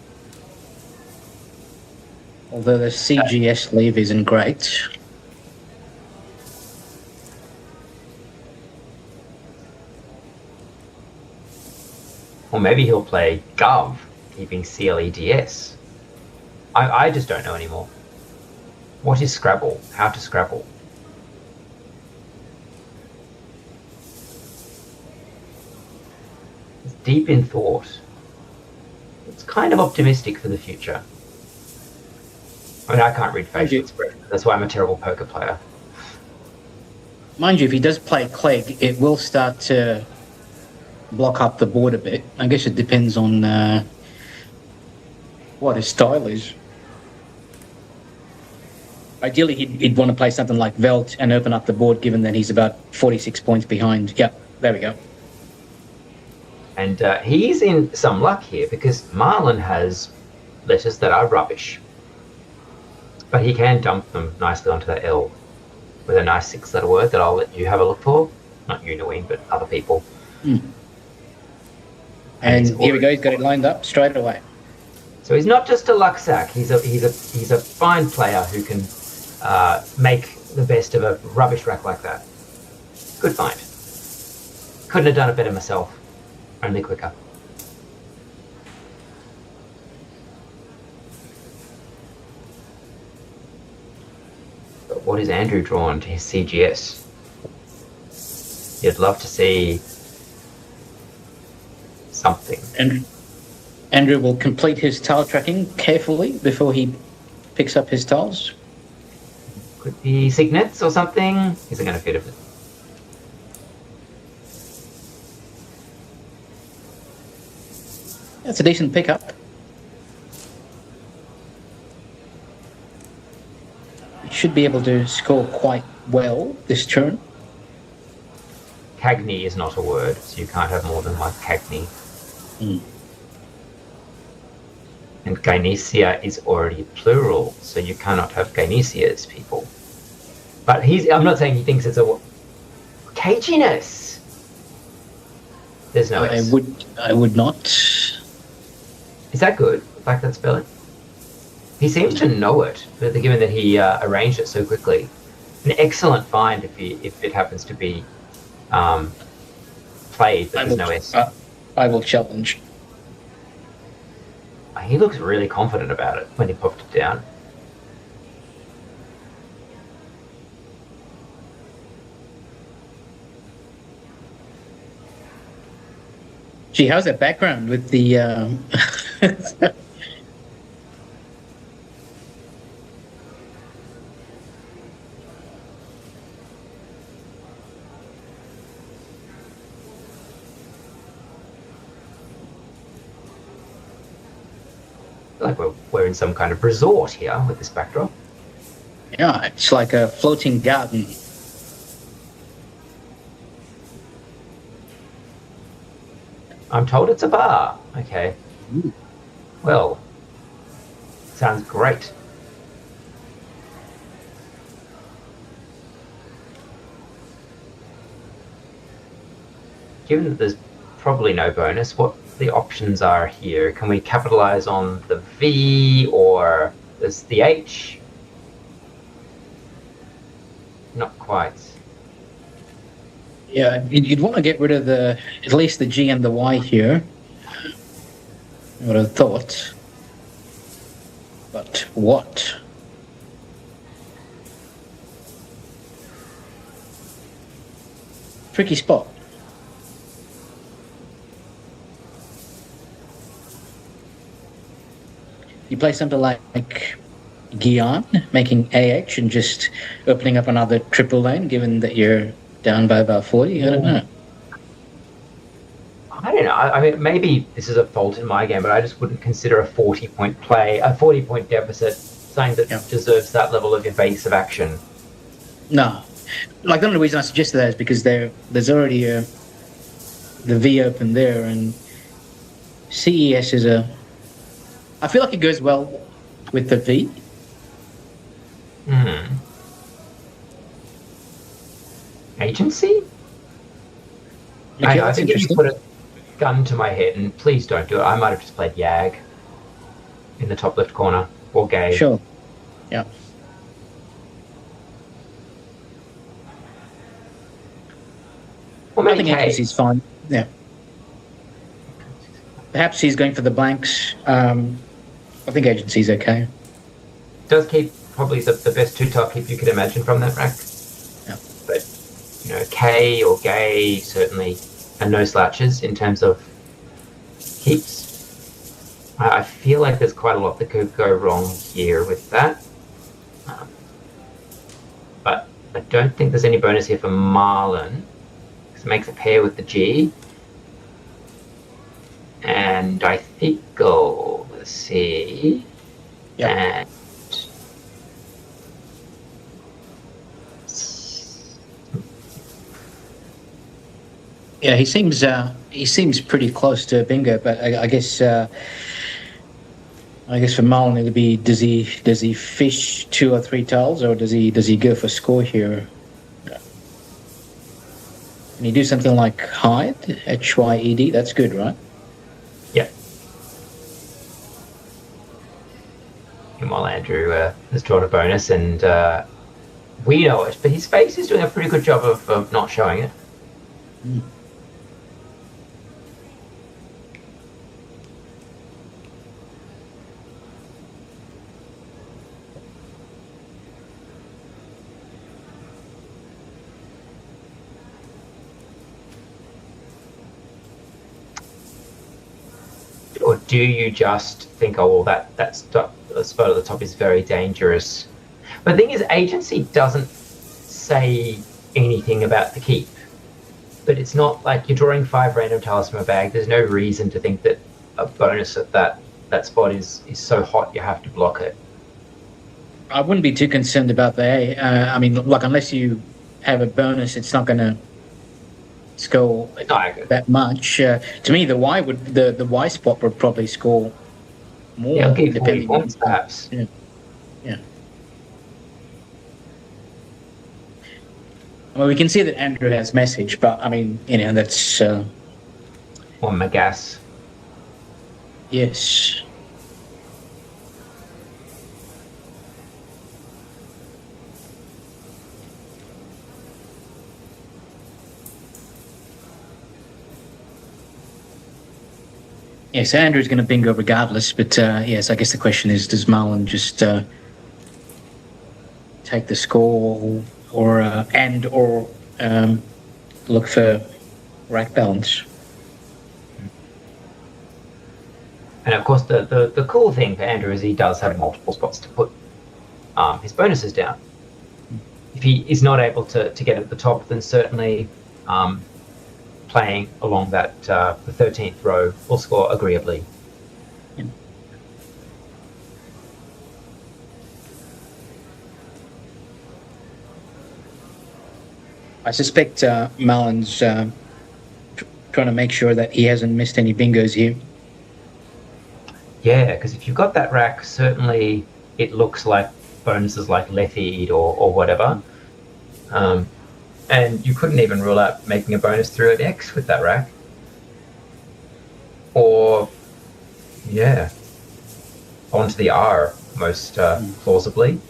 Although the CGS leave isn't great. Or maybe he'll play Gov, keeping CLEDS. I just don't know anymore. What is Scrabble? How to Scrabble? It's deep in thought. It's kind of optimistic for the future. I mean, I can't read facial expressions. That's why I'm a terrible poker player. Mind you, if he does play Clegg, it will start to block up the board a bit. I guess it depends on what his style is. Ideally, he'd want to play something like Velt and open up the board, given that he's about 46 points behind. Yep, there we go. And he's in some luck here because Marlon has letters that are rubbish. But he can dump them nicely onto that L with a nice 6-letter word that I'll let you have a look for. Not you, Naween, but other people. And he's here we go. He's got it lined up straight away. So he's not just a luck sack. He's a fine player who can make the best of a rubbish rack like that. Good find. Couldn't have done it better myself. Only quicker. But what is Andrew drawn to his CGS? You'd love to see something. And Andrew will complete his tile tracking carefully before he picks up his tiles. Could be signets or something. Isn't going to fit of it. That's a decent pickup. You should be able to score quite well this turn. Cagney is not a word, so you can't have more than one Cagney. Mm. And Gynecia is already plural, so you cannot have Gynecias, people. But I'm not saying he thinks it's a caginess. There's no S. I would not. Is that good, like that spelling? He seems to know it, but given that he arranged it so quickly. An excellent find if it happens to be played, but there's no S. I will challenge. He looks really confident about it when he popped it down. Gee, how's that background with the... Like we're in some kind of resort here with this backdrop. Yeah, it's like a floating garden. I'm told it's a bar. Okay. Well, sounds great. Given that there's probably no bonus, what the options are here? Can we capitalize on the V or there's the H? Not quite. Yeah, you'd want to get rid of at least the G and the Y here. I would have thought. But what? Tricky spot. You play something like Guion, making AH and just opening up another triple lane, given that you're down by about 40. I don't know. I don't know. I mean, maybe this is a fault in my game, but I just wouldn't consider a 40-point play, a 40-point deficit, something that deserves that level of evasive action. No. Like, the only reason I suggested that is because there's already the V open there, and CES is I feel like it goes well with the V. Agency? Okay, I think if you put a gun to my head, and please don't do it, I might have just played Yag in the top left corner, or Gay. Sure. Yeah. Or I maybe think K. agency's fine. Yeah. Perhaps he's going for the blanks. I think agency's okay. Does keep probably the best two-tile keep you could imagine from that rack. Yeah. But, K or Gay certainly are no slouches in terms of keeps. I feel like there's quite a lot that could go wrong here with that. But I don't think there's any bonus here for Marlon, because it makes a pair with the G. And I think, let's see. Yeah. And Yeah, he seems pretty close to bingo, but I guess for Marlon it'll be does he fish 2 or 3 tiles, or does he go for score here? Can you do something like hide, HYED? That's good, right? yeah. And while Andrew has drawn a bonus, and we know it, but his face is doing a pretty good job of not showing it. Mm. do you just think, oh, well, that spot at the top is very dangerous? But the thing is, agency doesn't say anything about the keep. But it's not like you're drawing 5 random tiles from a bag. There's no reason to think that a bonus at that spot is so hot you have to block it. I wouldn't be too concerned about the A. I mean, like, unless you have a bonus, it's not going to score that much. To me, the Y spot would probably score more. Yeah, okay, 40 depending points on perhaps. Yeah. Well, we can see that Andrew has message, but I mean, that's. Or Magas. Yes. Yes, Andrew's going to bingo regardless, but yes, I guess the question is, does Marlon just take the score or look for rack balance? And of course, the cool thing for Andrew is he does have multiple spots to put his bonuses down. If he is not able to get at the top, then certainly playing along that the 13th row will score agreeably. Yeah. I suspect Marlon's trying to make sure that he hasn't missed any bingos here. Yeah, because if you've got that rack, certainly it looks like bonuses like Lethied or whatever. And you couldn't even rule out making a bonus through an X with that rack. Or, yeah, onto the R most plausibly.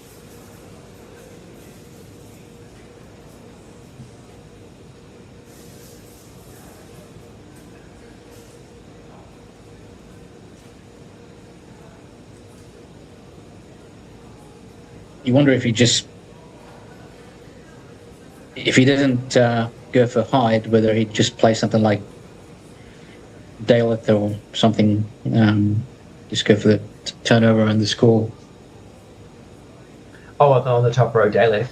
You wonder if he doesn't go for hide, whether he'd just play something like Daleth or something, just go for the turnover and the score. Oh, on the top row, Daleth.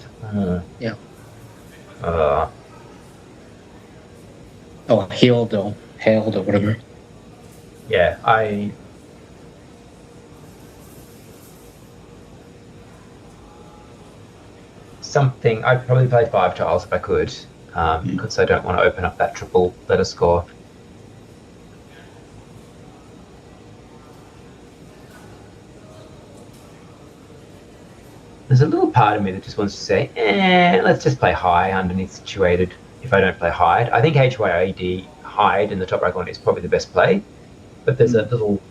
Yeah. Oh, healed or held or whatever. Yeah, I'd probably play 5 tiles if I could, because I don't want to open up that triple letter score. There's a little part of me that just wants to say, let's just play high underneath situated if I don't play hide. I think HYAD hide in the top right corner is probably the best play, but there's a little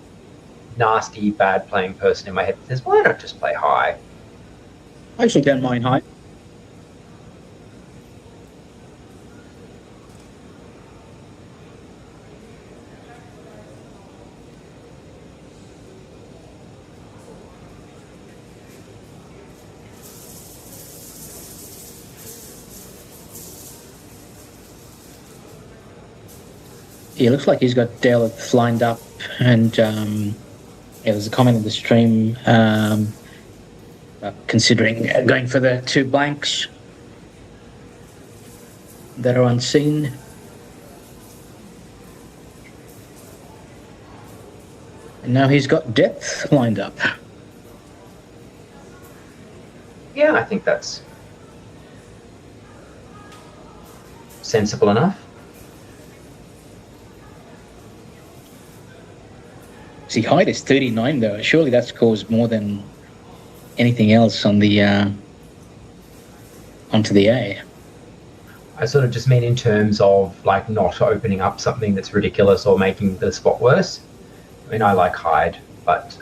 nasty, bad playing person in my head that says, why not just play high? I actually don't mind hide. Yeah, looks like he's got Daleth lined up, and there's a comment in the stream considering going for the 2 blanks that are unseen. And now he's got depth lined up. Yeah, I think that's sensible enough. See, height is 39 though. Surely that scores more than anything else on the onto the A. I sort of just mean in terms of like not opening up something that's ridiculous or making the spot worse. I mean, I like hide, but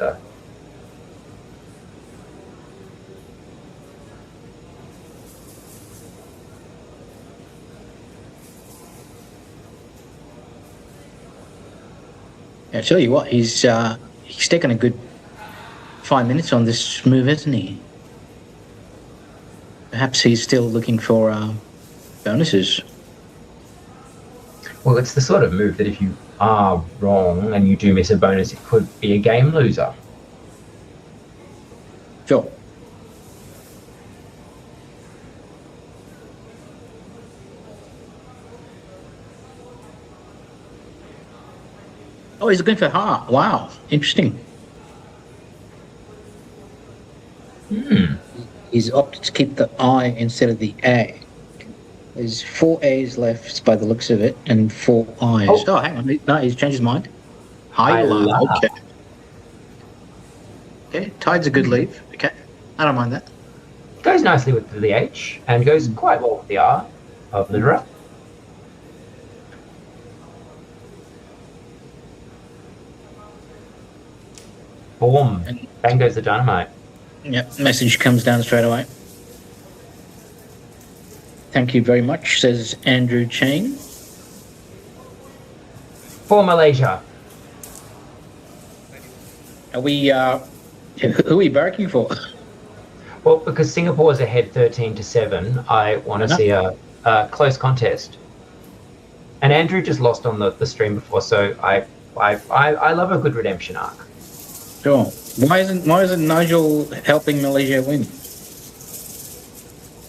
I tell you what, he's taken a good 5 minutes on this move, hasn't he? Perhaps he's still looking for bonuses. well, it's the sort of move that if you are wrong and you do miss a bonus, it could be a game loser. Sure. Oh, he's going for heart. Wow, interesting. He's opted to keep the I instead of the A. There's 4 A's left by the looks of it, and 4 I's. Oh, hang on. No, he's changed his mind. Hyla. Okay. Okay, tide's a good leave. Okay, I don't mind that. Goes nicely with the H and goes quite well with the R of Lidra. Boom. Bang goes the dynamite. Yep, message comes down straight away. Thank you very much, says Andrew Chang. For Malaysia. Are we, who are we barracking for? Well, because Singapore is ahead 13-7, I want to see a close contest. And Andrew just lost on the stream before, so I love a good redemption arc. Sure. Why isn't Nigel helping Malaysia win?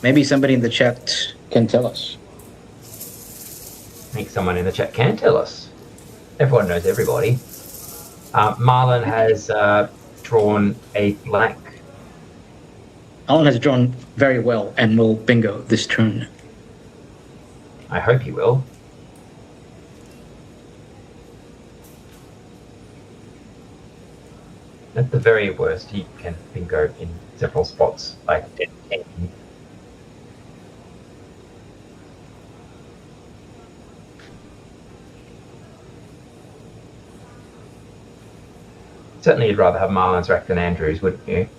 Maybe somebody in the chat can tell us. I think someone in the chat can tell us. Everyone knows everybody. Marlon has drawn a blank. Marlon has drawn very well and will bingo this turn. I hope he will. At the very worst, he can bingo in several spots, like 10. Certainly you'd rather have Marlon's rack than Andrew's, wouldn't you?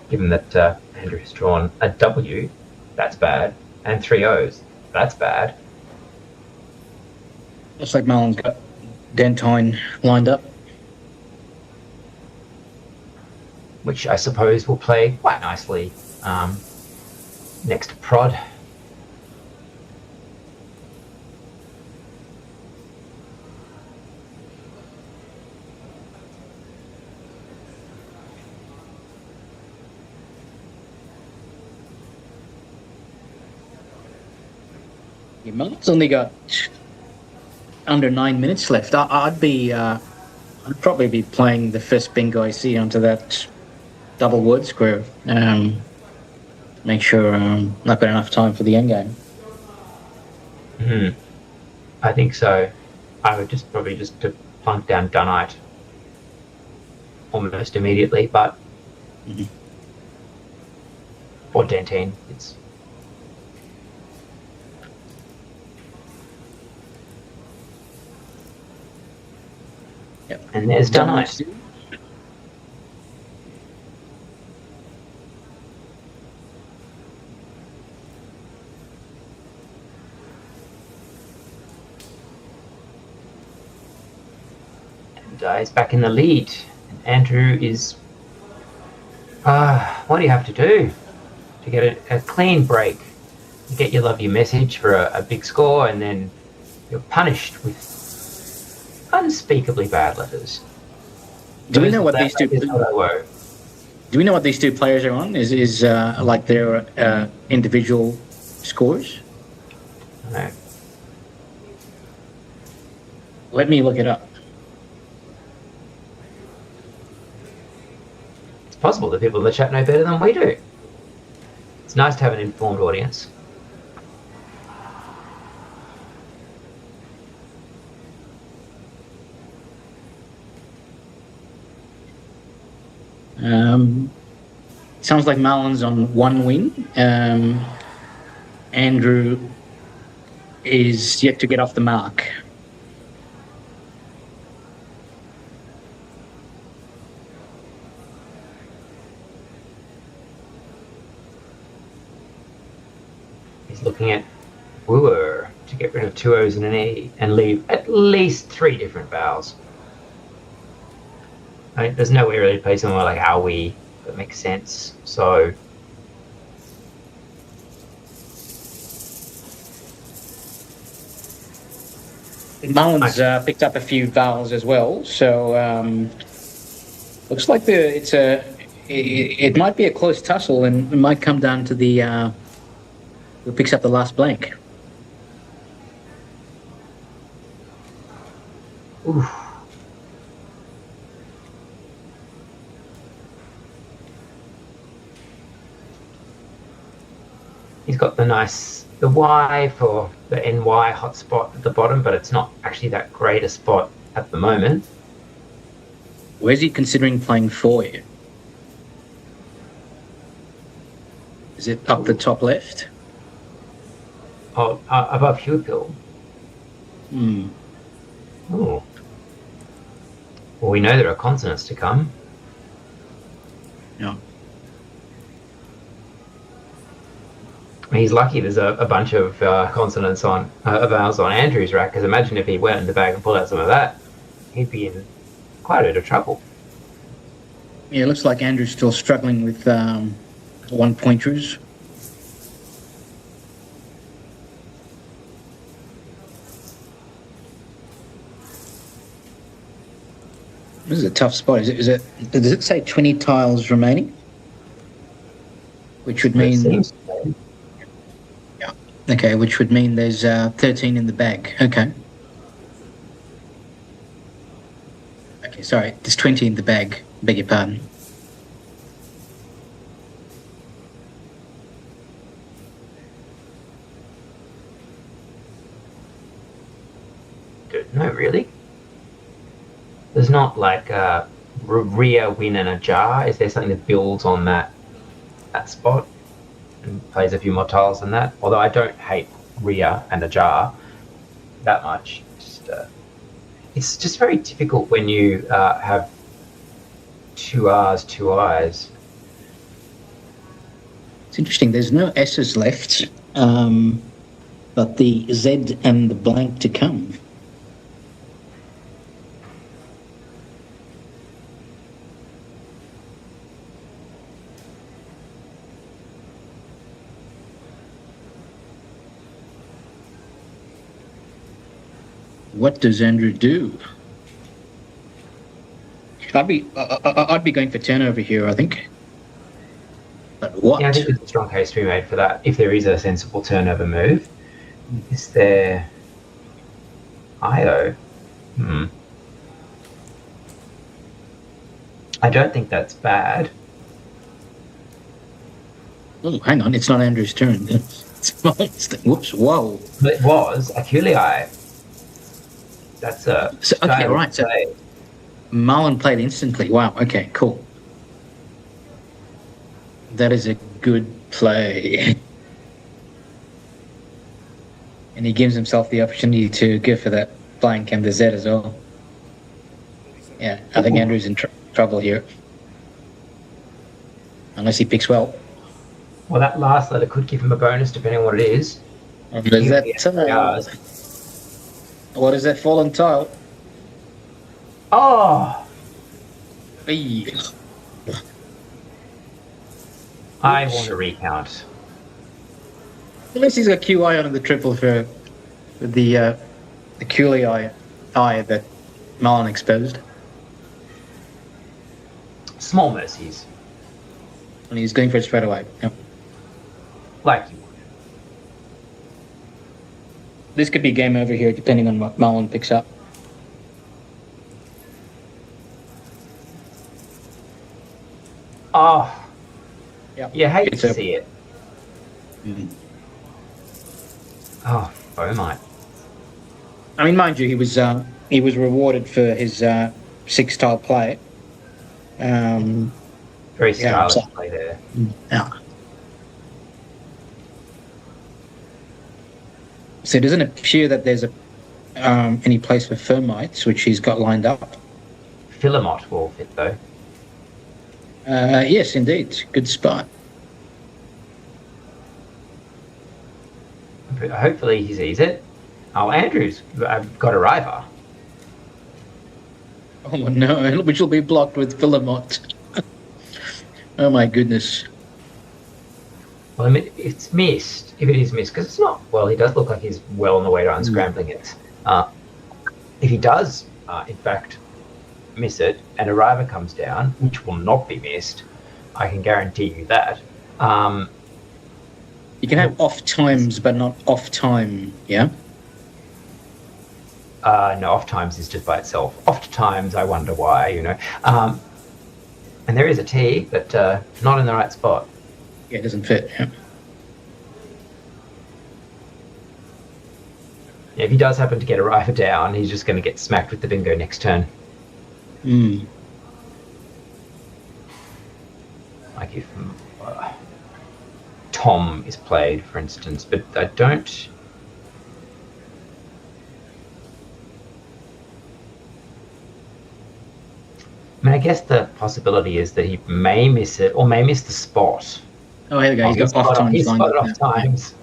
Given that Andrew's drawn a W, that's bad, and 3 O's, that's bad. Looks like Marlon's got Dentine lined up. Which I suppose will play quite nicely next to Prod. Yeah, Marlon's only got under 9 minutes left. I'd probably be playing the first bingo I see onto that double word square. Make sure I've got enough time for the end game. I think so. I would probably just to plunk down Dunite almost immediately, but or Dentine. It's Yep. And there's Dunite. He's back in the lead. And Andrew is... what do you have to do to get a clean break? You get your love your message for a big score, and then you're punished with unspeakably bad letters. Do we know what these two? Do we know what these two players are on? Is like their individual scores? No. Let me look it up. It's possible that people in the chat know better than we do. It's nice to have an informed audience. Sounds like Marlon's on 1 win. Andrew is yet to get off the mark. He's looking at Wooer to get rid of 2 O's and an E and leave at least 3 different vowels. There's no way really to play somewhere like Are We that makes sense. So Marlon's picked up a few vowels as well, so looks like it might be a close tussle, and it might come down to who picks up the last blank. Oof. He's got the Y for the NY hotspot at the bottom, but it's not actually that great a spot at the moment. Where's he considering playing for you? Is it up the top left? Oh, above Huipil. Hmm. Oh. Well, we know there are consonants to come. Yeah. He's lucky there's a bunch of consonants on vowels on Andrew's rack, because imagine if he went in the bag and pulled out some of that, he'd be in quite a bit of trouble. Yeah, it looks like Andrew's still struggling with one-pointers. This is a tough spot. Does it say 20 tiles remaining? Which would mean... Yeah. Okay, which would mean there's 13 in the bag. Okay. Okay, sorry. There's 20 in the bag. Beg your pardon. No, really? There's not like a rear win and a jar. Is there something that builds on that spot and plays a few more tiles than that? Although I don't hate rear and a jar that much. It's just very difficult when you have two R's, two I's. It's interesting. There's no S's left, but the Z and the blank to come. What does Andrew do? I'd be going for turnover here, I think. But what? Yeah, I think there's a strong case to be made for that. If there is a sensible turnover move, is there IO? I don't think that's bad. Oh, hang on, it's not Andrew's turn. Whoops! Whoa! It was Okulicz. That's a okay, right. So Marlon played instantly. Wow. Okay, cool. That is a good play. And he gives himself the opportunity to go for that blank and the Z as well. Yeah, I think Andrew's in trouble here. Unless he picks well. Well, that last letter could give him a bonus depending on what it is. What is that fallen tile? Oh! Hey. I want to recount. At least he's got QI on the triple for the QI that Marlon exposed. Small mercies. And he's going for it straight away. Yep. Like you would. This could be game over here, depending on what Marlon picks up. Oh. Yep. You hate It's to over. see it. Oh, Beaumont. I mean, mind you, he was rewarded for his 6-tile play. Very stylish play there. Yeah. So it doesn't appear that there's any place for Fermites, which he's got lined up. Philemot will fit though. Yes, indeed. Good spot. Hopefully he sees it. Oh, Andrew's got a rival. Oh no, which will be blocked with Philemot. Oh my goodness. Well, I mean, it's missed, if it is missed, because it's not, well, he does look like he's well on the way to unscrambling it. if he does, in fact, miss it, and Arriver comes down, which will not be missed, I can guarantee you that. You can have off times, but not off time. Yeah. No, off times is just by itself. Off times, I wonder why. And there is a T, but not in the right spot. Yeah, it doesn't fit. Yeah. Yeah, if he does happen to get Arriver down, he's just going to get smacked with the bingo next turn. Like if Tom is played, for instance, but I don't. I mean, I guess the possibility is that he may miss it or may miss the spot. Oh, here we go. He's got off times. He's lined got up off now. times.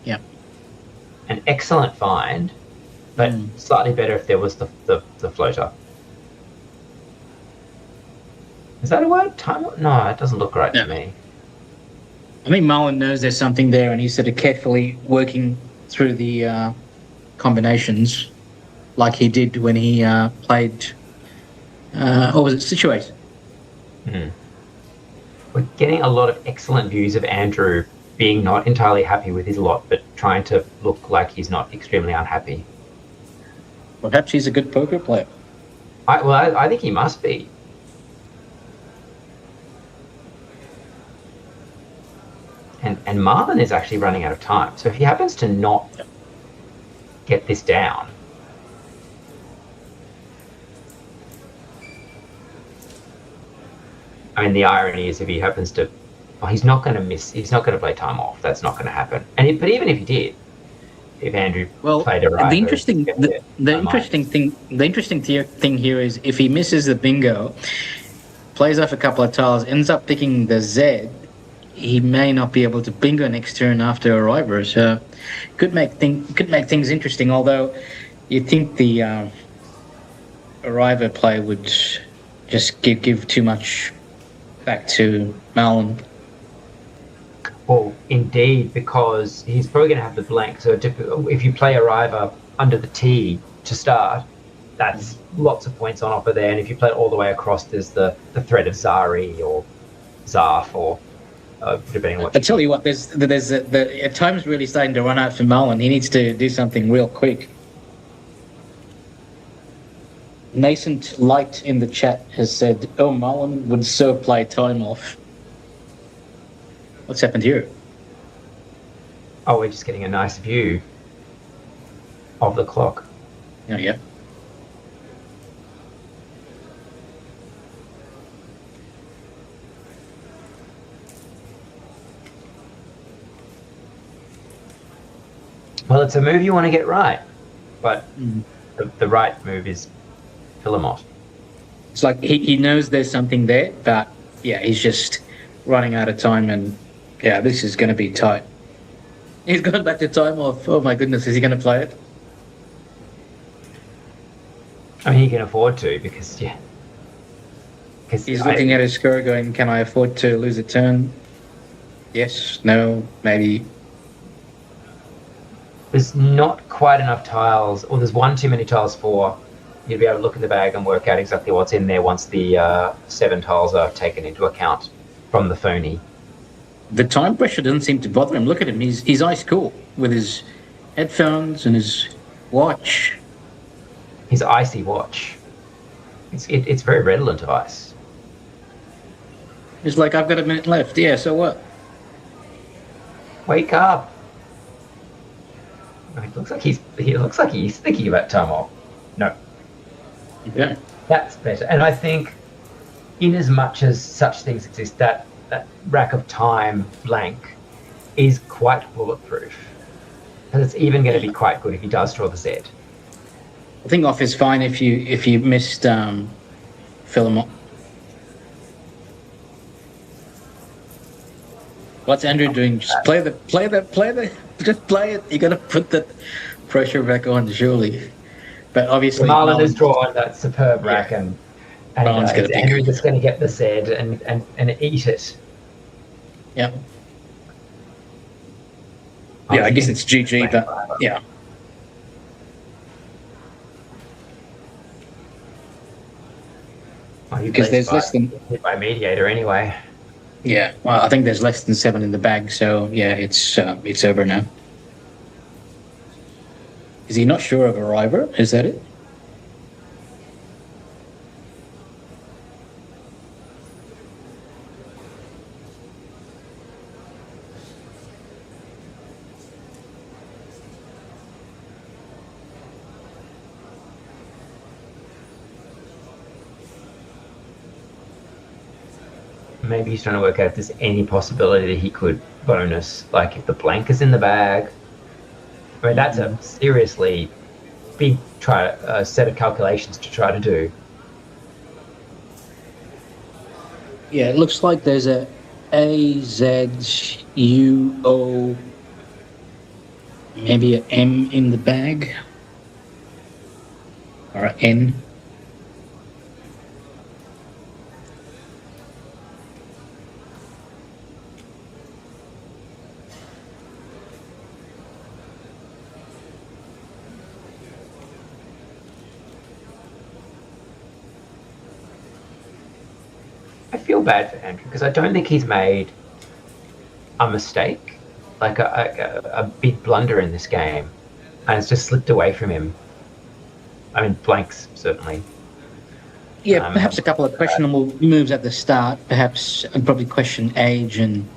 Yeah. An excellent find, but slightly better if there was the floater. Is that a word? Time? No, it doesn't look right to me. I think Marlon knows there's something there, and he's sort of carefully working through the combinations, like he did when he played. Or was it Situated? We're getting a lot of excellent views of Andrew being not entirely happy with his lot, but trying to look like he's not extremely unhappy. Perhaps he's a good poker player. I think he must be. And Marlon is actually running out of time. So if he happens to not get this down, I mean, the irony is if he happens to, he's not going to miss. He's not going to play time off. That's not going to happen. But even if he did, if Andrew played it right, the interesting thing here is if he misses the bingo, plays off a couple of tiles, ends up picking the Z, he may not be able to bingo next turn after Arriver. So could make things interesting. Although you think the Arriver play would just give too much back to Marlon. Well, indeed, because he's probably going to have the blank. So if you play Arriver under the T to start, that's lots of points on offer there. And if you play it all the way across, there's the threat of Zari or Zarf or depending on what. I tell you what, there's time's really starting to run out for Marlon. He needs to do something real quick. Nascent Light in the chat has said, "Oh, Marlon would so play time off." What's happened here? Oh, we're just getting a nice view of the clock. Oh, yeah. Well, it's a move you want to get right, but the right move is Philemot. It's like he knows there's something there, but yeah, he's just running out of time, and yeah, this is going to be tight. He's gone back to time off. Oh my goodness, is he going to play it? I mean, he can afford to because he's looking at his score, going, "Can I afford to lose a turn? Yes, no, maybe." There's not quite enough tiles, or there's one too many tiles for you to be able to look at the bag and work out exactly what's in there once the 7 tiles are taken into account from the phony. The time pressure doesn't seem to bother him. Look at him; he's ice cool with his headphones and his watch. His icy watch. It's very redolent of ice. He's like, "I've got a minute left." Yeah, so what? Wake up! It looks like he's thinking about time off. No. Yeah. That's better. And I think, in as much as such things exist, that rack of time blank is quite bulletproof. And it's even going to be quite good if he does draw the Z. I think off is fine if you missed Philemot. What's Andrew doing? Just play the. Just play it. You got to put the pressure back on, surely. But obviously, Marlon has drawn that superb rack, and it's Andrew just going to get the Z and eat it. Yeah. Yeah, I guess it's GG, but yeah. Well, Because there's less than hit by mediator anyway. yeah. Well, I think there's less than 7 in the bag, so yeah, it's over now. Is he not sure of a river? Is that it? Maybe he's trying to work out if there's any possibility that he could bonus, like if the blank is in the bag. I mean, that's a seriously big set of calculations to try to do. Yeah, it looks like there's a AZUO, maybe an M in the bag, or an N. I feel bad for Andrew because I don't think he's made a mistake, like a big blunder in this game, and it's just slipped away from him. I mean, blanks certainly. Yeah, perhaps a couple of questionable moves at the start. Perhaps I'd probably question age and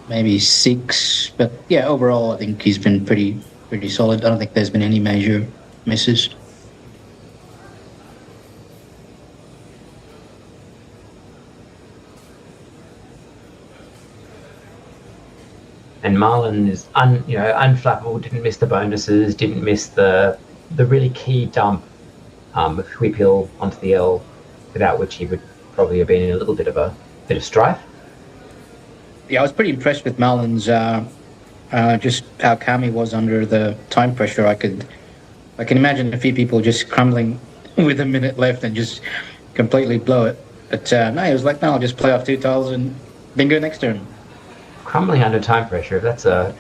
maybe 6. But yeah, overall, I think he's been pretty solid. I don't think there's been any major misses. And Marlon is unflappable. Didn't miss the bonuses. Didn't miss the really key dump with Whip Hill onto the L, without which he would probably have been in a little bit of strife. Yeah, I was pretty impressed with Marlon's just how calm he was under the time pressure. I can imagine a few people just crumbling with a minute left and just completely blow it. But no, he was like, no, I'll just play off 2 tiles and bingo next turn. Crumbling under time pressure, if that's a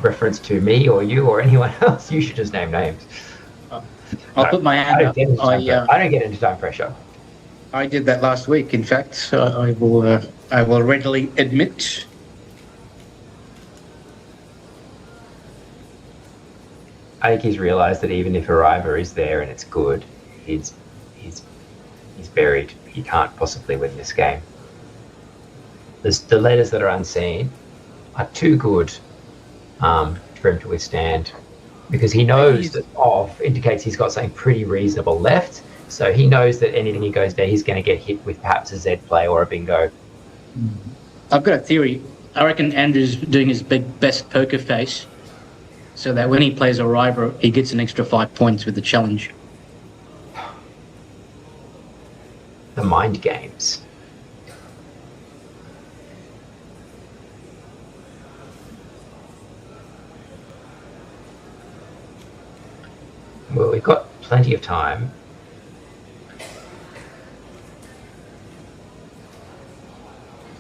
reference to me or you or anyone else, you should just name names. I'll put my hand up. I don't get into time pressure. I did that last week, in fact. So I will readily admit. I think he's realised that even if Arriver is there and it's good, he's buried. He can't possibly win this game. The letters that are unseen are too good for him to withstand, because he knows that off indicates he's got something pretty reasonable left, so he knows that anything he goes there, he's going to get hit with perhaps a Z play or a bingo. I've got a theory. I reckon Andrew's doing his best poker face, so that when he plays a rival, he gets an extra 5 points with the challenge. The mind games. Well, we've got plenty of time.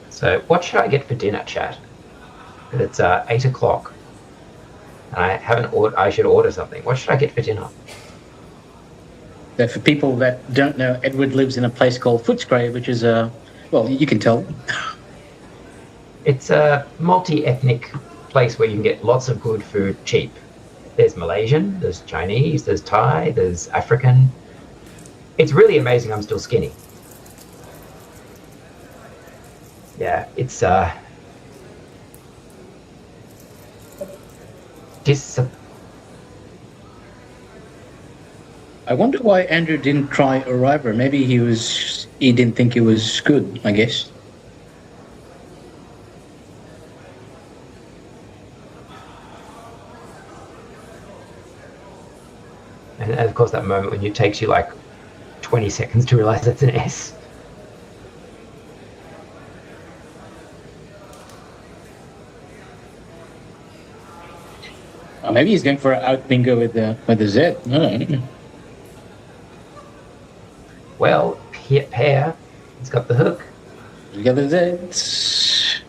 So what should I get for dinner, chat? It's 8 o'clock. And I should order something. What should I get for dinner? So for people that don't know, Edward lives in a place called Footscray, which is well, you can tell. It's a multi-ethnic place where you can get lots of good food cheap. There's Malaysian, there's Chinese, there's Thai, there's African. It's really amazing I'm still skinny. Yeah, it's I wonder why Andrew didn't try Arriver. Maybe he didn't think it was good, I guess. And of course that moment when it takes you like 20 seconds to realise it's an S. Or maybe he's going for an out bingo with the Z. No. Well, pair, he's got the hook. You got the Z.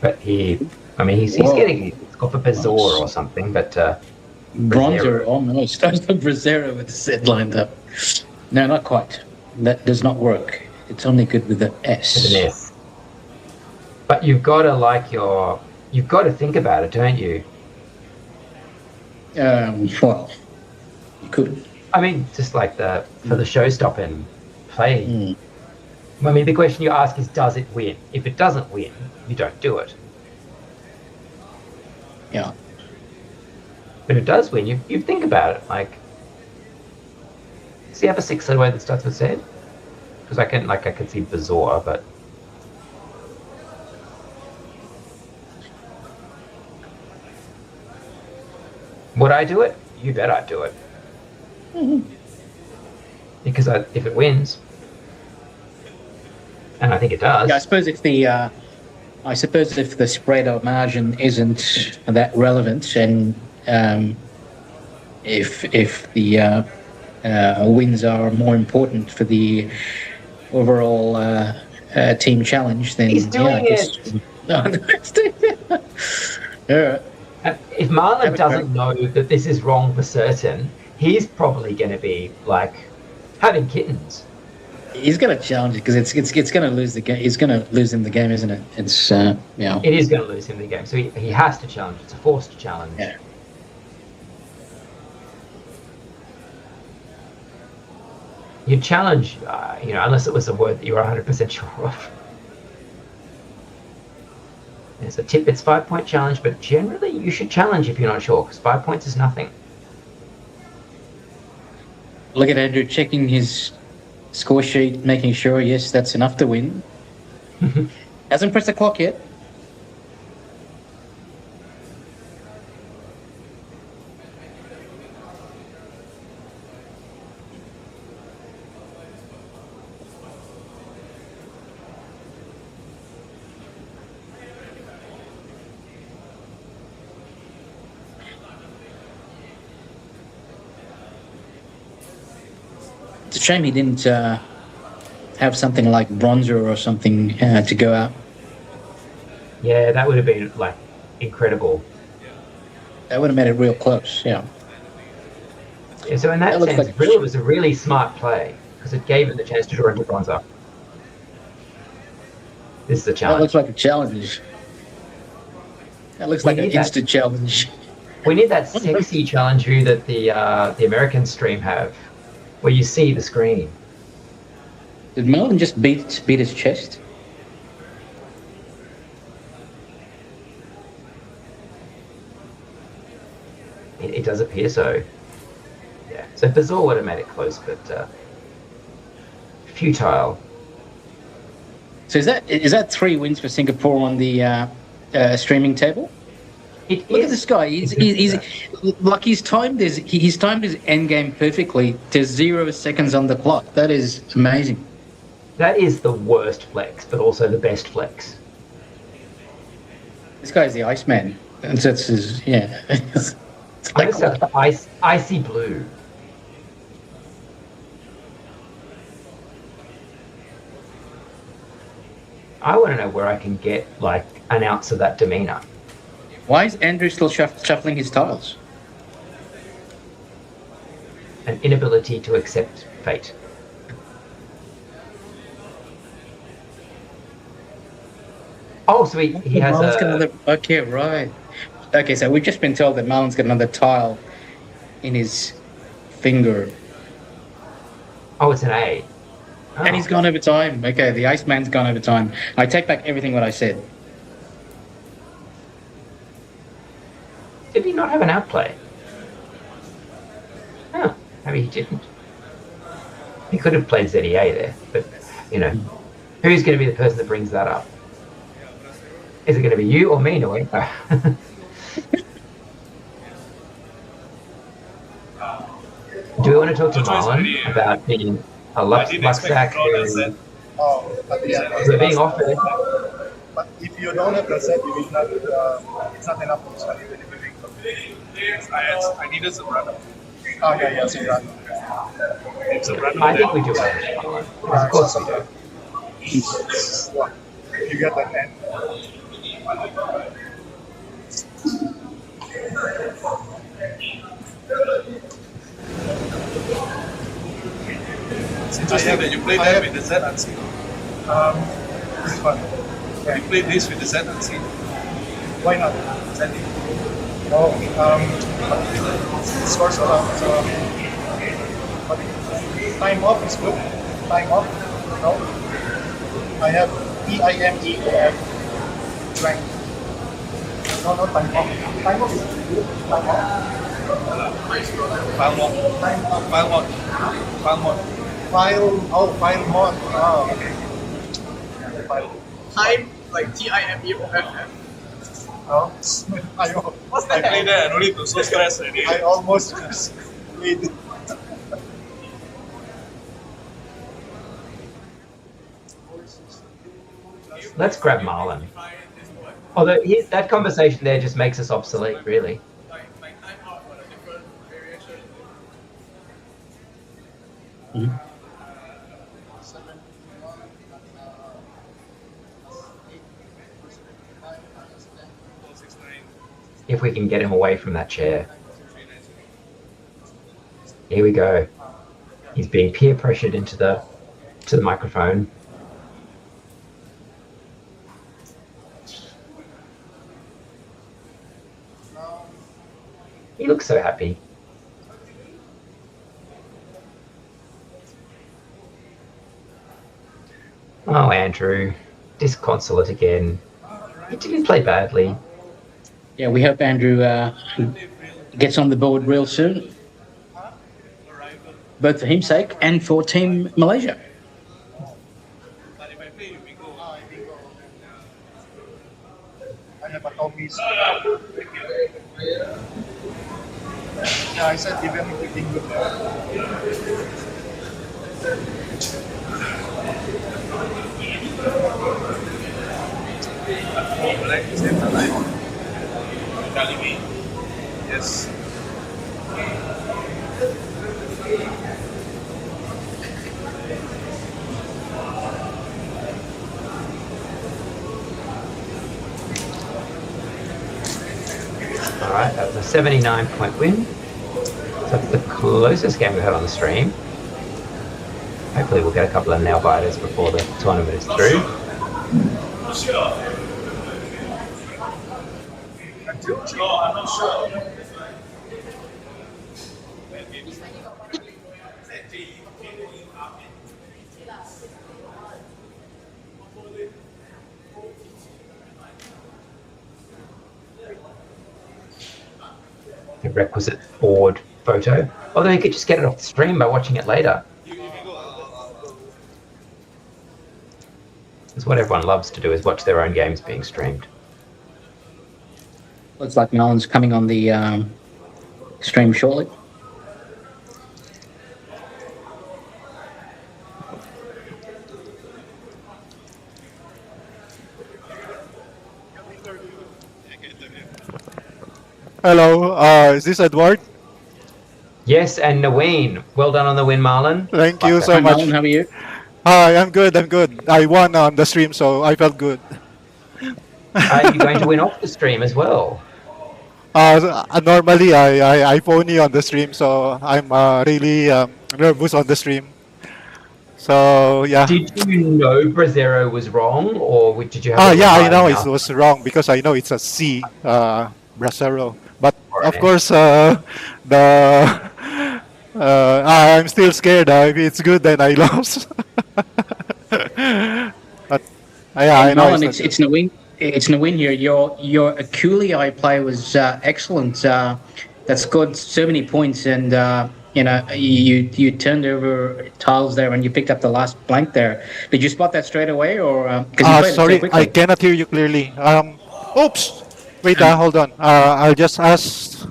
But he's got the Bazaar or something, but Bronzer, almost. I was the Brazzero with the Z lined up. No, not quite. that does not work. It's only good with the With S. an S. But you've got to think about it, don't you? Well, you could. I mean, just like for the show-stopping play. Mm. I mean, the question you ask is, does it win? If it doesn't win, you don't do it. Yeah. But if it does win, you think about it. Like, does he have a 6-letter word that starts with Z? Because I can see Bazaar, but would I do it? You bet I'd do it. Because if it wins, and I think it does. Yeah, I suppose if the spread or margin isn't that relevant, and if the wins are more important for the overall team challenge, then He's doing I guess. Yeah. If Marlon doesn't know that this is wrong for certain, he's probably going to be like having kittens. He's going to challenge it because it's going to lose the game. He's going to lose him the game, isn't it? It's yeah. It is going to lose him the game, so he has to challenge. It's a forced challenge. Yeah. You challenge, unless it was a word that you were 100% sure of. It's a tip. It's 5-point challenge, but generally you should challenge if you're not sure, because 5 points is nothing. Look at Andrew checking his score sheet, making sure, yes, that's enough to win. Hasn't pressed the clock yet. It's a shame he didn't have something like bronzer or something to go out. Yeah, that would have been like incredible. That would have made it real close, yeah. Yeah, so in that looks sense, like- it was a really smart play, because it gave him the chance to draw into bronzer. This is a That challenge. looks like a challenge. That looks We like an need that. instant challenge. We need that sexy challenge view that the American stream have, where you see the screen. Did Marlon just beat his chest? It does appear so. Yeah. So Bazaar would have made it close, but futile. So is that 3 wins for Singapore on the streaming table? It Look at is- this guy. He's like he's timed his end game perfectly to 0 seconds on the clock. That is amazing. That is the worst flex, but also the best flex. This guy's the Iceman. And so it's his, yeah. It's I like, just have the icy blue. I want to know where I can get like an ounce of that demeanor. why is Andrew still shuffling his tiles? An inability to accept fate. Oh, so he has Marlon's got a... another. Okay, right. Okay, so we've just been told that Marlon's got another tile in his finger. Oh, it's an A. Oh. And he's gone over time. Okay, the Iceman's gone over time. I take back everything what I said. Did he not have an outplay? Oh, maybe he didn't. He could have played ZEA there, but, who's going to be the person that brings that up? Is it going to be you or me, Naween? Do we want to talk to Marlon about being a luck sack who we're being offered? But if you don't have the set, you will not, it's not enough to study the living. I needed some run up. Oh, yeah, so run. It's a run I think we do have Marlon. Of course we do. What? You get the 10. It's interesting that you play that with the Z and C. This is fun. You play this with the Z and C. Why not? Zending. Oh, scores around. So, but time off is good. Time off. No. I have TIMEOF rank. No, time off. Time off is good. Time off. File mod. Time off. File mod. File mod. File mod. Oh, okay. File. Time like TIMEOFF. Oh, What's that? I play that, I don't need to so stress already. I almost made. Let's grab Marlon. Although that conversation there just makes us obsolete, really. Like time out for a different variation. If we can get him away from that chair. Here we go. He's being peer pressured into the microphone. He looks so happy. Oh, Andrew, disconsolate again. He didn't play badly. Yeah, we hope Andrew gets on the board real soon, both for his sake and for Team Malaysia. I have a Tommy's. Yeah, I said even if you think good. Telling me? Yes. All right, that was a 79-point win. So that's the closest game we've had on the stream. Hopefully we'll get a couple of nail biters before the tournament is through. I'm not sure. The requisite board photo. Although you could just get it off the stream by watching it later. That's what everyone loves to do, is watch their own games being streamed. Looks like Marlon's coming on the stream shortly. Hello, is this Edward? Yes, and Naween. Well done on the win, Marlon. Thank you so Hi, much. Marlon, how are you? Hi, I'm good. I won on the stream, so I felt good. Are you going to win off the stream as well? Normally, I pony on the stream, so I'm really nervous on the stream. So, yeah. Did you know Brazero was wrong, or did you have Yeah, I know it was wrong because I know it's a C, Bracero. But, of course, I'm still scared. If it's good, then I lost. But, yeah, I know. Marlon, it's Naween. It's Naween here. Your Okulicz play was excellent. That scored so many points, and you turned over tiles there, and you picked up the last blank there. Did you spot that straight away, or? Sorry, I cannot hear you clearly. Oops. Wait, hold on. I'll just ask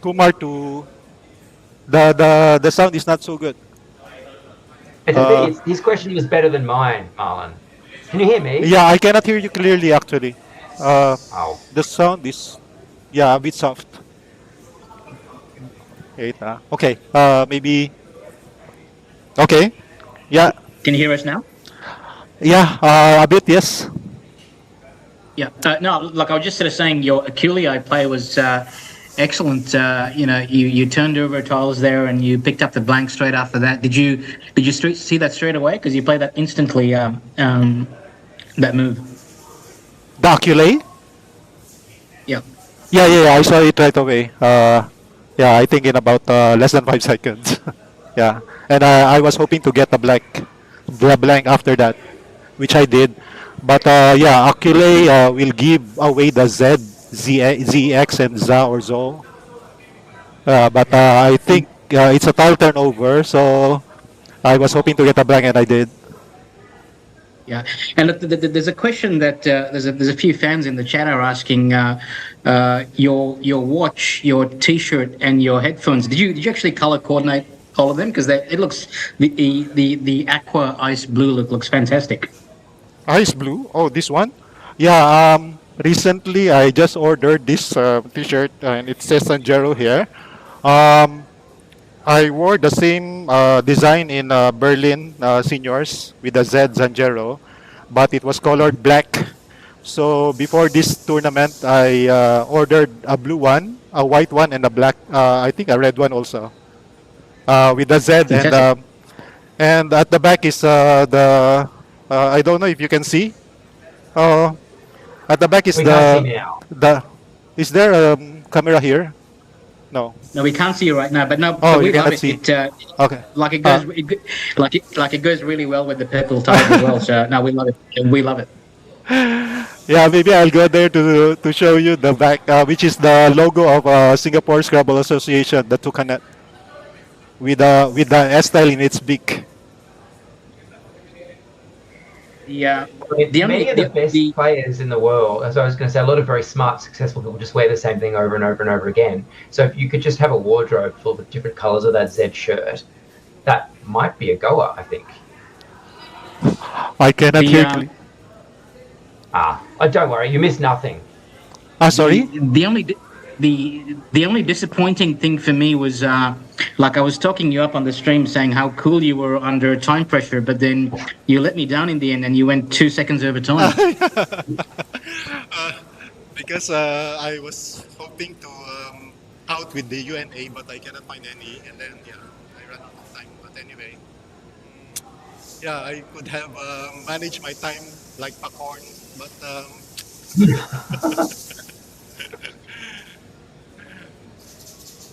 Kumar to. The sound is not so good. His question was better than mine, Marlon. Can you hear me? Yeah, I cannot hear you clearly actually. The sound is, a bit soft. Wait, okay, maybe. Okay, yeah. Can you hear us now? Yeah, a bit, yes. Yeah. No, like I was just sort of saying, your Okulicz play was excellent. You turned over tiles there and you picked up the blank straight after that. Did you see that straight away? Because you played that instantly. That move. The Oculay? Yeah. Yeah, I saw it right away. Yeah, I think in about less than 5 seconds. Yeah, and I was hoping to get the blank after that, which I did. But yeah, Oculay will give away the ZX, and ZA or ZO. But I think it's a tile turnover, so I was hoping to get a blank, and I did. Yeah, and look, there's a question that there's a few fans in the chat are asking. Your watch, your T-shirt, and your headphones. Did you actually color coordinate all of them? Because it looks the aqua ice blue looks fantastic. Ice blue? Oh, this one? Yeah. Recently I just ordered this T-shirt, and it says Sanjero here. I wore the same design in Berlin seniors with the Z Zanjero, but it was colored black. So before this tournament, I ordered a blue one, a white one, and a black. I think a red one also, with the Z, and at the back is the. I don't know if you can see. At the back is We can't see now. the. Is there a camera here? No. No, we can't see you right now, but no, Oh, we you love cannot it. see. Okay. Like it goes, like it goes really well with the purple tile as well. So no, we love it. We love it. Yeah, maybe I'll go there to show you the back, which is the logo of Singapore Scrabble Association, the Tukanet, with the S style in its beak. Yeah. Many of the best players in the world, as I was going to say, a lot of very smart, successful people just wear the same thing over and over and over again. So if you could just have a wardrobe full of different colors of that Z shirt, that might be a goer, I think. I cannot hear you. Don't worry, you missed nothing. Sorry? The only disappointing thing for me was like I was talking you up on the stream saying how cool you were under time pressure, but then you let me down in the end and you went 2 seconds over time. Because I was hoping to out with the UNA, but I cannot find any, and then I ran out of time. But anyway, yeah, I could have managed my time like popcorn, but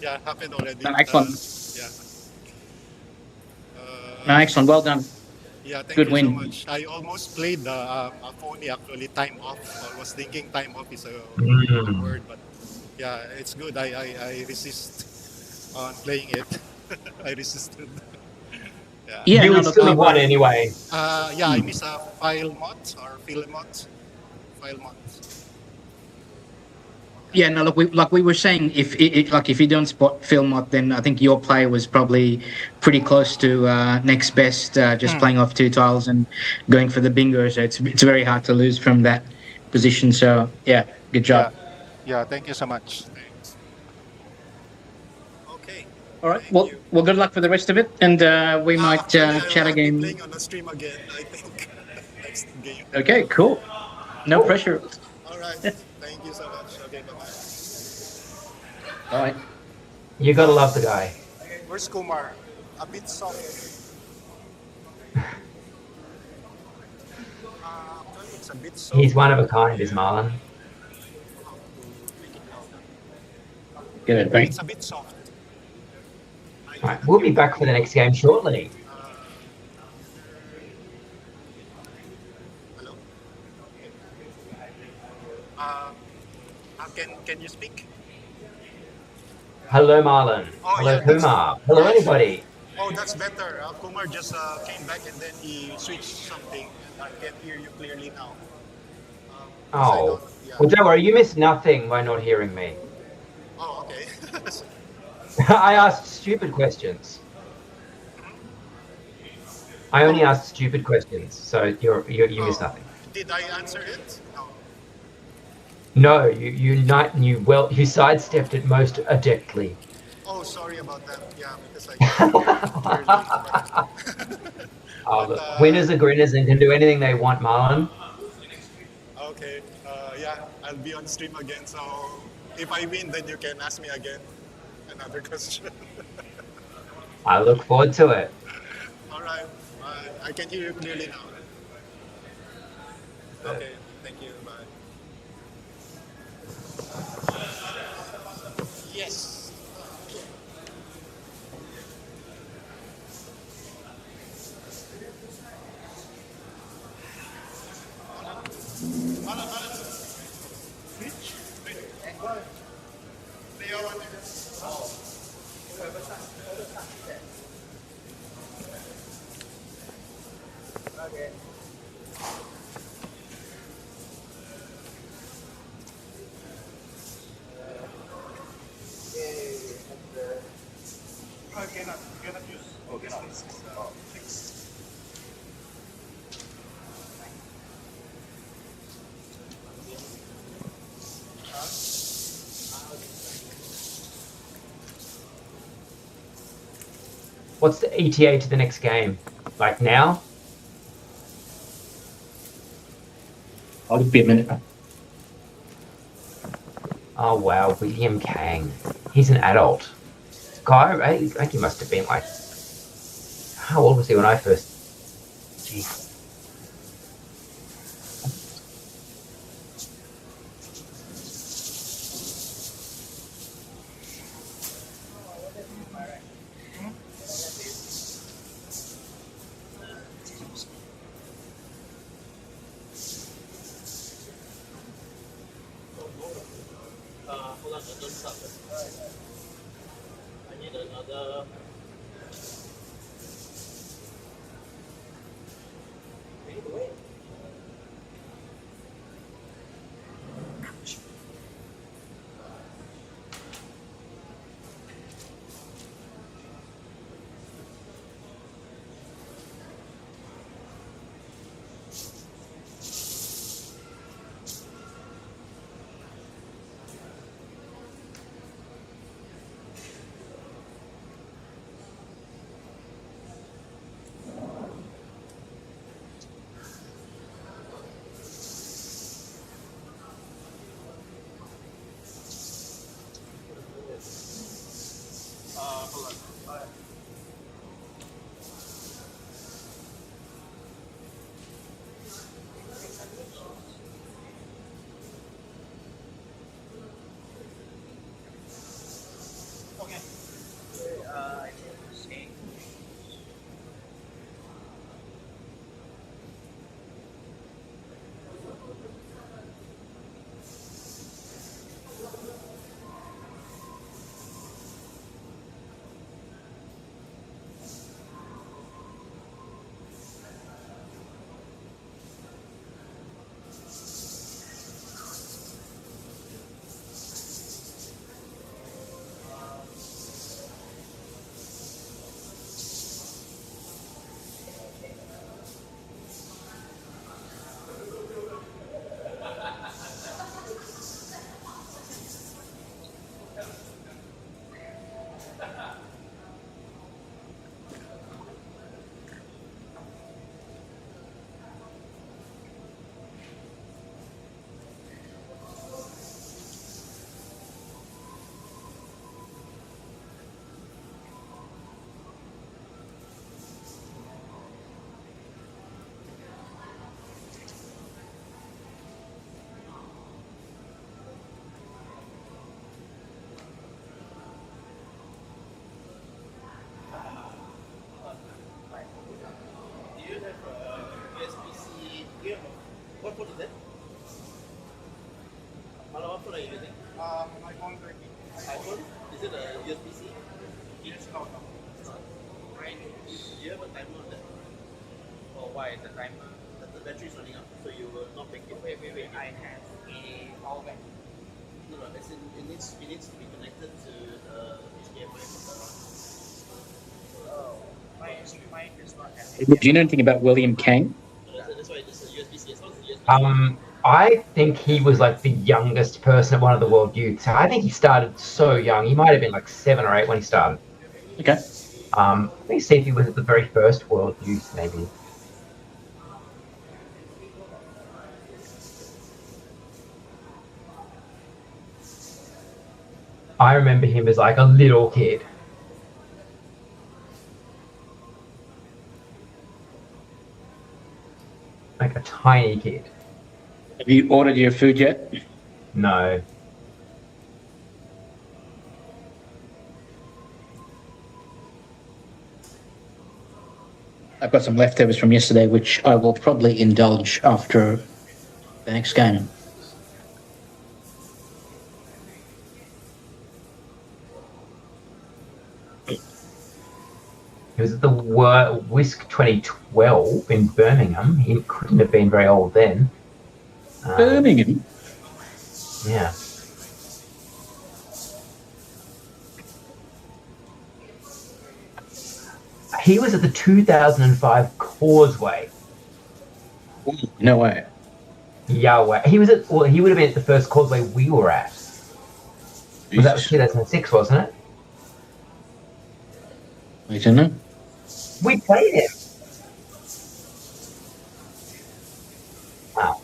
yeah, happened already. No, excellent. Yeah. Excellent. Well done. Yeah, thank Good you win. so much. I almost played the phony actually time off. I was thinking time off is a word, but yeah, it's good. I resist on playing it. I resisted. Yeah, you no, would look, still won anyway. Yeah, I miss a file mod or fill mod. File mod. Yeah, no, look, we were saying, if you don't spot Philmot, then I think your play was probably pretty close to next best, just playing off 2 tiles and going for the bingo. So it's very hard to lose from that position. So yeah, good job. Yeah, thank you so much. Thanks. Okay. All right. Well, good luck for the rest of it, and we might chat again. Playing on the stream again, I think. Next game. Okay, cool. No pressure. All right. Thank you so much. Okay, bye-bye. All right. You gotta love the guy. Where's Kumar? A bit soft. It's a bit soft. He's one of a kind, is Marlon. Good, thanks. It's a bit soft. All right, we'll be back for the next game shortly. Hello? Can you speak? Hello, Marlon. Oh, Hello, yeah, Kumar. Hello, anybody. Oh, that's better. Kumar just came back and then he switched something. And I can hear you clearly now. Oh, well, don't worry. You missed nothing by not hearing me. Oh, okay. I asked stupid questions. I only asked stupid questions, so you missed nothing. Did I answer it? No, No. you sidestepped it most adeptly. Oh, sorry about that. Yeah, because I Look, winners are grinners and can do anything they want, Marlon. Okay. Yeah, I'll be on stream again. So if I win, then you can ask me again another question. I look forward to it. All right. I can hear you clearly now. Okay. Thank you. Bye. Yes. Cannot use. Okay, this is fixed. What's the ETA to the next game? Like now? I'll just be a minute. Oh wow, William Kang. He's an adult. Guy, right? Like he must have been like. How old was he when I first? Jeez. Hold on, don't stop it. I need another. Wait. Hold on. Okay. I need to see. Do you have a USB-C here? What phone is that? Marlon, what phone are you using? My phone 13. iPhone? Is it a USB-C? Yes, no. Right. Do you have a timer on that? Or why the timer? The battery is running out, so you will not make it. Wait. I have a power bank. No, as in it needs to be connected to the HDMI from the. Oh, mine is not having. Do you know anything about William Kang? That's why it's a USB-C. As long as it's USB-C. I think he was like the youngest person at one of the World Youths. I think he started so young. He might have been like 7 or 8 when he started. Okay. Let me see if he was at the very first World Youth, maybe. I remember him as like a little kid. Like a tiny kid. Have you ordered your food yet? No. I've got some leftovers from yesterday, which I will probably indulge after the next game. He was at the Whisk 2012 in Birmingham. He couldn't have been very old then. Birmingham? Yeah. He was at the 2005 Causeway. Ooh, no way. Yahweh. He was at. Well, he would have been at the first Causeway we were at. Well, that was 2006, wasn't it? I don't know. We played him. Wow.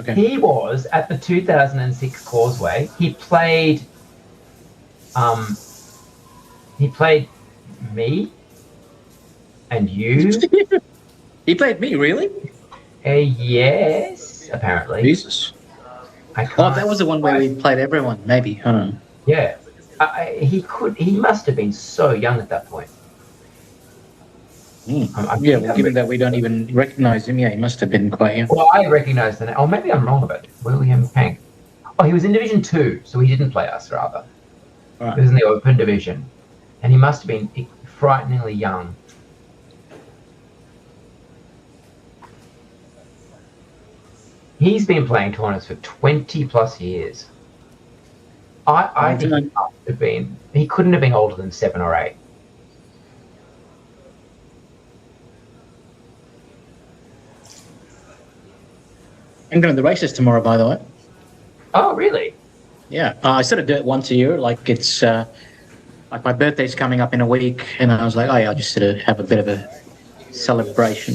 Okay. He was at the 2006 Causeway. He played. He played me and you. He played me, really? Yes, apparently. Jesus. I can't. Oh, that was the one where we played everyone, maybe. I don't know. Yeah. He must have been so young at that point. Yeah, well, given that we don't even recognise him, yeah, he must have been quite young. Well, I recognise the name. Oh, maybe I'm wrong about it. William Kang. Oh, he was in Division 2, so he didn't play us, rather. Right. He was in the Open Division. And he must have been frighteningly young. He's been playing tournaments for 20 plus years. I think he must have been. He couldn't have been older than 7 or 8. I'm going to the races tomorrow, by the way. Oh, really? Yeah, I sort of do it once a year. Like it's like my birthday's coming up in a week, and I was like, oh yeah, I'll just sort of have a bit of a celebration.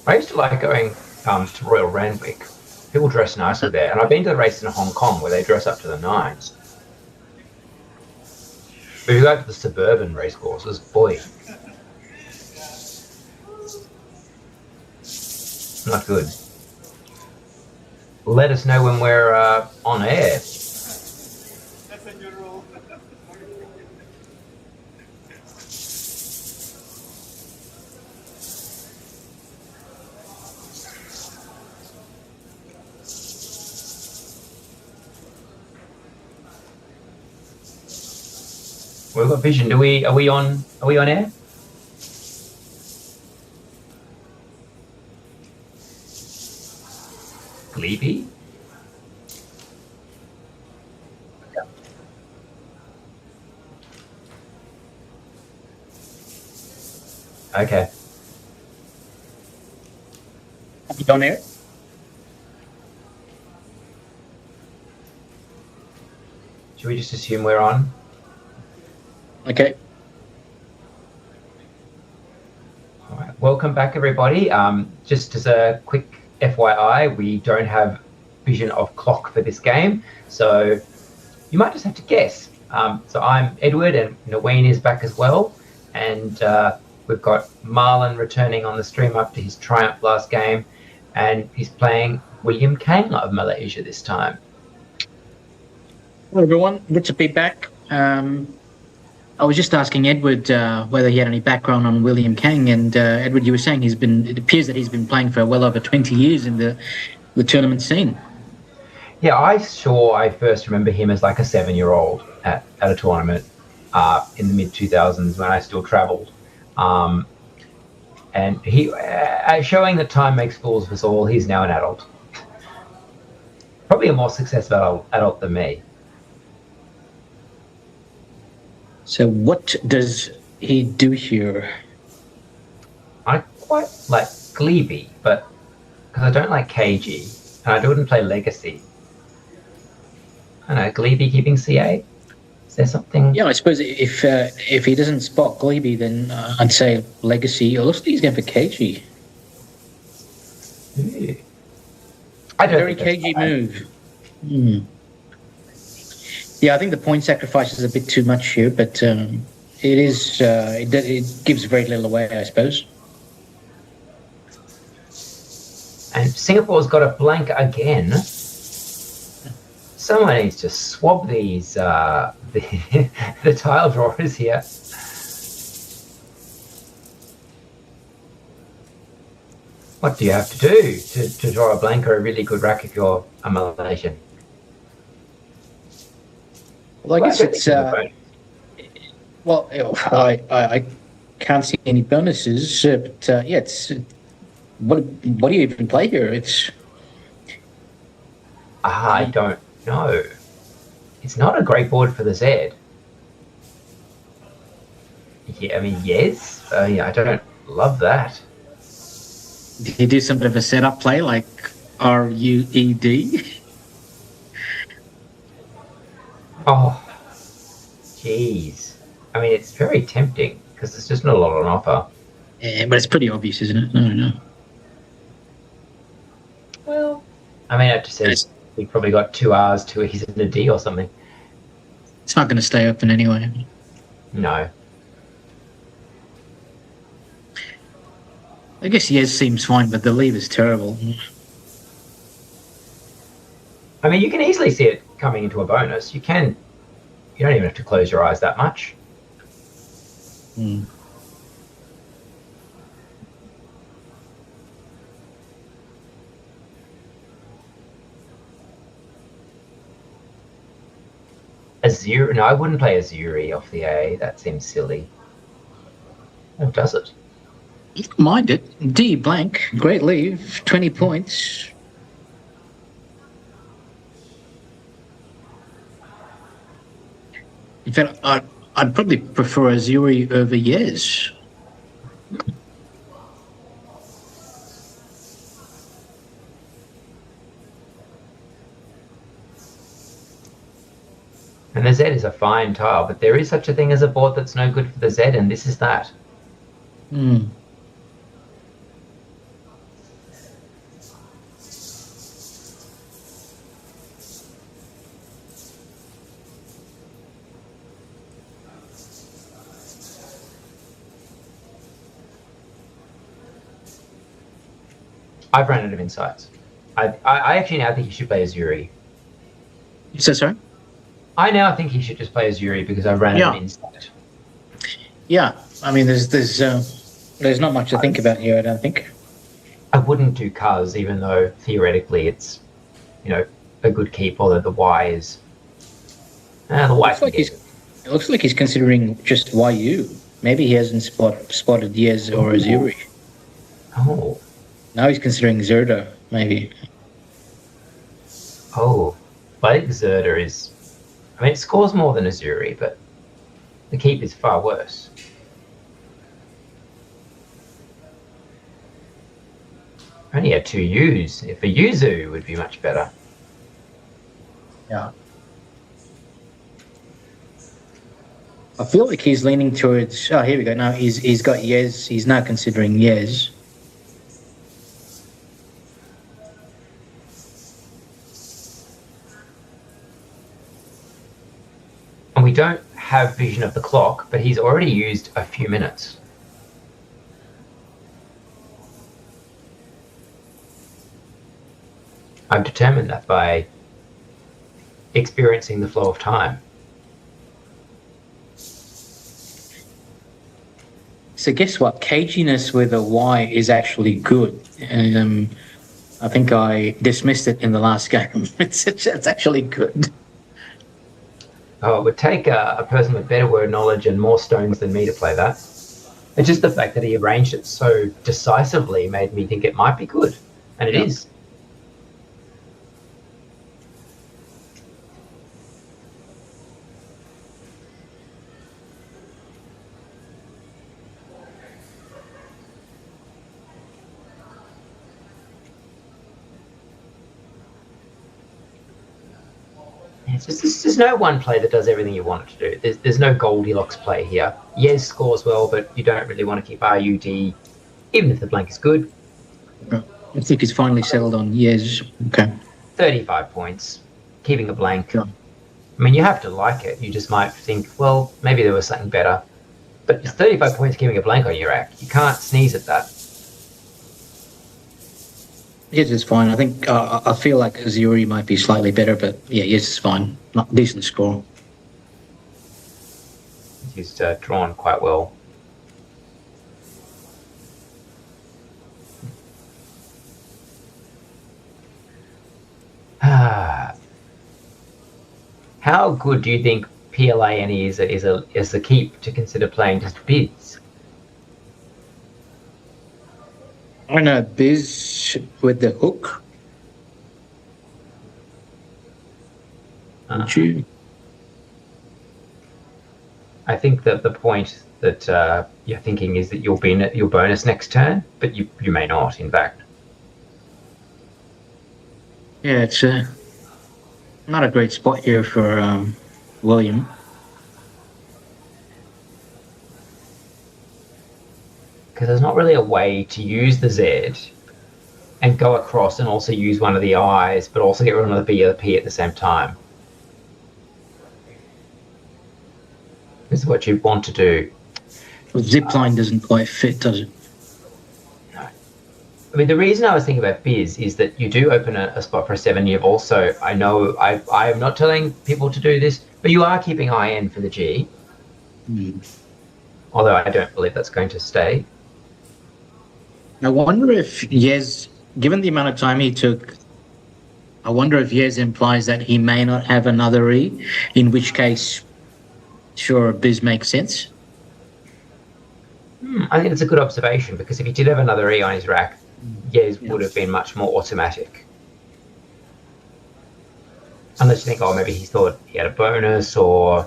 I used to like going to Royal Randwick. People dress nicer there. And I've been to the race in Hong Kong where they dress up to the nines. But if you go to the suburban race courses, boy. Not good. Let us know when we're on air. That's a new rule. We've got vision. Are we on air? Glebe? Okay. Have you done it? Should we just assume we're on? Okay. All right. Welcome back, everybody. Just as a quick FYI, we don't have vision of clock for this game, so you might just have to guess. So I'm Edward, and Naween is back as well, and we've got Marlon returning on the stream after his triumph last game, and he's playing William Kang of Malaysia this time. Hello, everyone. Good to be back. I was just asking Edward whether he had any background on William Kang, and Edward, you were saying it appears that he's been playing for well over 20 years in the tournament scene. Yeah, I first remember him as like a 7-year-old at a tournament in the mid-2000s when I still travelled. And he, showing that time makes fools of us all, he's now an adult. Probably a more successful adult than me. So what does he do here? I quite like Glebe, but because I don't like KG, and I wouldn't play Legacy. I don't know, Glebe keeping CA? Is there something? Yeah, I suppose if he doesn't spot Glebe, then I'd say Legacy. It looks like he's going for KG. Ooh. I don't Very think that's KG bad. move. Hmm. Yeah, I think the point sacrifice is a bit too much here, but it is it gives very little away, I suppose. And Singapore's got a blank again. Someone needs to swab these the tile drawers here. What do you have to do to draw a blank or a really good rack if you're a Malaysian? Well, I guess it's well, I can't see any bonuses, but yeah, it's what do you even play here? It's I don't know. It's not a great board for the Z. Yeah, I mean, yes. Yeah, I don't love that. Do you do some bit of a setup play like RUED? Oh, jeez. I mean, it's very tempting because there's just not a lot on offer. Yeah, but it's pretty obvious, isn't it? No. Well, I mean, I just said we probably got 2 R's, 2 E's, and a D or something. It's not going to stay open anyway. No. I guess yes seems fine, but the leave is terrible. I mean, you can easily see it coming into a bonus. You don't even have to close your eyes that much. Hmm. Azuri? No, I wouldn't play Azuri off the A. That seems silly. Or does it? Mind it. D blank. Great leave. 20 points. In fact, I'd probably prefer Azuri over Yes. And the Z is a fine tile, but there is such a thing as a board that's no good for the Z, and this is that. Hmm. I've run out of insights. I actually now think he should play Azuri. You said sorry? I now think he should just play Azuri because I ran out of insight. Yeah, I mean, there's not much to think about here, I don't think. I wouldn't do Cuz, even though theoretically it's, a good keep, although the Y is... the Y It looks like he's considering just YU. Maybe he hasn't spotted Yes or Azuri. Oh. Now he's considering Zerda, maybe. Oh. I think Zerda is... I mean, it scores more than Azuri, but the keep is far worse. Only had 2 U's. If a Yuzu would be much better. Yeah. I feel like he's leaning towards... Oh, here we go. Now he's got Yes. He's now considering Yes. And we don't have vision of the clock, but he's already used a few minutes. I've determined that by experiencing the flow of time. So guess what? Caginess with a Y is actually good. And I think I dismissed it in the last game. It's actually good. Oh, it would take a person with better word knowledge and more stones than me to play that. And just the fact that he arranged it so decisively made me think it might be good. And it is. There's no one play that does everything you want it to do. There's no Goldilocks play here. Yes scores well, but you don't really want to keep RUD, even if the blank is good. I think he's finally settled on Yes. Okay. 35 points. keeping a blank. Sure. I mean, you have to like it. You just might think, well, maybe there was something better. But it's 35 points keeping a blank on your rack. You can't sneeze at that. Yes, it's fine. I think I feel like Azuri might be slightly better, but yeah, yes, it's fine. Not decent score. He's drawn quite well. How good do you think PLAN is a keep to consider playing just bids? I don't know, Biz with the hook. Aren't you? I think that the point that you're thinking is that you'll be in your bonus next turn, but you may not, in fact. Yeah, it's not a great spot here for William. Because there's not really a way to use the Z and go across and also use one of the I's, but also get rid of the B or the P at the same time. This is what you want to do. Well, zipline doesn't quite fit, does it? No. I mean, the reason I was thinking about Biz is that you do open a spot for a 7. You've also, I know, I'm not telling people to do this, but you are keeping IN for the G. Although I don't believe that's going to stay. I wonder if Yez, given the amount of time he took, I wonder if Yez implies that he may not have another E, in which case, sure, Biz makes sense. I think it's a good observation, because if he did have another E on his rack, Yez would have been much more automatic. Unless you think, oh, maybe he thought he had a bonus or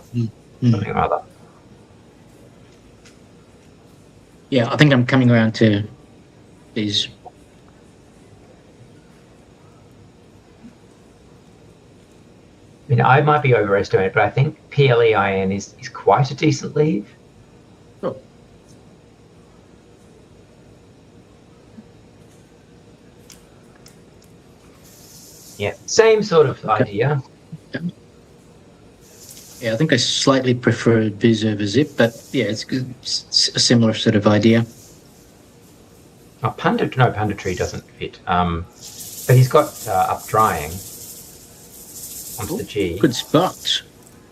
something or other. Yeah, I think I'm coming around to Biz. I mean, I might be overestimated, but I think PLEIN is quite a decent leave. Oh. Yeah, same sort of idea. Yeah, I think I slightly prefer Biz over Zip, but yeah, it's a similar sort of idea. Oh, Punditry doesn't fit. But he's got up drying onto the G. Good spot.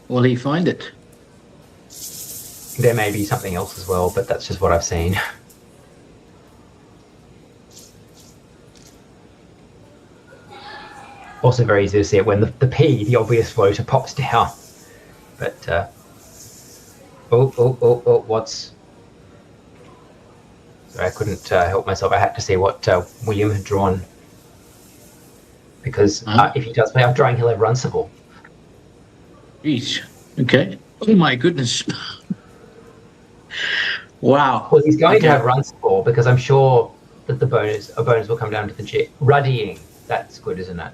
Will he find it? There may be something else as well, but that's just what I've seen. Also very easy to see it when the P, the obvious floater, pops down. But, what's... Sorry, I couldn't help myself. I had to see what William had drawn. Because if he does play up drawing, he'll have Runcible. Jeez. Okay. Oh my goodness. Wow. Well, he's going to have Runcible because I'm sure that a bonus will come down to the G. Ruddying. That's good, isn't it?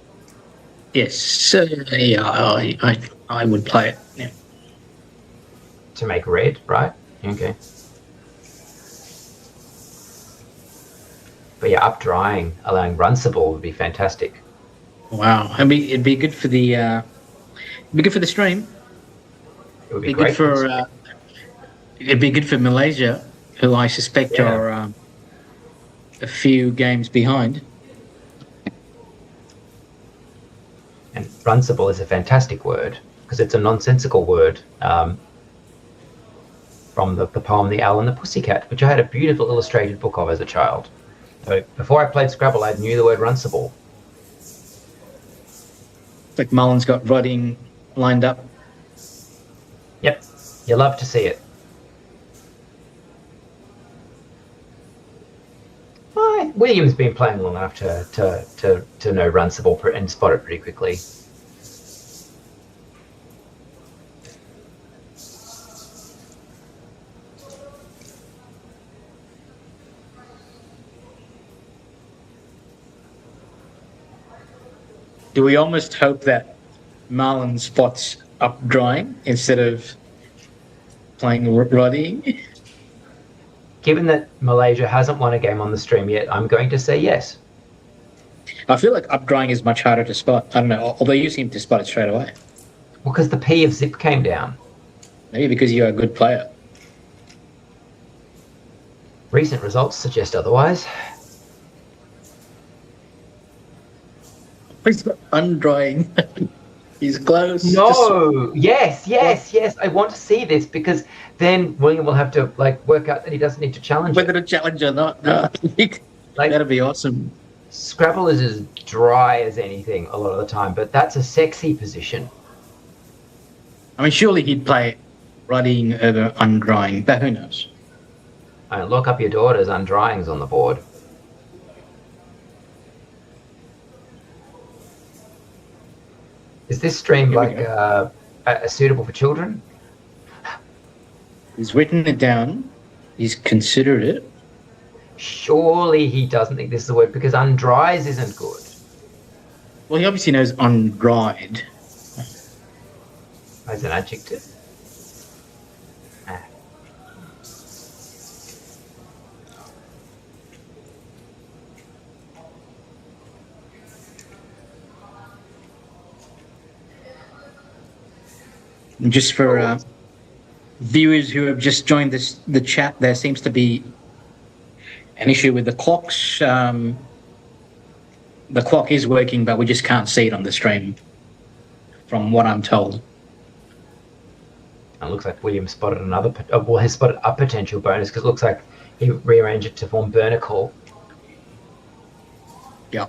Yes. Yeah, I would play it. Yeah. To make red, right? Okay. But yeah, up drying, allowing Runcible would be fantastic. Wow. It'd be good for the stream. It would be great for it'd be good for Malaysia, who I suspect are a few games behind. And Runcible is a fantastic word because it's a nonsensical word from the poem "The Owl and the Pussycat," which I had a beautiful illustrated book of as a child. So before I played Scrabble, I knew the word Runcible. Like Marlon's got Rodding lined up. Yep, you love to see it. Well, William's been playing long enough to know Runcible and spot it pretty quickly. Do we almost hope that Marlon spots up drawing instead of playing Roddy? Given that Malaysia hasn't won a game on the stream yet, I'm going to say yes. I feel like up drying is much harder to spot. I don't know, although you seem to spot it straight away. Well, because the P of zip came down. Maybe because you're a good player. Recent results suggest otherwise. He's undrying. He's close. No. Yes. I want to see this because then William will have to like work out that he doesn't need to challenge Whether it. to challenge or not. No. Like That'd be awesome. Scrabble is as dry as anything a lot of the time, but that's a sexy position. I mean, surely he'd play writing over undrying, but who knows? Look up your daughter's undryings on the board. Is this stream Here we like suitable for children? He's written it down. He's considered it. Surely he doesn't think this is a word because undries isn't good. Well, he obviously knows undried. As an adjective. Ah. Just for viewers who have just joined the chat, there seems to be an issue with the clocks. The clock is working, but we just can't see it on the stream, from what I'm told. It looks like William spotted has spotted a potential bonus because it looks like he rearranged it to form Bernacle. Yeah.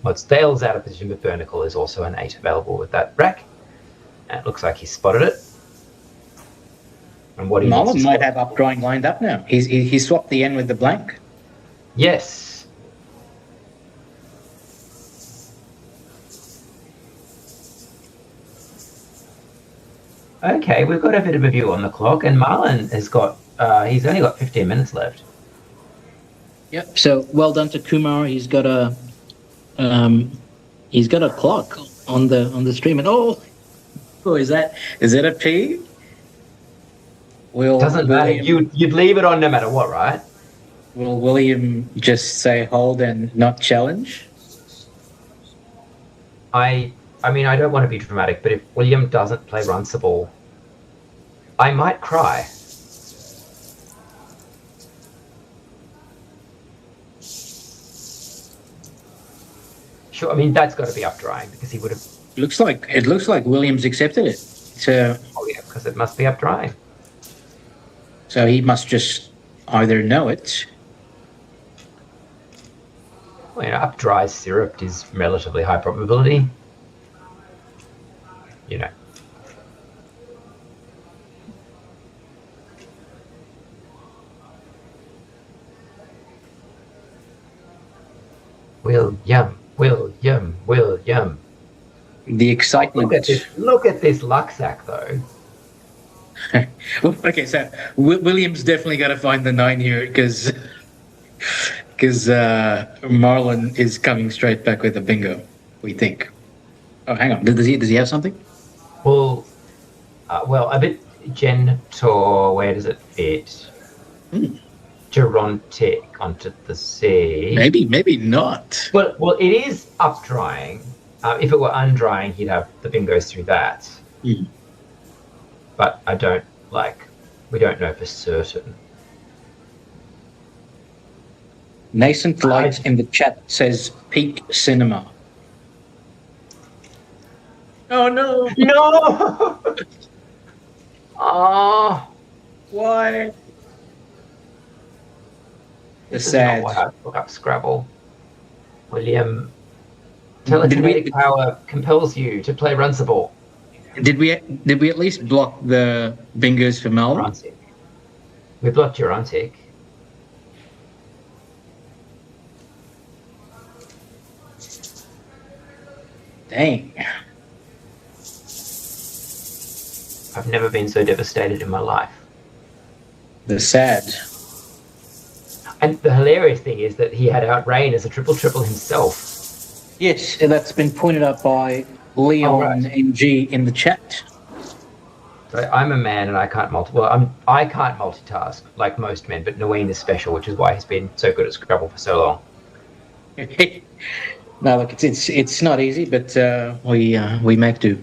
Well, it's Dale's out of position, but Bernacle is also an 8 available with that rack. And it looks like he spotted it. And what he Marlon might have up drawing lined up now. He swapped the N with the blank. Yes. Okay, we've got a bit of a view on the clock, and Marlon has got, he's only got 15 minutes left. Yep. So well done to Kumar. He's got a clock on the stream, and oh, is that a P? Doesn't matter. You'd leave it on no matter what, right? Will William just say hold and not challenge? I mean, I don't want to be dramatic, but if William doesn't play Runcible, I might cry. Sure, I mean, that's got to be up drying because he would have... It looks like William's accepted it. So, oh yeah, because it must be up drying. So he must just either know it. Well, you know, up dry syrup is relatively high probability. You know. William. The excitement. Look at this luck sack, though. Okay, so William's definitely got to find the 9 here because Marlon is coming straight back with a bingo. We think. Oh, hang on. Does he have something? Well, a bit Genitor. Where does it fit? Gerontic onto the sea. Maybe not. Well, it is up drying. If it were undrying, he'd have the bingos through that. But we don't know for certain. Nascent Light in the chat says peak cinema. Oh no! No! Oh, why? The sad. Why I look up Scrabble. William, telekinetic power compels you to play Runcible. Did we at least block the bingos for Marlon? We blocked Gerontic. Dang. I've never been so devastated in my life. The sad. And the hilarious thing is that he had Outrain as a triple himself. Yes, and that's been pointed out by Leon NG in the chat. So I'm a man and I can't I can't multitask like most men, but Naween is special, which is why he's been so good at Scrabble for so long. No, look, it's not easy, but we make do.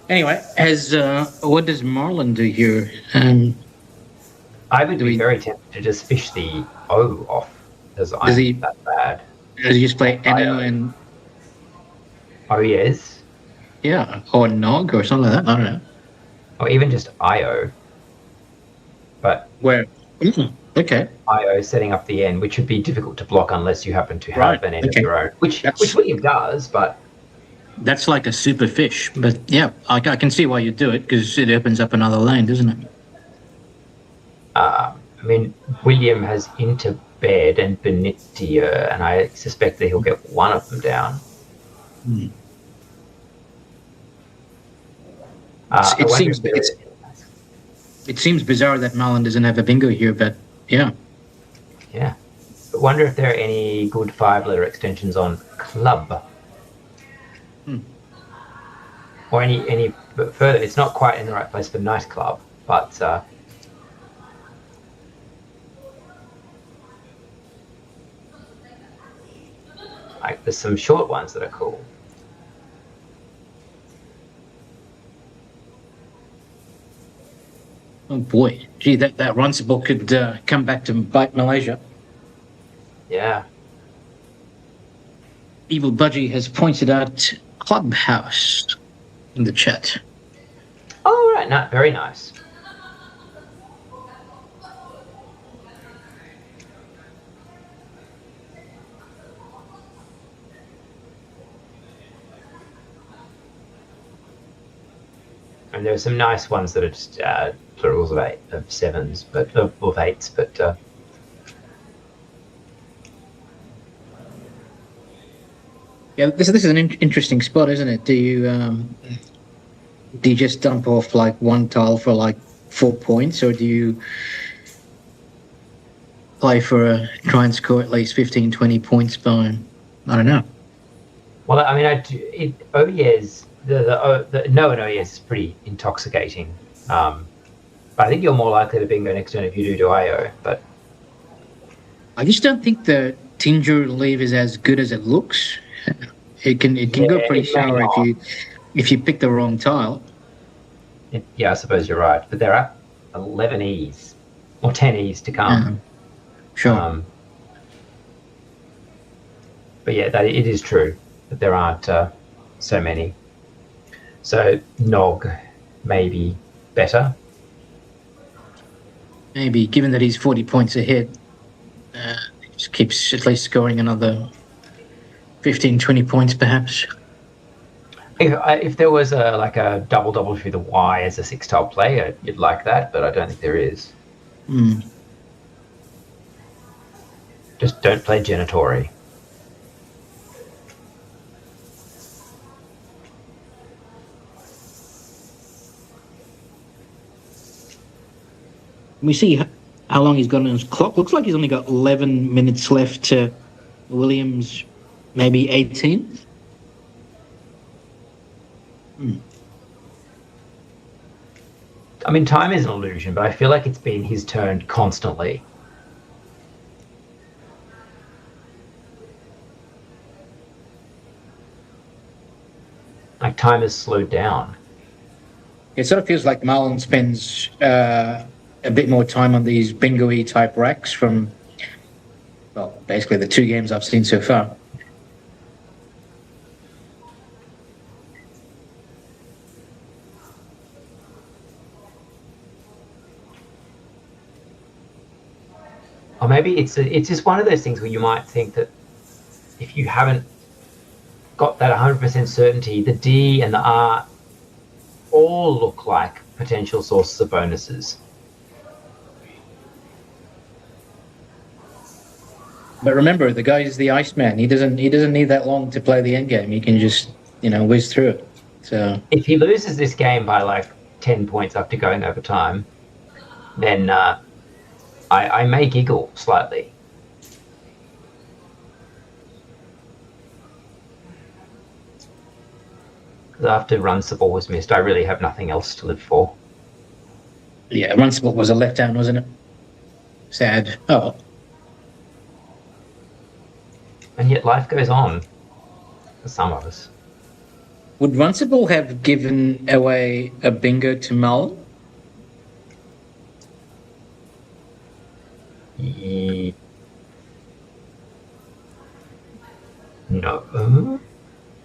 Anyway, what does Marlon do here? I would Do be we- very tempted to just fish the O off, as Does I'm he- that bad. Does he just play NO and Oh yes, or Nog or something like that? I don't know. or even just IO. But Where? Okay. IO setting up the N, which would be difficult to block unless you happen to have Right, an N okay. of your own, which That's- William does. But That's like a super fish, but yeah, I can see why you do it because it opens up another lane, doesn't it? I mean, William has Interbed and Benitia, and I suspect that he'll get one of them down. Hmm. I It wonder seems if there is- it seems bizarre that Marlon doesn't have a bingo here, but yeah. Yeah. I wonder if there are any good 5-letter extensions on club. Or any but further. It's not quite in the right place for nightclub, but like there's some short ones that are cool. Oh boy, gee, that Runcible could come back to bite Malaysia. Yeah. Evil Budgie has pointed out Clubhouse in the chat. Oh, right. No, very nice. And there are some nice ones that are just plurals of sevens, but of eights, but Yeah, this is an interesting spot, isn't it? Do you just dump off like one tile for like 4 points, or do you play for try and score at least 15, 20 points by, I don't know. well, I mean, OES, the no and OES is pretty intoxicating. But I think you're more likely to bingo next turn if you do IO. But I just don't think the Tinger leave is as good as it looks. It can go Yeah, pretty it may sour not. if you pick the wrong tile. yeah, I suppose you're right. But there are 11 E's or 10 E's to come. Sure. But yeah, it is true that there aren't so many. So Nog may be better. Maybe, given that he's 40 points ahead, he just keeps at least scoring another 15, 20 points perhaps. If there was a double through the Y as a 6-tile play, you'd like that, but I don't think there is. Hmm. Just don't play Genitori. We see how long he's got on his clock. Looks like he's only got 11 minutes left to Williams, maybe 18. I mean, time is an illusion, but I feel like it's been his turn constantly. Like, time has slowed down. It sort of feels like Marlon spends a bit more time on these bingo-y type racks from, well, basically the 2 games I've seen so far. Or maybe it's just one of those things where you might think that if you haven't got that 100% certainty, the D and the R all look like potential sources of bonuses. But remember, the guy is the Iceman. He doesn't need that long to play the end game. He can just, whiz through it. So If he loses this game by like 10 points after going over time, then I may giggle slightly. Because after Runcible was missed, I really have nothing else to live for. yeah, Runcible was a letdown, wasn't it? Sad. Oh, And yet life goes on for some of us. would Runcible have given away a bingo to Marlon? No.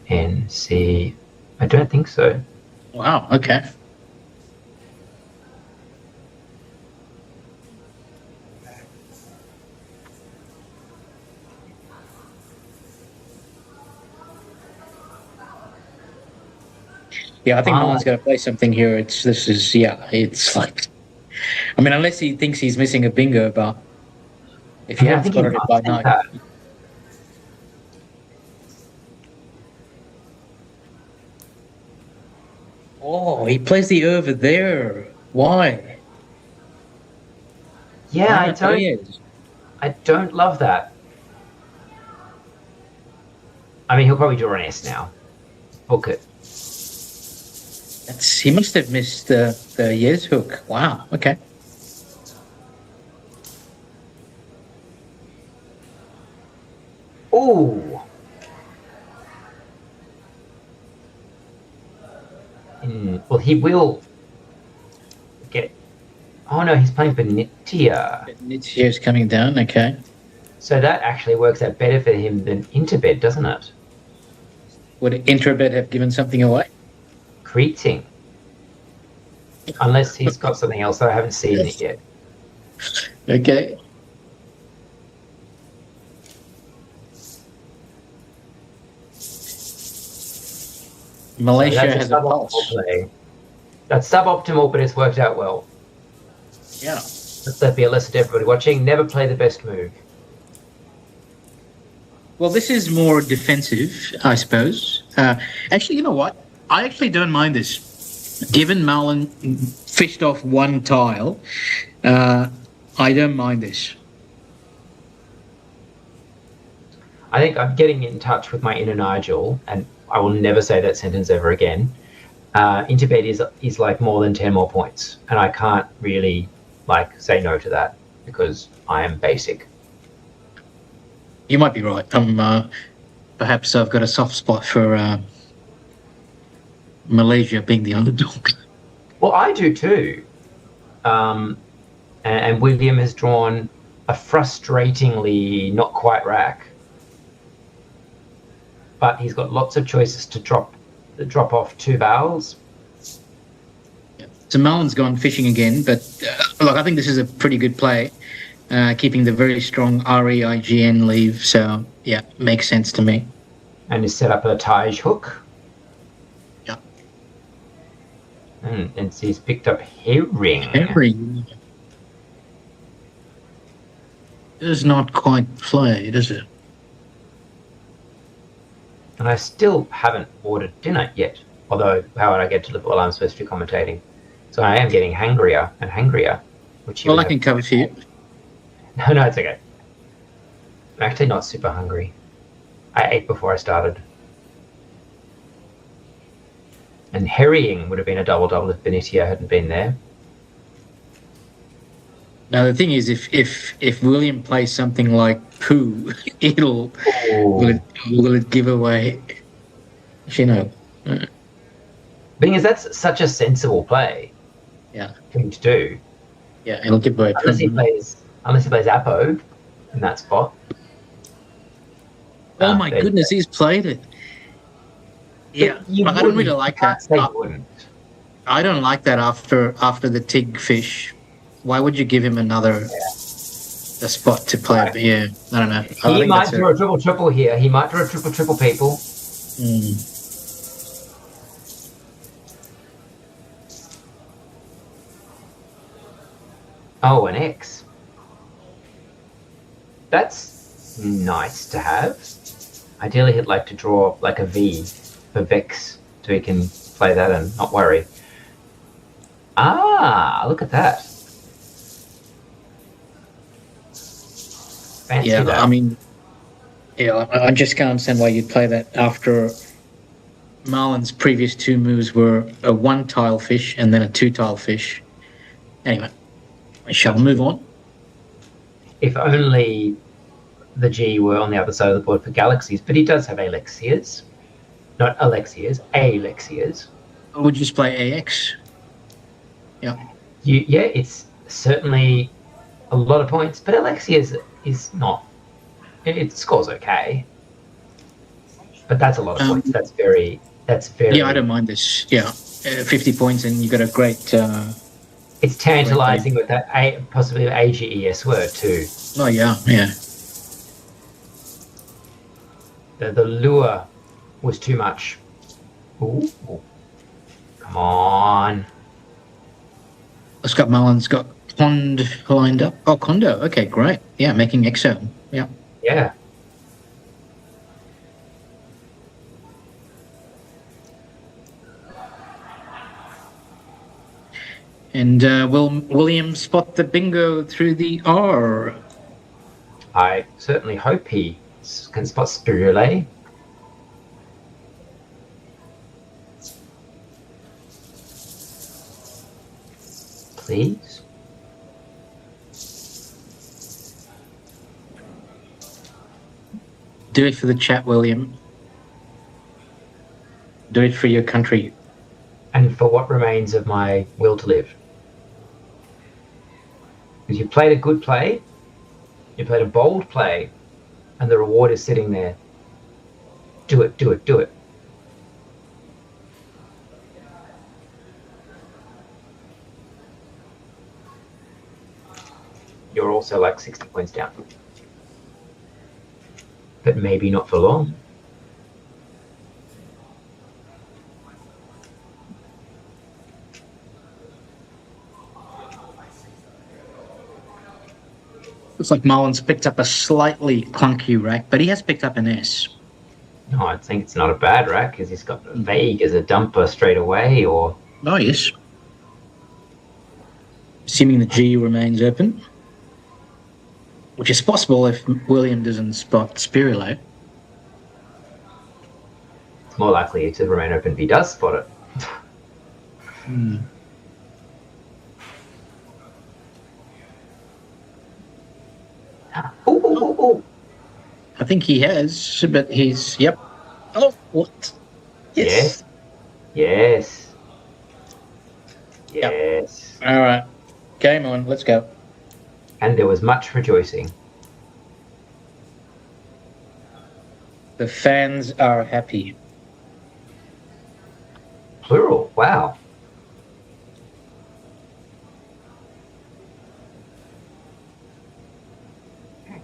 NC. I don't think so. Wow. Okay. Yeah, I think Marlon's going to play something here. It's like, I mean, unless he thinks he's missing a bingo, but if you haven't got it by now. Oh, he plays the over there. Why? Yeah, I don't love that. I mean, he'll probably draw an S now. Book it. He must have missed the yes hook. Wow. Okay. Ooh. Well, he will get. Oh no, he's playing Benitia. Benitia is coming down. Okay. So that actually works out better for him than Interbed, doesn't it? Would Interbed have given something away? Creating. Unless he's got something else that I haven't seen it yet. Okay. Malaysia So has a pulse. play. That's suboptimal, but it's worked out well. Yeah. Let that be a lesson to everybody watching. Never play the best move. Well, this is more defensive, I suppose. Actually, you know what? I actually don't mind this. Given Marlon fished off one tile, I don't mind this. I think I'm getting in touch with my inner Nigel, and I will never say that sentence ever again. Interbed is like more than 10 more points, and I can't really like say no to that because I am basic. You might be right. Perhaps I've got a soft spot for Malaysia being the underdog. Well, I do too. And William has drawn a frustratingly not quite rack. But he's got lots of choices to drop off 2 vowels. So Marlon's gone fishing again, but look, I think this is a pretty good play, keeping the very strong REIGN leave. So yeah, makes sense to me. And he's set up a Taj hook. Yeah. And he's picked up herring. Herring. Does not quite play, does it? And I still haven't ordered dinner yet. Although, how would I get to live while I'm supposed to be commentating? So I am getting hangrier and hangrier. Well, I can cover for you. No, it's okay. I'm actually not super hungry. I ate before I started. And herring would have been a double-double if Benitia hadn't been there. Now the thing is, if William plays something like Khoo, will it give away? You know. Thing is, that's such a sensible play. Yeah. Thing to do. Yeah, it'll give away. Unless he plays Apo in that spot. Oh my goodness, he's played it. Yeah, I don't really like that. I don't like that after the Tig fish. Why would you give him a spot to play? Right. Yeah, I don't know. He might draw a triple here. He might draw a triple people. Oh, an X. That's nice to have. Ideally, he'd like to draw like a V for Vex so he can play that and not worry. Ah, look at that. Fancy yeah, that. I mean, yeah, I just can't understand why you'd play that after Marlon's previous 2 moves were a 1-tile fish and then a 2-tile fish. Anyway, shall we move on? If only the G were on the other side of the board for galaxies, but he does have Alexias. Not Alexias, Alexias. Would you just play AX? Yeah. Yeah, it's certainly a lot of points, but Alexias is not. It scores okay, but that's a lot of points. That's very. Yeah, I don't mind this. Yeah, 50 points, and you got a great. It's tantalising with that possibly an AGES word too. Oh yeah, yeah. The lure was too much. Ooh, come on. Let's got Marlon's got Pond lined up. Oh, Condo. Okay, great. Yeah, making Exo. Yeah. Yeah. And will William spot the bingo through the R? I certainly hope he can spot Spirule. Please. Do it for the chat, William. Do it for your country. And for what remains of my will to live. Because you played a good play, you played a bold play, and the reward is sitting there. Do it, do it, do it. You're also like 60 points down. But maybe not for long. Looks like Marlon's picked up a slightly clunky rack, but he has picked up an S. No, I think it's not a bad rack because he's got vague as a dumper straight away, or. Oh yes. Assuming the G remains open, which is possible if William doesn't spot Spirule. It's more likely to remain open if he does spot it. Ooh. I think he has, but he's yep. Oh, what? Yes. Yes. Yes. All right, game on. Let's go. And there was much rejoicing. The fans are happy. Plural. Wow.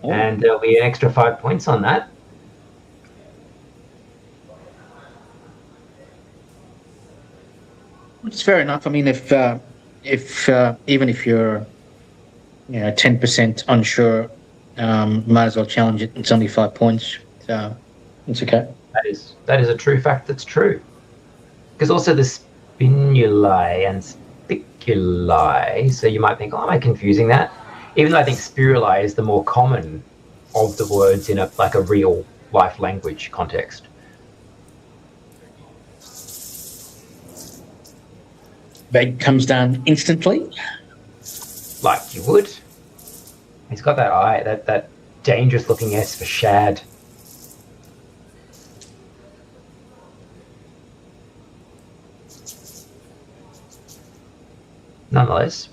Oh. And there'll be an extra 5 points on that. It's fair enough. I mean, if even if you're 10% unsure, might as well challenge it. It's only 5 points, so it's okay. That is a true fact. That's true. Because also the spinuli and spiculi. So you might think, oh, am I confusing that? Even though I think spiruli is the more common of the words in a real life language context. Bag comes down instantly. Like you would. He's got that eye, that dangerous looking S for shad. Nonetheless,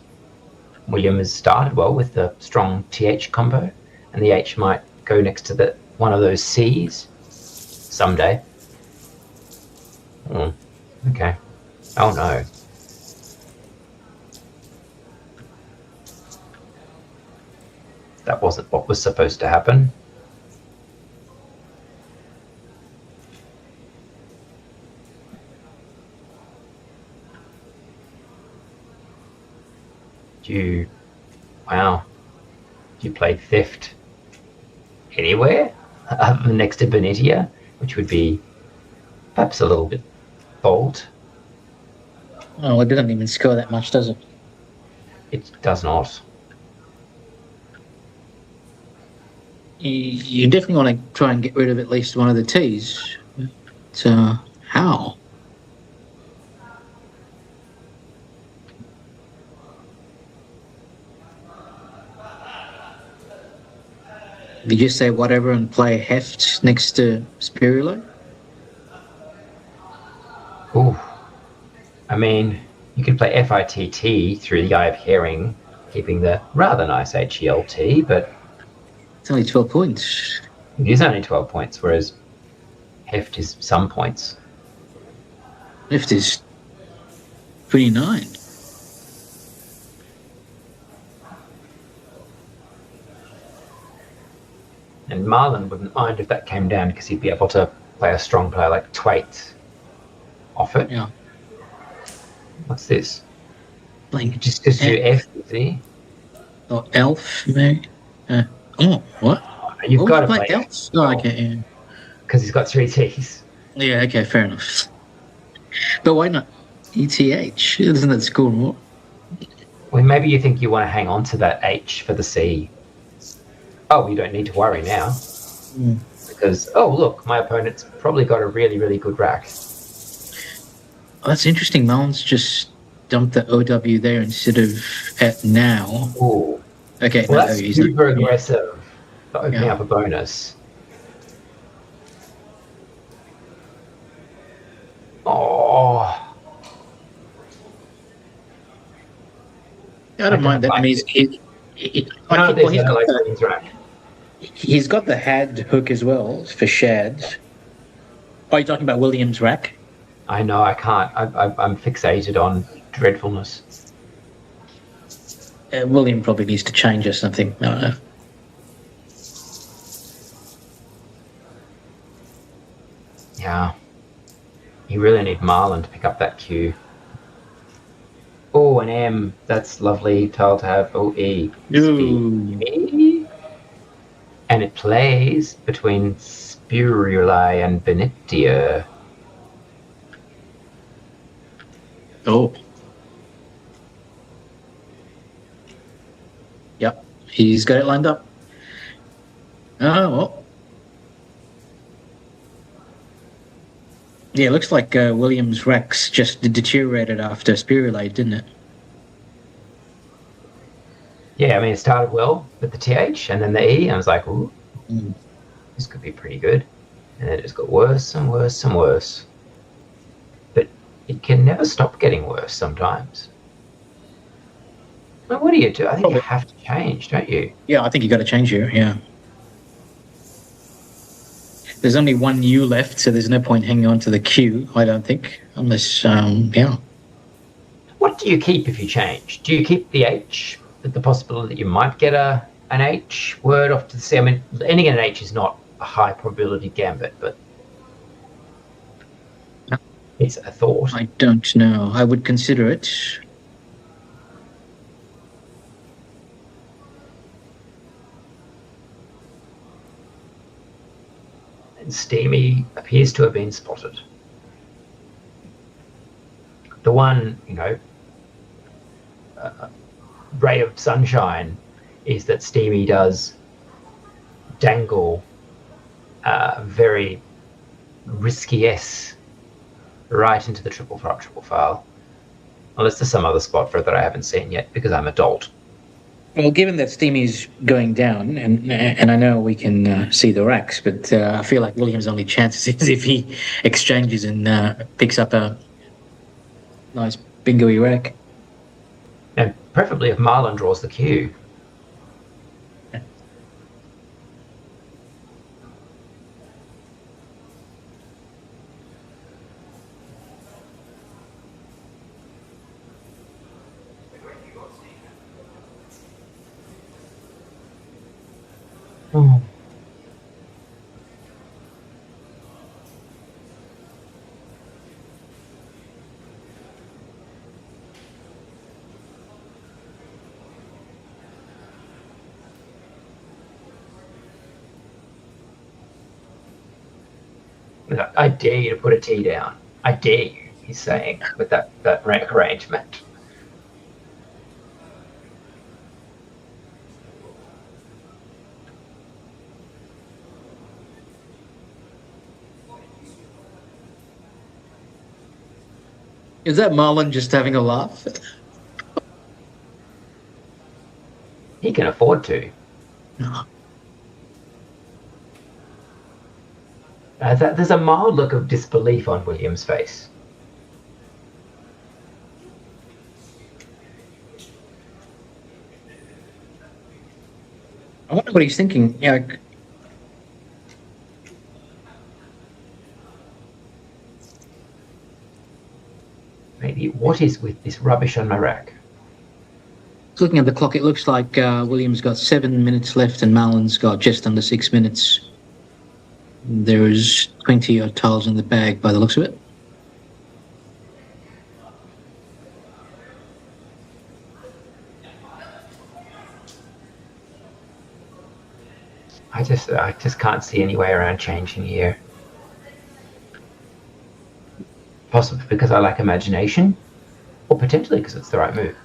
William has started well with the strong TH combo, and the H might go next to one of those C's someday. Okay. Oh no. That wasn't what was supposed to happen. Wow. Do you play theft anywhere next to Benitia, which would be perhaps a little bit bold? Oh, it didn't even score that much, does it? It does not. You definitely want to try and get rid of at least one of the T's. But how? Did you say whatever and play heft next to Spirulo? Ooh. I mean, you could play FITT through the Eye of Hearing, keeping the rather nice HELT, but It's only 12 points. it is only 12 points, whereas heft is some points. Heft is 29. And Marlon wouldn't mind if that came down because he'd be able to play a strong player like Twait off it. Yeah. What's this? Playing Just do F, see? or elf, maybe. What? You've Oh, got to like play elf. Oh, okay. Yeah. because he's got 3 T's. Yeah. Okay. Fair enough. But why not ETH? Doesn't that score more? Well, maybe you think you want to hang on to that H for the C. Oh, you don't need to worry now. Because, oh, look, my opponent's probably got a really, really good rack. Oh, that's interesting. Marlon's just dumped the OW there instead of at now. Ooh. Okay. Well, no, that's he's super not- aggressive for opening Yeah. up a bonus. Oh. I don't mind that. I mean, None of well, these are like Queen's rack. he's got the had hook as well for shad. Are you talking about William's rack? I know, I can't. I'm fixated on dreadfulness. William probably needs to change or something. I don't know. Yeah. You really need Marlon to pick up that Q. Oh, an M. That's lovely tile to have. Oh, E. Ooh. E. And it plays between Spuruli and Venetia. Oh. Yep. He's got it lined up. Oh, well. Yeah, it looks like Williams' Rex just deteriorated after Spirulate, didn't it? Yeah, I mean, it started well with the TH and then the E. And I was like, ooh, this could be pretty good. And then it just got worse and worse and worse. But it can never stop getting worse sometimes. Well, what do you do? I think you have to change, don't you? Yeah, I think you got to change here, yeah. There's only one U left, so there's no point hanging on to the Q, I don't think. Unless, yeah. What do you keep if you change? Do you keep the H with the possibility that you might get an H word off to the C? I mean, ending in an H is not a high probability gambit, but it's a thought. I don't know. I would consider it. And Steamy appears to have been spotted. The one, ray of sunshine is that Steamy does dangle very risky S right into the triple file. Unless there's some other spot for it that I haven't seen yet because I'm adult. Well, given that Steamy's going down, and I know we can see the racks, but I feel like William's only chance is if he exchanges and picks up a nice bingo-y rack. And preferably if Marlon draws the Q. Oh. I dare you to put a T down. I dare you, he's saying, with that rank arrangement. Is that Marlon just having a laugh? He can afford to. There's a mild look of disbelief on William's face. I wonder what he's thinking. Yeah, Maybe what is with this rubbish on my rack? looking at the clock, it looks like William's got 7 minutes left and Marlon's got just under 6 minutes. There's 20 odd tiles in the bag by the looks of it. I just can't see any way around changing here. Possibly because I lack imagination, or potentially because it's the right move.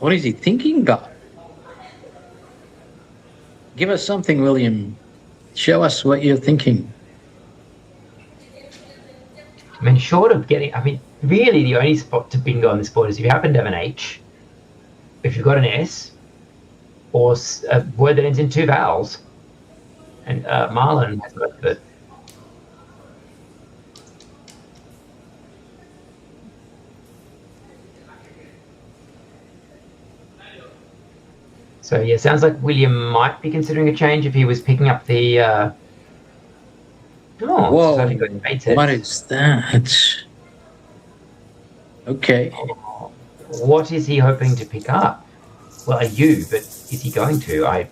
What is he thinking, God? Give us something, William. Show us what you're thinking. I mean, short of getting, really the only spot to bingo on this board is if you happen to have an H, if you've got an S, or a word that ends in 2 vowels. And Marlon has got the. So yeah, sounds like William might be considering a change if he was picking up the. Whoa! I think I debated. What is that? Okay. What is he hoping to pick up? Well, a U, but is he going to?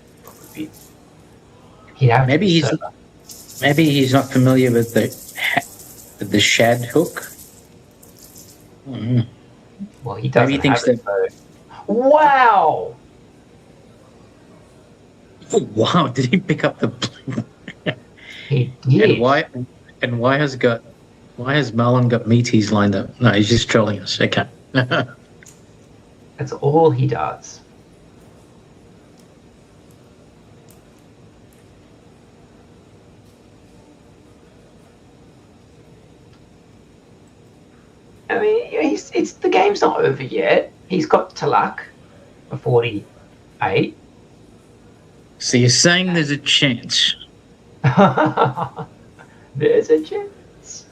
He'd have Maybe he's not familiar with the shad hook. Well, he doesn't. Maybe he thinks have it, though. Wow! Oh, wow! Did he pick up the? He did. And why has Marlon got meaties lined up? No, he's just trolling us. Okay. That's all he does. I mean, the game's not over yet. He's got Talak, a 48. So you're saying there's a chance? There's a chance.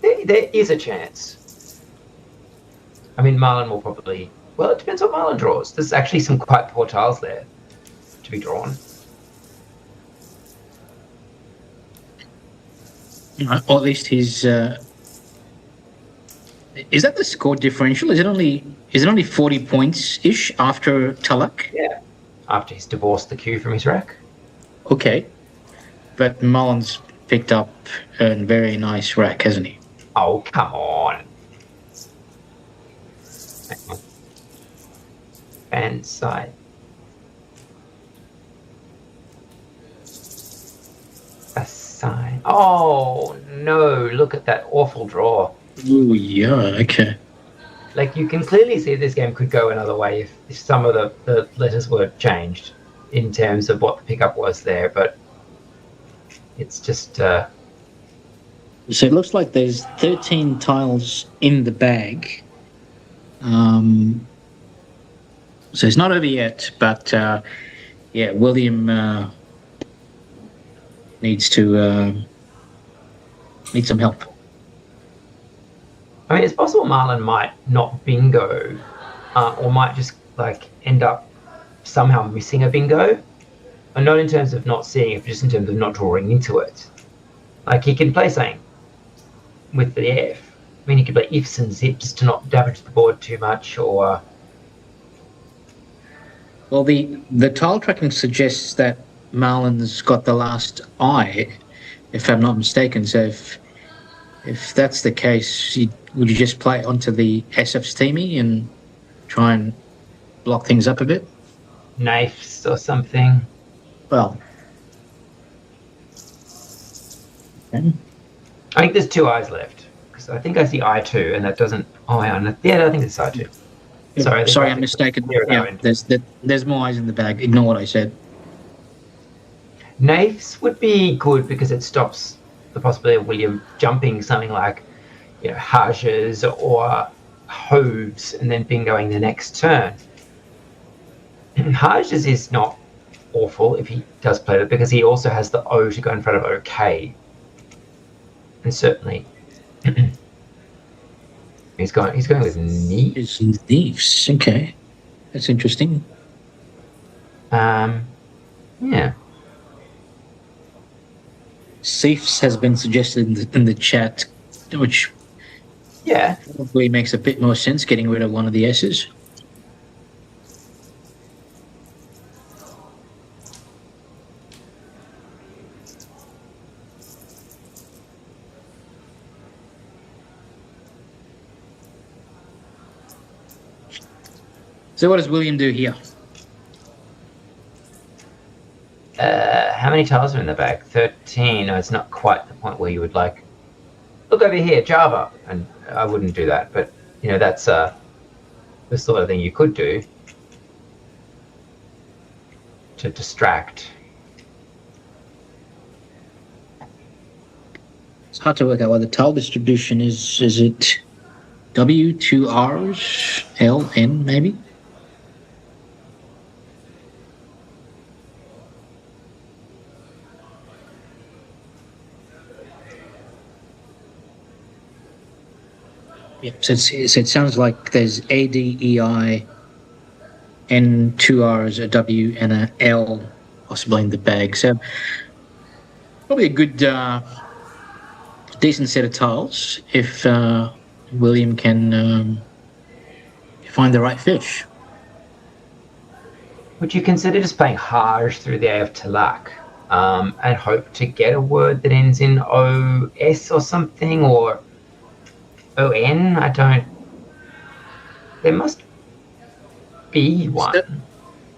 There is a chance. I mean, Marlon will probably. Well, it depends what Marlon draws. There's actually some quite poor tiles there to be drawn. Or at least he's. Is that the score differential? Is it only 40 points ish after Talak? Yeah. After he's divorced the Q from his rack. Okay. But Marlon's picked up a very nice rack, hasn't he? Oh, come on. And side. A sign. Oh, no. Look at that awful draw. Oh, yeah. Okay. Like, you can clearly see this game could go another way if some of the letters were changed in terms of what the pickup was there, but it's just... So it looks like there's 13 tiles in the bag. So it's not over yet, but yeah, William needs some help. I mean, it's possible Marlon might not bingo, or might just end up somehow missing a bingo, and not in terms of not seeing it, but just in terms of not drawing into it. Like, he can play something with the F. I mean, he could play ifs and zips to not damage the board too much, or. Well, the tile tracking suggests that Marlon's got the last I, if I'm not mistaken. So if that's the case, would you just play onto the SF's teamy and try and block things up a bit? Knives or something. Well. Okay. I think there's 2 eyes left. Because I think I see I2, and that doesn't... Oh, yeah, I think it's I2. Sorry, I'm mistaken. Yeah, there's more eyes in the bag. Ignore what I said. Naifs would be good because it stops the possibility of William jumping something like, Hajas or Hoves and then bingoing the next turn. Hajas is not awful if he does play that because he also has the O to go in front of OK. And certainly he's going with Neef. It's Neefs. Okay. That's interesting. Yeah. Safes has been suggested in the chat, which probably makes a bit more sense, getting rid of one of the S's. So what does William do here? How many tiles are in the bag? 13. No, it's not quite the point where you would like, look over here, Java. And I wouldn't do that, but that's the sort of thing you could do to distract. It's hard to work out what the tile distribution is. Is it W, 2 R's, L, N, maybe? Yep. So it sounds like there's A, D, E, I, N, 2 R's, a W, and a L possibly in the bag. So probably a good, decent set of tiles if William can find the right fish. Would you consider just playing Hajj through the A of Talak and hope to get a word that ends in OS or something, or ON? There must be one.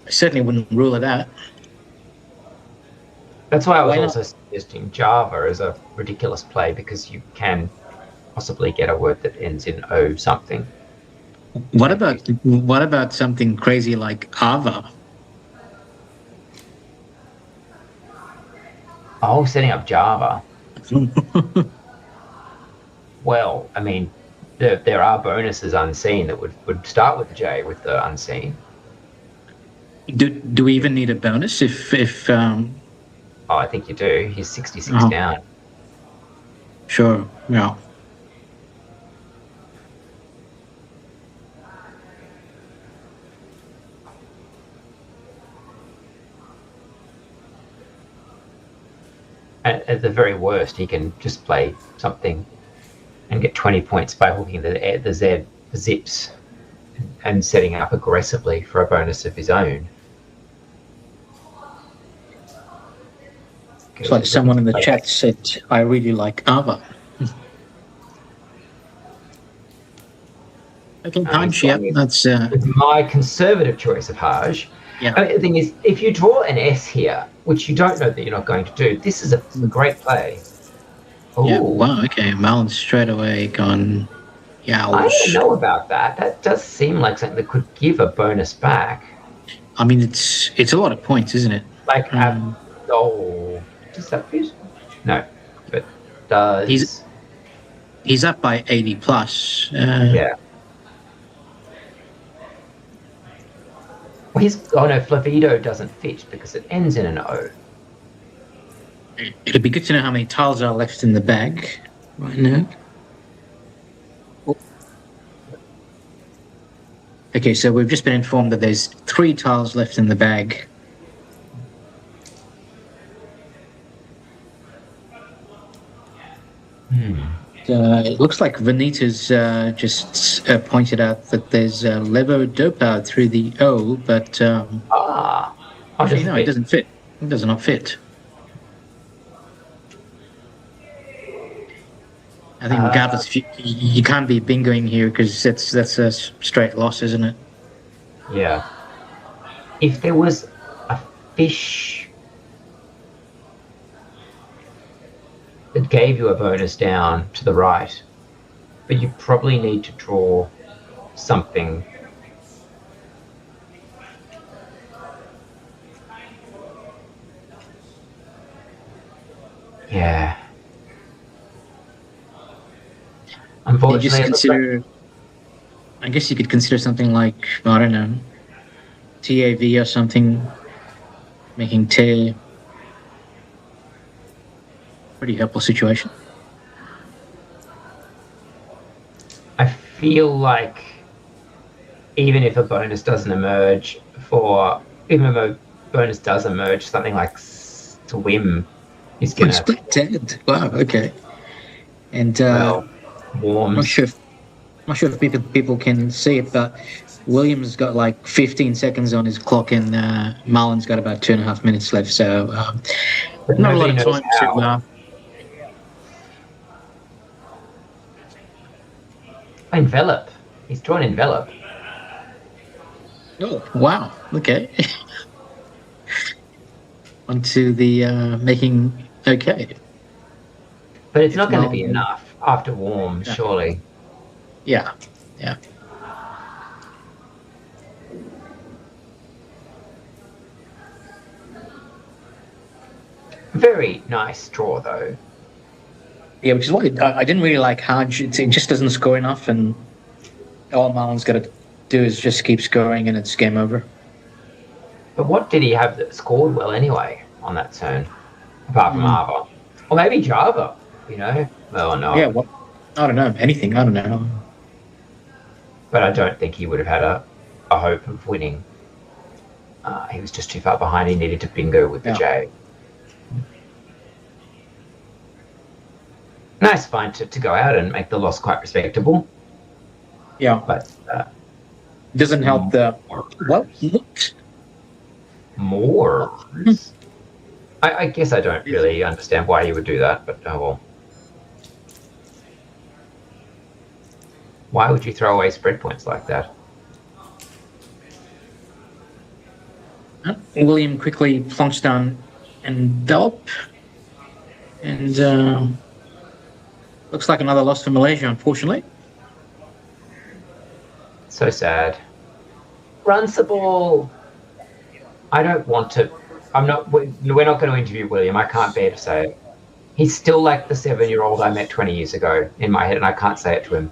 I certainly wouldn't rule it out. That's why I was also suggesting Java as a ridiculous play, because you can possibly get a word that ends in O something. What about something crazy like Ava? Oh, setting up Java. Well, I mean, there are bonuses unseen that would start with J with the unseen. Do we even need a bonus if Oh, I think you do. He's 66 down. Sure, yeah. At the very worst, he can just play something and get 20 points by hooking the Z, the zips, and setting up aggressively for a bonus of his own. It's like someone in the chat said, I really like Ava. Okay, Hajj, yeah, that's... my conservative choice of Hajj. Yeah. I mean, the thing is, if you draw an S here, which you don't know that you're not going to do, this is a great play. Ooh. Yeah, wow, okay, Marlon straight away gone... Yeah, I don't know about that. That does seem like something that could give a bonus back. I mean, it's a lot of points, isn't it? Like, does that fit? No, but does... He's up by 80 plus. Yeah. Well, Flavido doesn't fit because it ends in an O. It'd be good to know how many tiles are left in the bag right now. Okay, so we've just been informed that there's 3 tiles left in the bag. It looks like Vanita's just pointed out that there's levodopa through the O, but actually, no, it doesn't fit. It does not fit. I think regardless, you can't be bingoing here because that's a straight loss, isn't it? Yeah. If there was a fish that gave you a bonus down to the right, but you probably need to draw something. Yeah. You Unfortunately, just it looks like- consider. I guess you could consider something like, I don't know, TAV or something, making tear. Pretty helpless situation. I feel like even if a bonus doesn't emerge even if a bonus does emerge, something like swim is Oh, gonna split dead. Wow. Okay. And warm. not sure if people can see it, but William's got like 15 seconds on his clock, and Marlon's got about 2.5 minutes left. So But not a lot nobody of knows time to. how. Envelop. He's drawn envelop. Oh wow! Okay. Onto the making. Okay. But it's not going to be Marlon- enough after warm, Yeah. surely. Yeah. Yeah. Very nice draw, though. Yeah, which is why I didn't really like Haj. It just doesn't score enough, and all Marlon's got to do is just keep scoring, and it's game over. But what did he have that scored well anyway on that turn? Apart from Arbor. Or maybe Java, you know? Well, no. Yeah, what? I don't know. Anything. I don't know. But I don't think he would have had a hope of winning. He was just too far behind. He needed to bingo with the Yeah. J. Nice find to go out and make the loss quite respectable. Yeah, But doesn't help the what? more. I guess I don't really understand why he would do that, but oh well. Why would you throw away spread points like that? William quickly plunks down and Delp, and looks like another loss for Malaysia, unfortunately. So sad. Runs the ball. I don't want to. I'm not. We're not going to interview William. I can't bear to say it. He's still like the 7-year-old I met 20 years ago in my head, and I can't say it to him.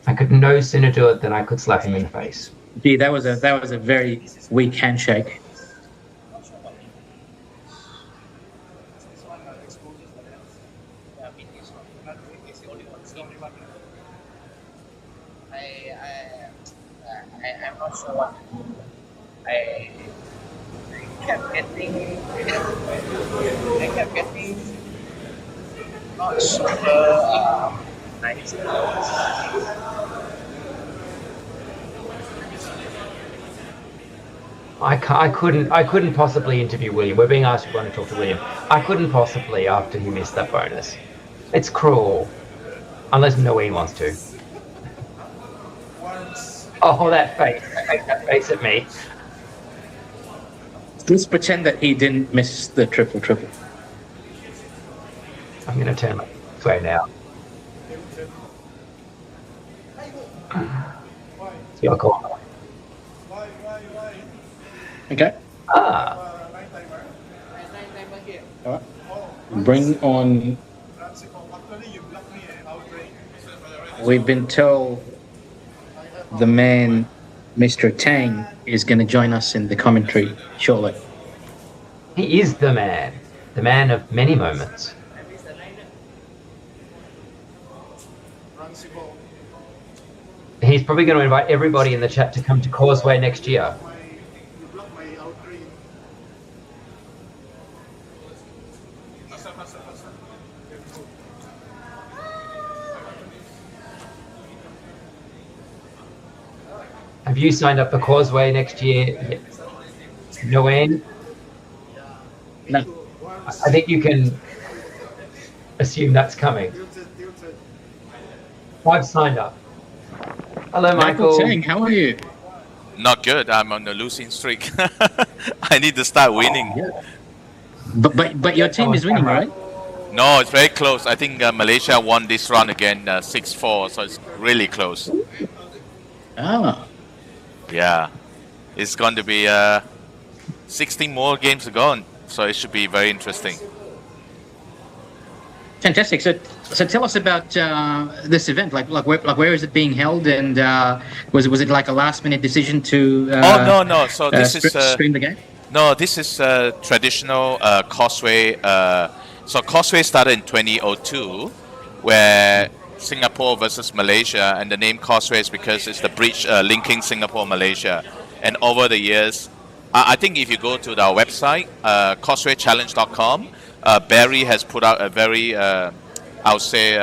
I could no sooner do it than I could slap him in the face. Gee, that was a very weak handshake. I'm not sure what I kept getting not super nice. I couldn't possibly interview William. We're being asked if we want to talk to William. I couldn't possibly after he missed that bonus. It's cruel. Unless Naween wants to. Oh, that face. That face at me. Let's pretend that he didn't miss the triple. I'm going to turn my way now. It's your call. Okay. Ah, All right. Bring on. We've been told the man, Mr. Chang, is going to join us in the commentary shortly. he is the man of many moments. He's probably going to invite everybody in the chat to come to Causeway next year. Have you signed up for Causeway next year, Naween? No. I think you can assume that's coming. I've signed up. Hello, Michael. Chang, how are you? Not good. I'm on a losing streak. I need to start winning. But your team is winning, right? No, it's very close. I think Malaysia won this round again, 6-4. So it's really close. Ah. Yeah, it's going to be 16 more games to go, so it should be very interesting. Fantastic. So tell us about this event. Where is it being held, and was it like a last minute decision to? No. So this is stream the game. No, this is traditional Causeway. So Causeway started in 2002, where Singapore versus Malaysia, and the name Causeway is because it's the bridge linking Singapore and Malaysia. And over the years, I think if you go to our website, causewaychallenge.com, Barry has put out a very, I would say,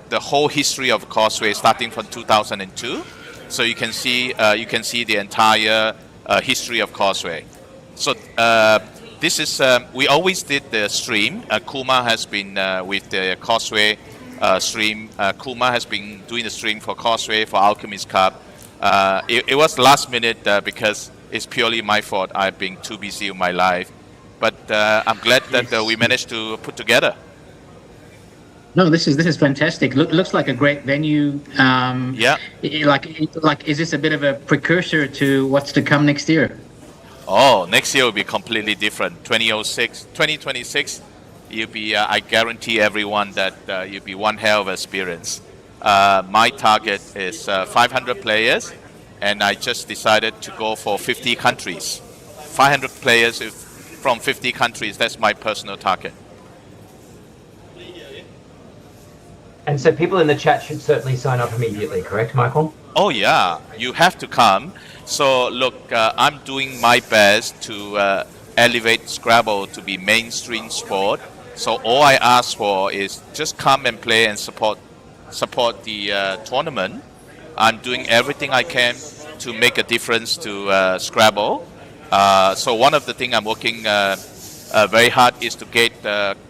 the whole history of Causeway starting from 2002. So you can see the entire history of Causeway. So this is we always did the stream. Kuma has been with the Causeway stream. Kuma has been doing the stream for Causeway for Alchemist Cup. It was last minute because it's purely my fault. I've been too busy with my life, but I'm glad that we managed to put together. No, this is fantastic. Looks like a great venue. Yeah. Is this a bit of a precursor to what's to come next year? Oh, next year will be completely different. 2026, you'll be. I guarantee everyone that you'll be one hell of an experience. My target is 500 players, and I just decided to go for 50 countries. 500 players from 50 countries. That's my personal target. And so people in the chat should certainly sign up immediately, correct, Michael? Oh yeah, you have to come. So look, I'm doing my best to elevate Scrabble to be mainstream sport. So all I ask for is just come and play and support the tournament. I'm doing everything I can to make a difference to Scrabble. So one of the things I'm working very hard is to get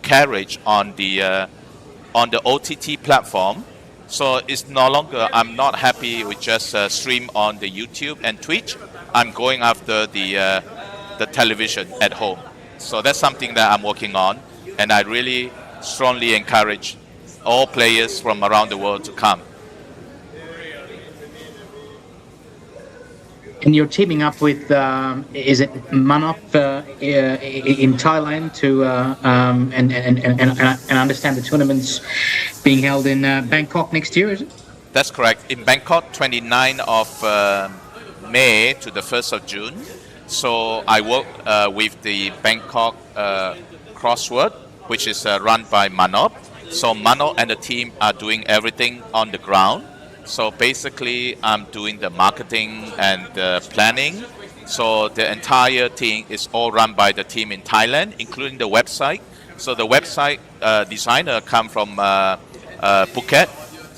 carriage on the OTT platform. So it's no longer, I'm not happy with just stream on the YouTube and Twitch. I'm going after the television at home. So that's something that I'm working on, and I really strongly encourage all players from around the world to come. And you're teaming up with, is it Manop in Thailand to and understand the tournament's being held in Bangkok next year, is it? That's correct. In Bangkok, 29th of May to the 1st of June. So I work with the Bangkok Crossword, which is run by Manop. So Manop and the team are doing everything on the ground. So basically, I'm doing the marketing and the planning. So the entire thing is all run by the team in Thailand, including the website. So the website designer come from Phuket.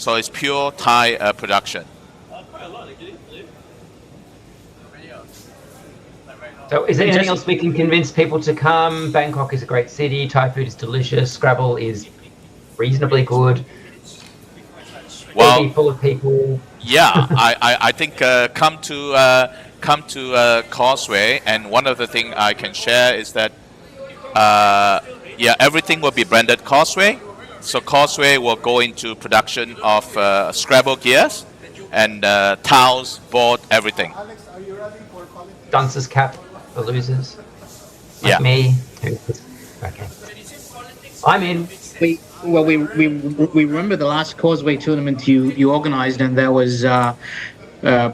So it's pure Thai production. So is there anything else we can convince people to come? Bangkok is a great city. Thai food is delicious. Scrabble is reasonably good. Well, full of people. Yeah, I think come to Causeway, and one of the things I can share is that everything will be branded Causeway. So Causeway will go into production of Scrabble gears and towels, board, everything. Alex, are you ready for quality? Dunce's cap for losers. Like Yeah. me. Okay. I'm in. We remember the last Causeway tournament you organised, and that was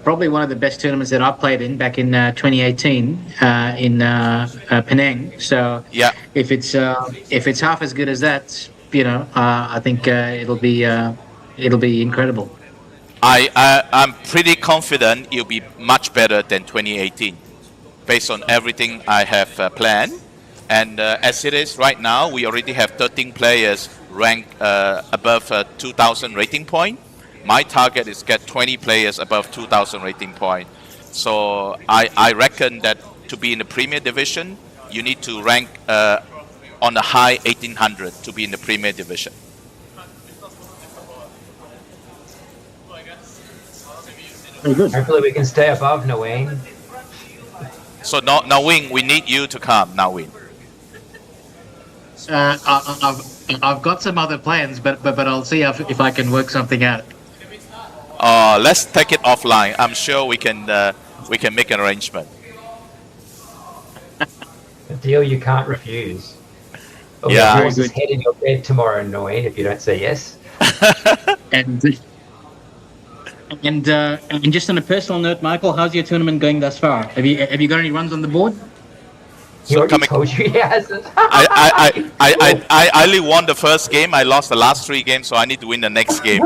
probably one of the best tournaments that I played in back in 2018 in Penang. So Yeah. if it's half as good as that, I think it'll be incredible. I'm pretty confident it'll be much better than 2018, based on everything I have planned. And as it is right now, we already have 13 players ranked above 2,000 rating point. My target is get 20 players above 2,000 rating point. So I reckon that to be in the Premier Division, you need to rank on the high 1800 to be in the Premier Division. Very good. Hopefully we can stay above Naween. So Naween, we need you to come, Naween. I've got some other plans, but I'll see if I can work something out. Let's take it offline. I'm sure we can make an arrangement. A deal you can't refuse. Oh, Yeah. yours is head in your bed tomorrow, Naween, if you don't say yes. And just on a personal note, Michael, how's your tournament going thus far? Have you got any runs on the board? He already told you he hasn't. I only won the first game. I lost the last 3 games, so I need to win the next game.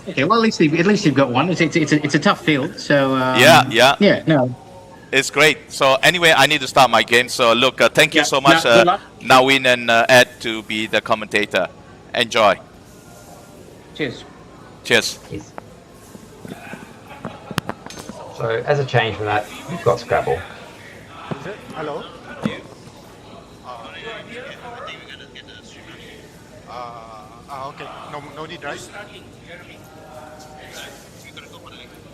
Okay, well, at least you've got one. It's a tough field, so Yeah. No. It's great. So anyway, I need to start my game. So look, thank you so much, good luck. Naween and Ed, to be the commentator. Enjoy. Cheers. Cheers. Yes. So, as a change from that, we've got Scrabble. Is it? Hello? Okay. No need, right?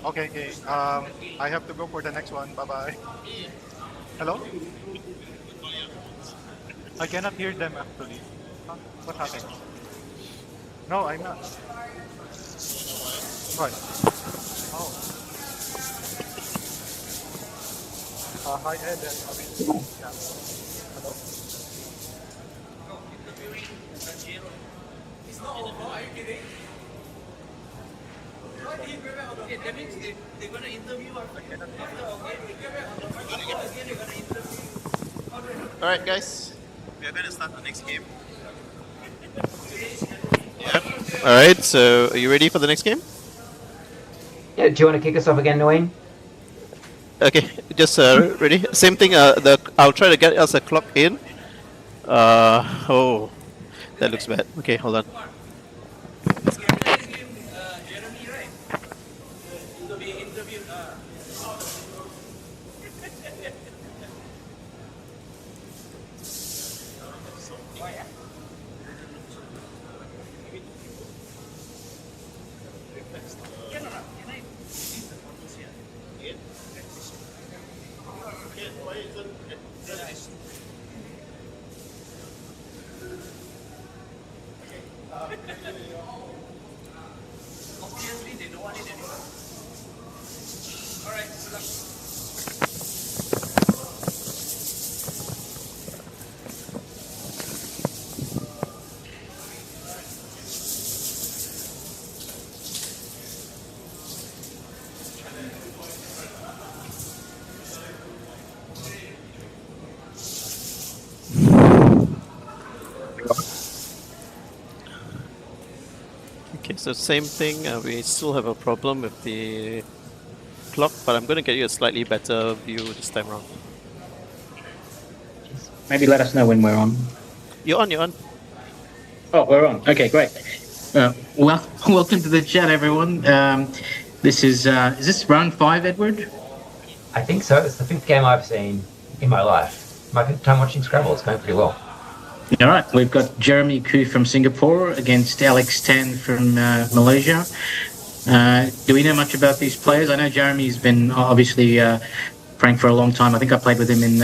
Okay. I have to go for the next one. Bye-bye. Hello? I cannot hear them actually. Huh? What happened? No, I'm not. What? Oh. Hi Ed and Naween. Yeah. Hello? That means they're going to interview after Alright, guys. we are going to start the next game. Alright, so are you ready for the next game? Yeah, do you want to kick us off again, Naween? Okay, just ready. Same thing. I'll try to get us a clock in. Oh, that looks bad. Okay, hold on. Obviously, they don't want it anymore. All right, good luck. Okay, so same thing. We still have a problem with the clock, but I'm going to get you a slightly better view this time around. Maybe let us know when we're on. You're on. Oh, we're on. Okay, great. Well, welcome to the chat, everyone. This is this round 5, Edward? I think so. It's the 5th game I've seen in my life. My 5th time watching Scrabble. It's going pretty well. All right, we've got Jeremy Khoo from Singapore against Alex Tan from Malaysia. Do we know much about these players? I know Jeremy's been obviously playing for a long time. I think I played with him in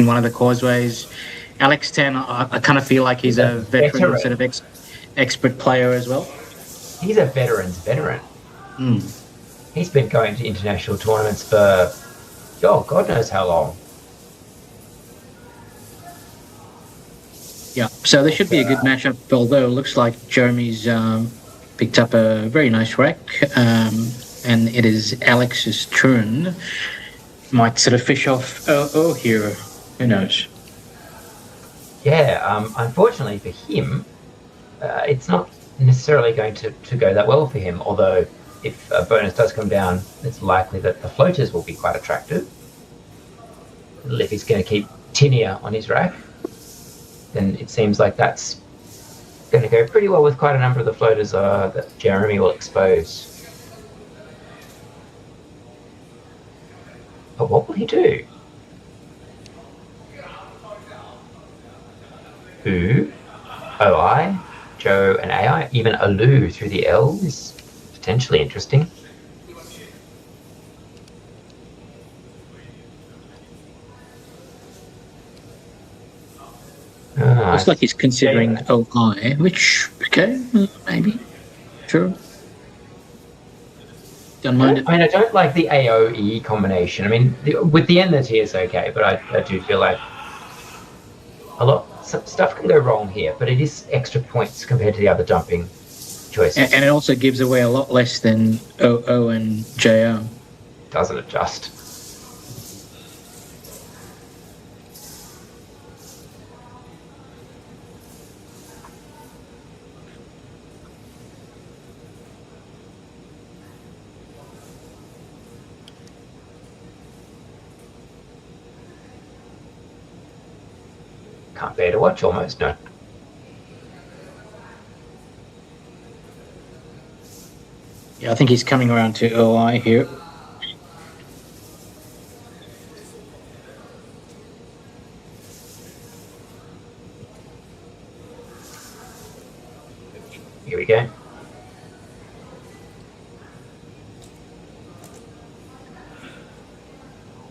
one of the Causeways. Alex Tan, I kind of feel like he's a veteran instead of expert player as well. He's a veteran's veteran. Mm. He's been going to international tournaments for, God knows how long. Yeah, so there should be a good matchup, although it looks like Jeremy's picked up a very nice rack, and it is Alex's turn. Might sort of fish off here, who knows? Yeah, unfortunately for him, it's not necessarily going to go that well for him, although if a bonus does come down, it's likely that the floaters will be quite attractive. If he's going to keep Tinia on his rack, then it seems like that's going to go pretty well with quite a number of the floaters that Jeremy will expose. But what will he do? Who? OI, Joe and AI, even Alu through the L is potentially interesting. Looks like he's considering OI, which, okay, maybe. Sure. Don't mind it. I don't like the AOE combination. I mean, with the N, the T is okay, but I do feel like some stuff can go wrong here, but it is extra points compared to the other jumping choices. And it also gives away a lot less than OO and JR. Doesn't adjust. Can't bear to watch almost, no. Yeah, I think he's coming around to OI here. Here we go.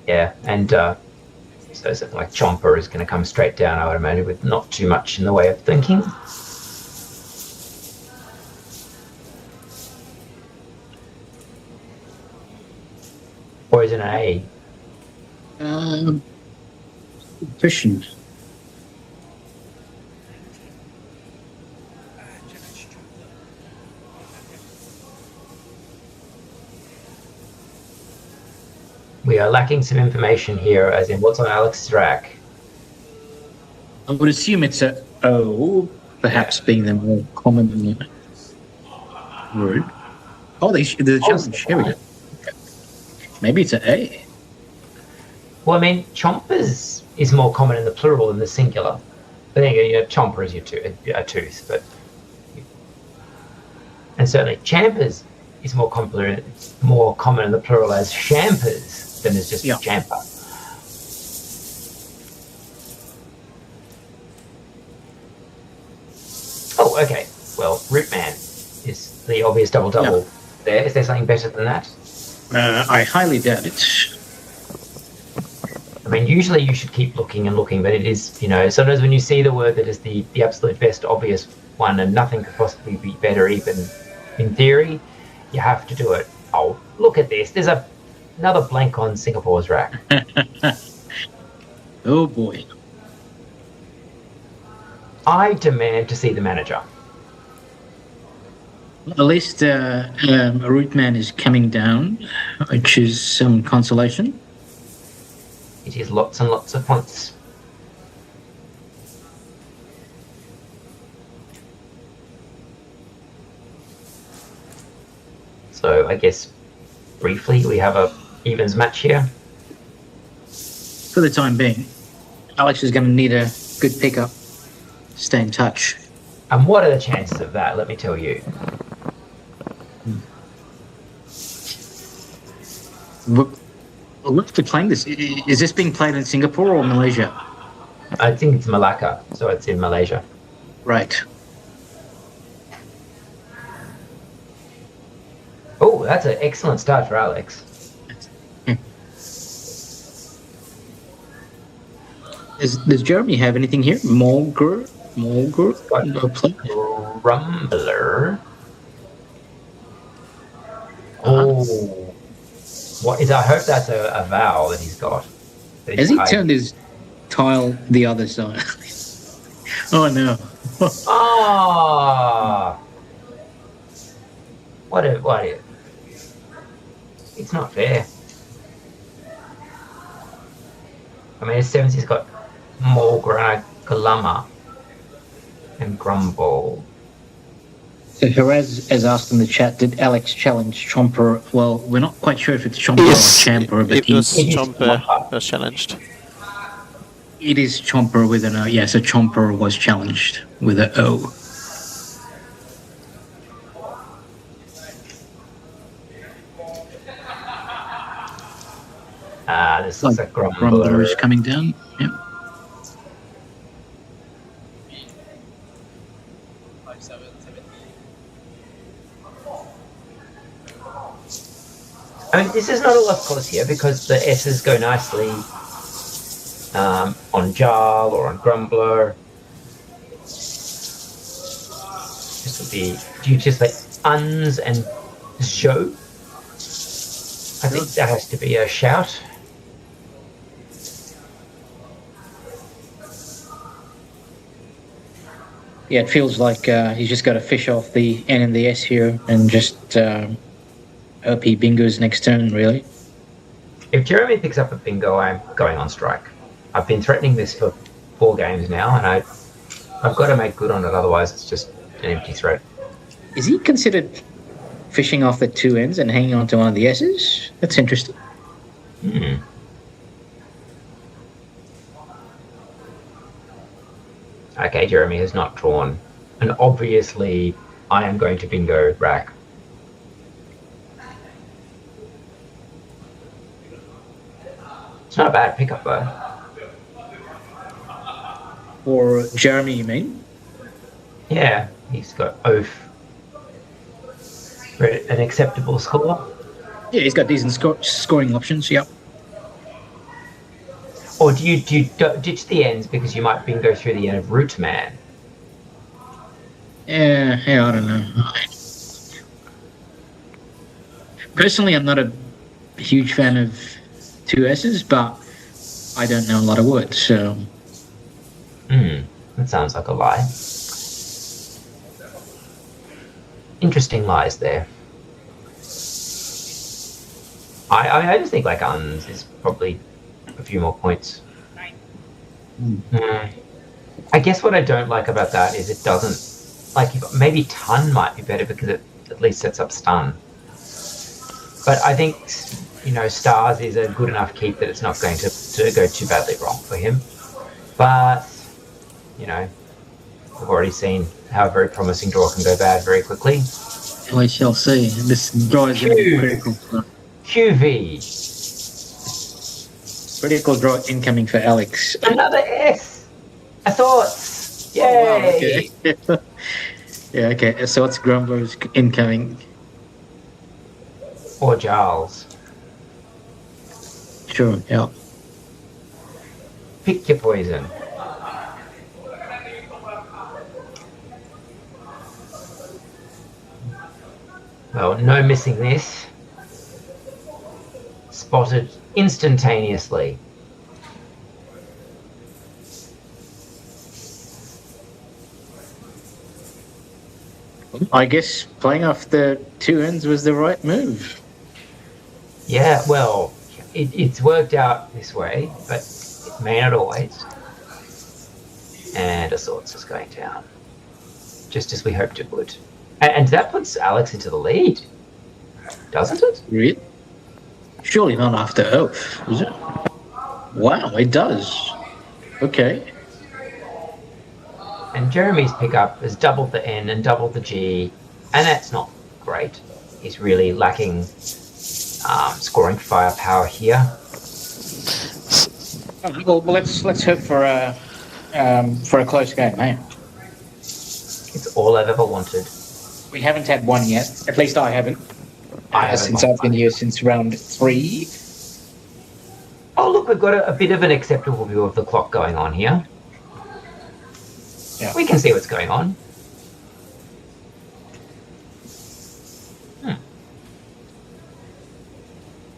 Yeah, and so something like Chomper is going to come straight down, I would imagine, with not too much in the way of thinking. Or is it an A? Fishing. We are lacking some information here, as in what's on Alex's rack. I would assume it's a O, perhaps being the more common word. Oh, the challenge. Here we go. Maybe it's an A. Well, I mean, chompers is more common in the plural than the singular. But then you know, chomper is a tooth, but and certainly champers is more common in the plural as champers than as just champer. Oh, okay. Well, Rootman is the obvious double there. Is there something better than that? I highly doubt it. I mean, usually you should keep looking and looking, but it is, you know, sometimes when you see the word that is the absolute best obvious one and nothing could possibly be better even in theory, you have to do it. Oh, look at this. There's another blank on Singapore's rack. Oh, boy. I demand to see the manager. At least a Rootman is coming down, which is some consolation. It is lots and lots of points. So I guess briefly we have a evens match here. For the time being, Alex is going to need a good pickup. Stay in touch. And what are the chances of that? Let me tell you. We're playing this. Is this being played in Singapore or Malaysia? I think it's Malacca, so it's in Malaysia. Right. Oh, that's an excellent start for Alex. Does Jeremy have anything here? Mulgur? Grumbler. Oh. What is? I hope that's a vowel that he's got. Has he turned his tile the other side? Oh no. Ah. What? It's not fair. I mean, his sevens, he's got Galama and Grumble. So Heraz has asked in the chat, did Alex challenge Chomper? Well, we're not quite sure if it's Chomper or Champer, but it was Chomper was challenged. It is Chomper with an O. Yeah, so Chomper was challenged with an O. This looks like Grumbler. Grumbler is coming down. Yep. I mean, this is not a lost cause here because the S's go nicely on Jarl or on Grumbler. This would be, do you just like uns and zo? I think that has to be a shout. Yeah, it feels like he's just got to fish off the N and the S here and just hope he bingos next turn, really. If Jeremy picks up a bingo, I'm going on strike. I've been threatening this for 4 games now, and I've got to make good on it, otherwise it's just an empty threat. Is he considered fishing off the 2 N's and hanging on to one of the S's? That's interesting. Hmm. Okay, Jeremy has not drawn an obviously I am going to bingo rack. It's not a bad pickup though. For Jeremy, you mean? Yeah, he's got oath for an acceptable score. Yeah, he's got decent scoring options, yep. Or do you ditch the ends because you might bingo through the end of Root Man? Yeah, I don't know. Personally, I'm not a huge fan of 2 S's, but I don't know a lot of words, so... That sounds like a lie. Interesting lies there. I just think like uns is probably a few more points. I guess what I don't like about that is it doesn't, like, maybe ton might be better because it at least sets up stun. But I think, you know, stars is a good enough keep that it's not going to go too badly wrong for him. But, you know, we've already seen how a very promising draw can go bad very quickly. We shall see. This draw is going to be critical. QV. Critical draw incoming for Alex. Another S! I thought! Yay! Oh, wow, okay. Yeah, okay. So what's Grumbo's incoming? Or Giles. Sure, yeah. Pick your poison. Well, no missing this. Spotted instantaneously. I guess playing off the 2 ends was the right move. Yeah, well, it's worked out this way, but it may not always. And Assault's is going down. Just as we hoped it would. And that puts Alex into the lead, doesn't it? Really? Surely not after Oath, is it? Wow, it does. Okay. And Jeremy's pickup has doubled the N and doubled the G, and that's not great. He's really lacking scoring firepower here. Well, let's hope for a close game, man. It's all I've ever wanted. We haven't had one yet. At least I haven't. Since I've been here since round 3. Oh, look, we've got a bit of an acceptable view of the clock going on here. Yeah. We can see what's going on.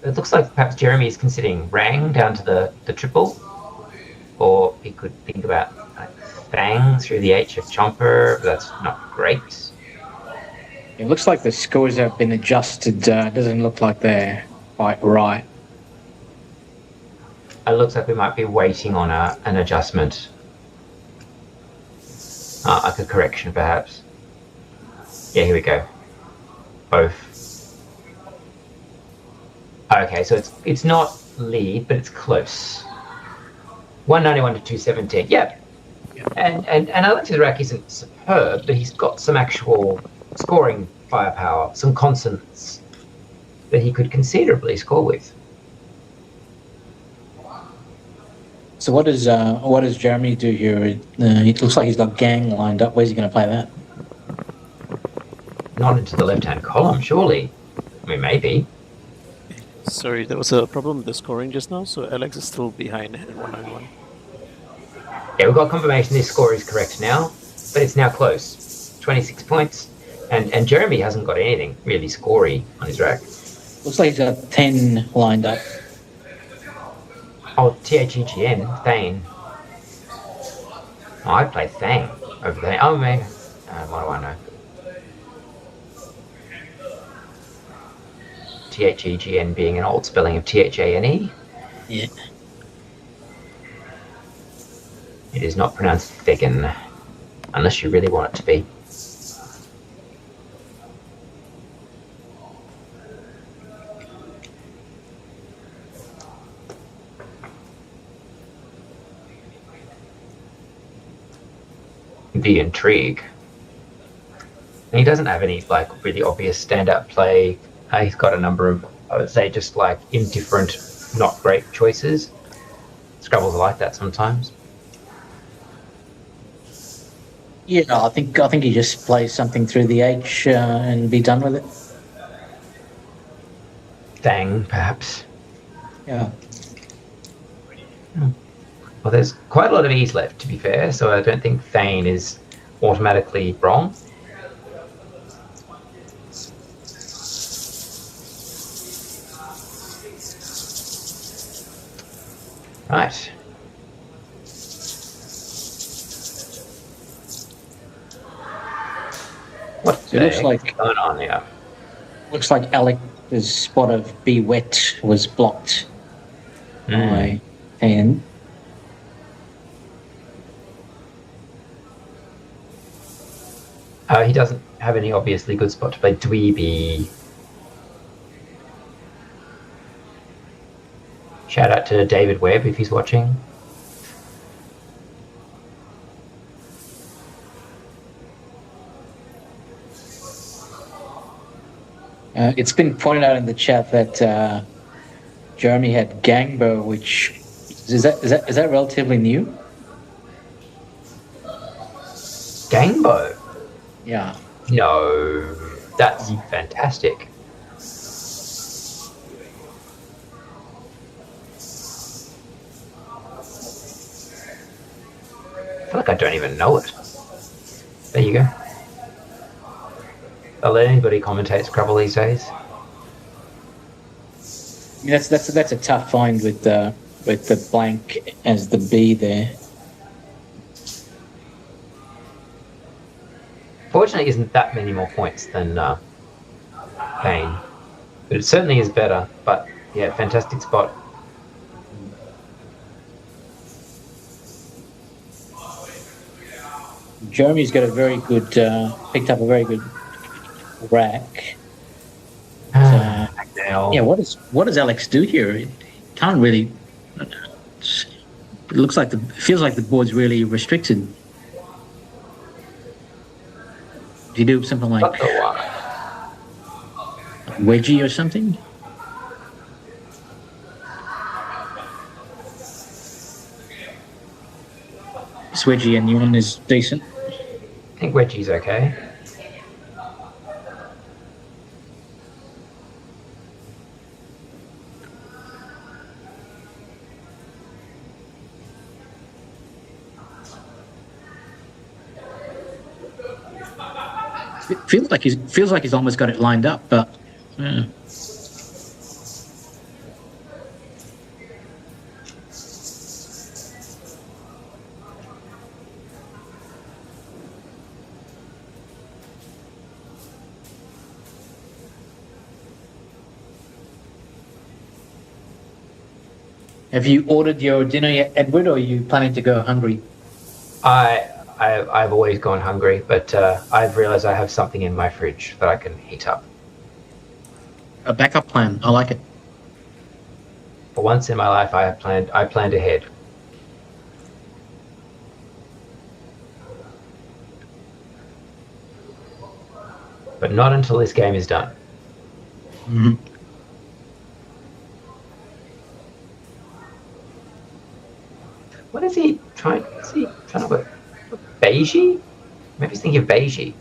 It looks like perhaps Jeremy is considering Rang down to the triple. Or he could think about Fang through the H of Chomper, but that's not great. It looks like the scores have been adjusted. Doesn't look like they're quite right. It looks like we might be waiting on an adjustment. Like a correction, perhaps. Yeah, here we go. Both. Okay, so it's not lead, but it's close. 191 to 217. Yep. And Alex's rack isn't superb, but he's got some actual scoring firepower, some consonants that he could considerably score with. So what does Jeremy do here? It looks like he's got Gang lined up. Where's he going to play that? Not into the left-hand column, surely. I mean, maybe. Sorry, there was a problem with the scoring just now, so Alex is still behind at 191. Yeah, we've got confirmation this score is correct now, but it's now close. 26 points. And Jeremy hasn't got anything really scory on his rack. Looks like he's got 10 lined up. Oh, Thegn, Thane. Oh, I'd play Thang over there. Oh, maybe. What do I know? THEGN being an old spelling of THANE. Yeah. It is not pronounced Thegan, unless you really want it to be. The intrigue. And he doesn't have any like really obvious standout play. He's got a number of, I would say, just like indifferent, not great choices. Scrabbles are like that sometimes. Yeah, I think he just plays something through the H and be done with it. Dang, perhaps. Yeah. Well, there's quite a lot of E's left, to be fair, so I don't think Thane is automatically wrong. Right. What's It looks like going on here? Looks like Alex's spot of be wet was blocked by Ian. He doesn't have any obviously good spot to play Dweeby. Shout out to David Webb if he's watching. It's been pointed out in the chat that Jeremy had Gangbo, which is that relatively new? Gangbo? Yeah. No, that's fantastic. I feel like I don't even know it. There you go. I'll let anybody commentate Scrabble these days. I mean, that's a tough find with the blank as the B there. Fortunately, isn't that many more points than Kane, but it certainly is better. But yeah, fantastic spot. Jeremy's got a very good picked up a very good rack. Yeah, what does Alex do here? It can't really. It looks like feels like the board's really restricted. Do you do something like wedgie or something? Wedgie and Yuan is decent. I think wedgie's okay. It feels like he's almost got it lined up, but yeah. Have you ordered your dinner yet, Edward, or are you planning to go hungry? I've always gone hungry, but I've realised I have something in my fridge that I can heat up. A backup plan. I like it. For once in my life, I planned ahead. But not until this game is done. Mm-hmm. What is he trying? Is he trying to work? Beigey? Maybe he's thinking of Beigey.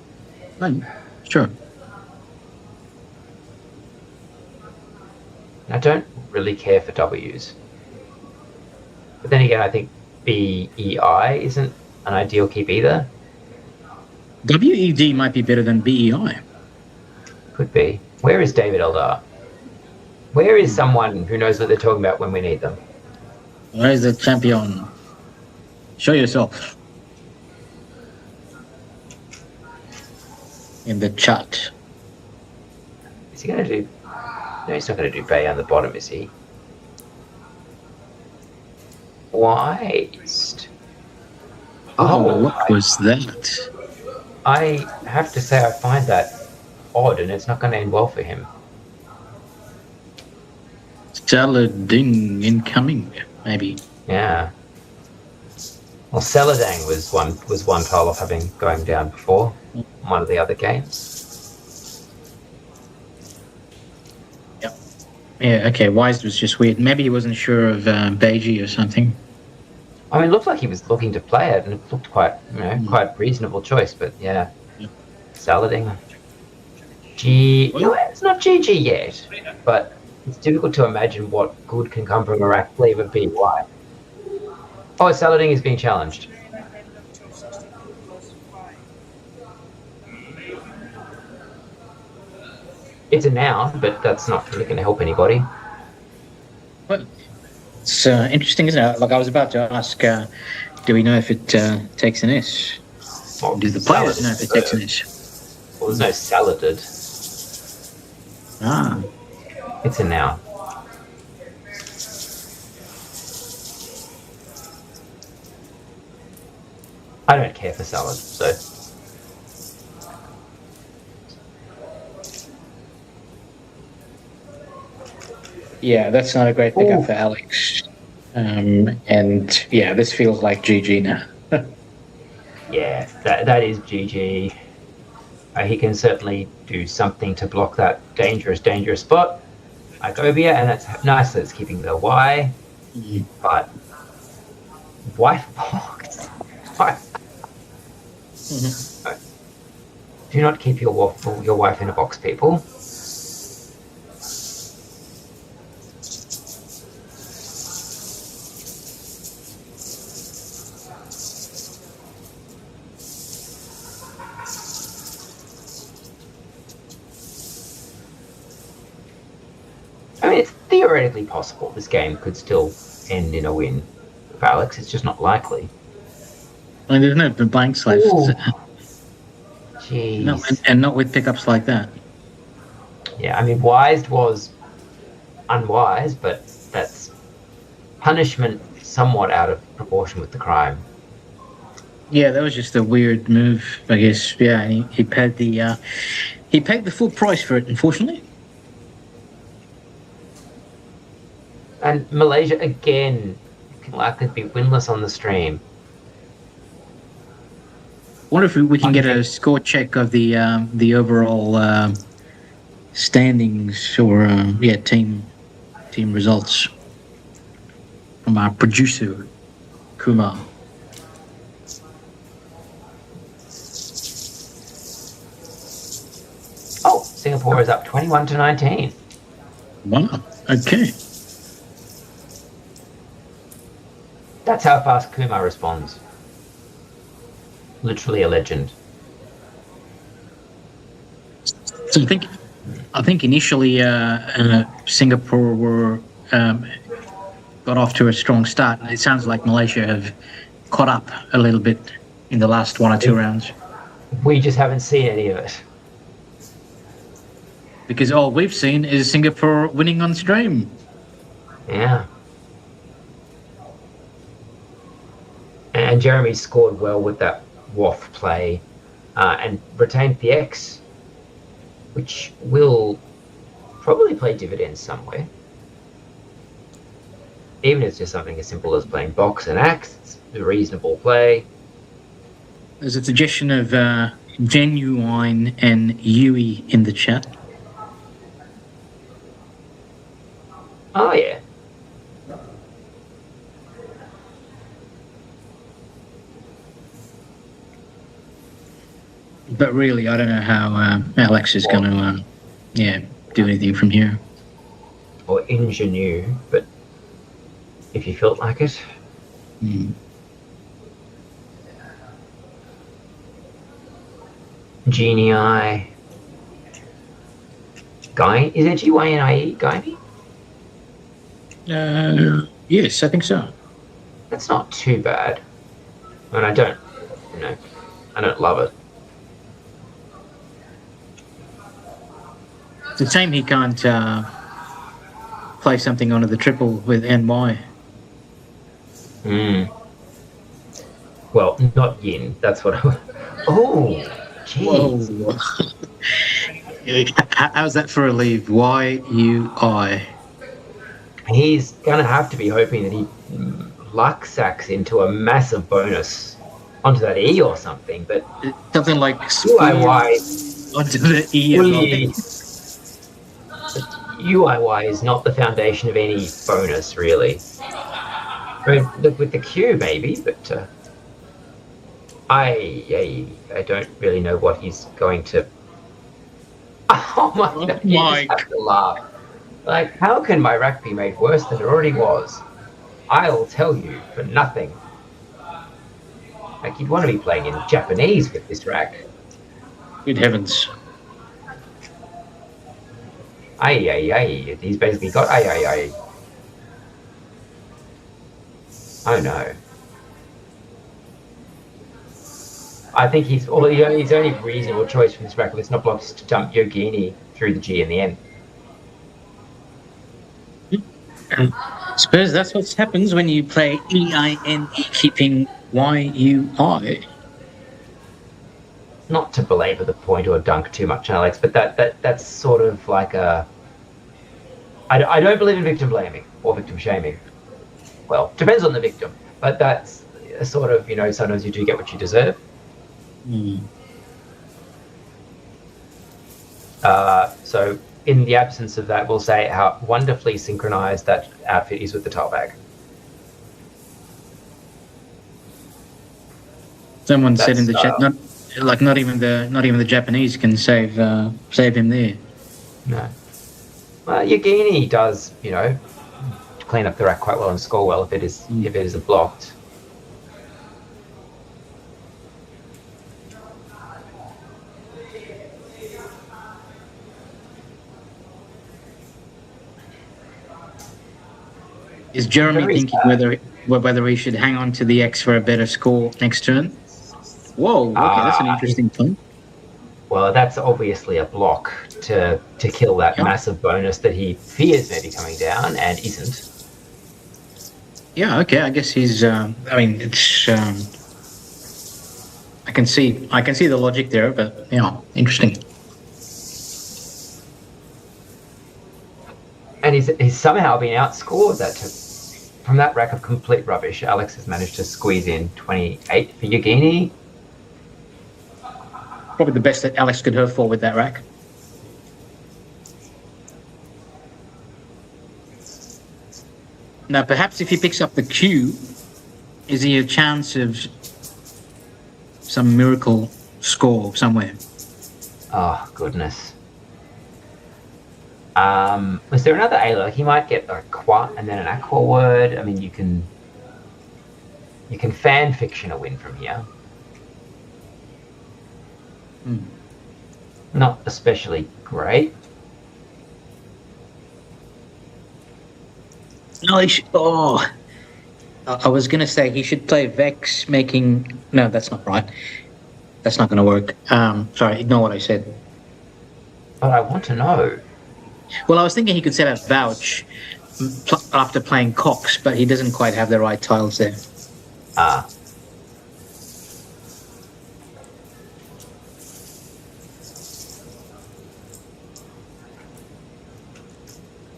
Sure. I don't really care for W's. But then again, I think BEI isn't an ideal keep either. WED might be better than BEI. Could be. Where is David Eldar? Where is someone who knows what they're talking about when we need them? Where is the champion? Show yourself. in the chat. Is he going to do... No, he's not going to do Bay on the bottom, is he? Wise. Oh, what was that? I have to say I find that odd, and it's not going to end well for him. Saladin incoming, maybe. Yeah. Well, Celadang was one tile off having going down before in one of the other games. Yeah, okay, Wise was just weird. Maybe he wasn't sure of Beiji or something. I mean, it looked like he was looking to play it, and it looked quite, quite reasonable choice. But yeah, Salading. It's not GG yet, but it's difficult to imagine what good can come from Iraq Lever BY. Oh, Salading is being challenged. It's a noun, but that's not really going to help anybody. Well, it's interesting, isn't it? Like I was about to ask, do we know if it takes an S? Well, do the players know if it takes an S? Well, there's no saladed. Ah. It's a noun. I don't care for salad, so... Yeah, that's not a great pickup for Alex. And yeah, this feels like GG now. Yeah, that is GG. He can certainly do something to block that dangerous spot. Igovia, and that's nice that it's keeping the Y. But wife box. Do not keep your wife in a box, people. I mean, it's theoretically possible this game could still end in a win for Alex. It's just not likely. I mean, there's no blanks left. Jeez. No, and not with pickups like that. Yeah, I mean, Wised was unwise, but that's punishment somewhat out of proportion with the crime. Yeah, that was just a weird move, I guess. Yeah, and he paid the full price for it, unfortunately. And Malaysia again can likely be winless on the stream. Wonder if we can get a score check of the overall standings or team results from our producer Kumar. Oh, Singapore is up 21-19. Wow. Okay. That's how fast Kumar responds. Literally a legend. So I think initially Singapore were got off to a strong start. It sounds like Malaysia have caught up a little bit in the last one or two rounds. We just haven't seen any of it. Because all we've seen is Singapore winning on stream. Yeah. And Jeremy scored well with that WAF play and retained the X, which will probably play dividends somewhere. Even if it's just something as simple as playing box and axe, it's a reasonable play. There's a suggestion of Genuine and Yui in the chat. Oh, yeah. But really, I don't know how Alex is going to, do anything from here. Or ingenue, but if you felt like it. Genii. Guy? Is it G-Y-N-I-E? Guy? Yes, I think so. That's not too bad. I mean, I don't love it. It's a shame he can't play something onto the triple with NY. Well, not Yin. That's what I... Oh, jeez. Whoa. How's that for a leave? YUI. He's going to have to be hoping that he luck sacks into a massive bonus onto that E or something, but... Something like UIY... onto the E. Fully, UIY is not the foundation of any bonus, really. I mean, look, with the Q, maybe, but... I don't really know what he's going to... Oh my god, you just have to laugh. Like, how can my rack be made worse than it already was? I'll tell you, for nothing. Like, you'd want to be playing in Japanese with this rack. Good heavens. Aye. He's basically got aye. Oh no. I think his only reasonable choice from this rack with not blocks is to dump Yogini through the G and the N. I suppose that's what happens when you play EINE keeping YUI. Not to belabor the point or dunk too much, Alex, but that's sort of like a... I don't believe in victim blaming or victim shaming. Well, depends on the victim, but that's a sort of, sometimes you do get what you deserve. So in the absence of that, we'll say how wonderfully synchronized that outfit is with the tile bag. Someone said in the chat, not even the Japanese can save him there. No. Well, Yogini does, clean up the rack quite well and score well if it is blocked. Is Jeremy thinking whether he should hang on to the X for a better score next turn? Whoa, okay, that's an interesting point. Well, that's obviously a block to kill that massive bonus that he fears may be coming down and isn't. Yeah, okay, I guess he's. It's. I can see the logic there, but interesting. And he's somehow been outscored from that rack of complete rubbish. Alex has managed to squeeze in 28 for Yogini. Probably the best that Alex could hope for with that rack. Now, perhaps if he picks up the Q, is he a chance of some miracle score somewhere? Oh, goodness. Was there another A? Like he might get a qua and then an aqua word. I mean, you can fan fiction a win from here. Not especially great. No, I was going to say he should play Vex making... No, that's not right. That's not going to work. Sorry, ignore what I said. But I want to know. Well, I was thinking he could set up Vouch after playing Cox, but he doesn't quite have the right tiles there.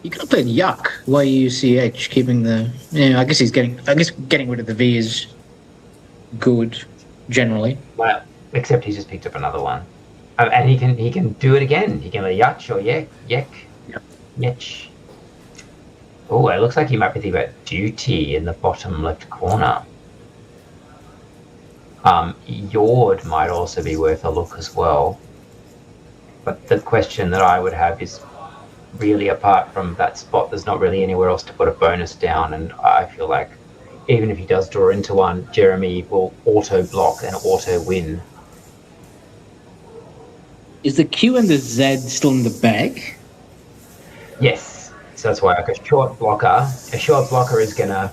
You could have played Yuck, YUCH, keeping the... I guess getting rid of the V is good, generally. Well, except he's just picked up another one. And he can do it again. He can play Yuck or Yek. Yech. Oh, it looks like he might be thinking about Duty in the bottom left corner. Yord might also be worth a look as well. But the question that I would have is, really apart from that spot, there's not really anywhere else to put a bonus down, and I feel like even if he does draw into one, Jeremy will auto block and auto win. Is the Q and the Z still in the bag? Yes, so that's why a short blocker is gonna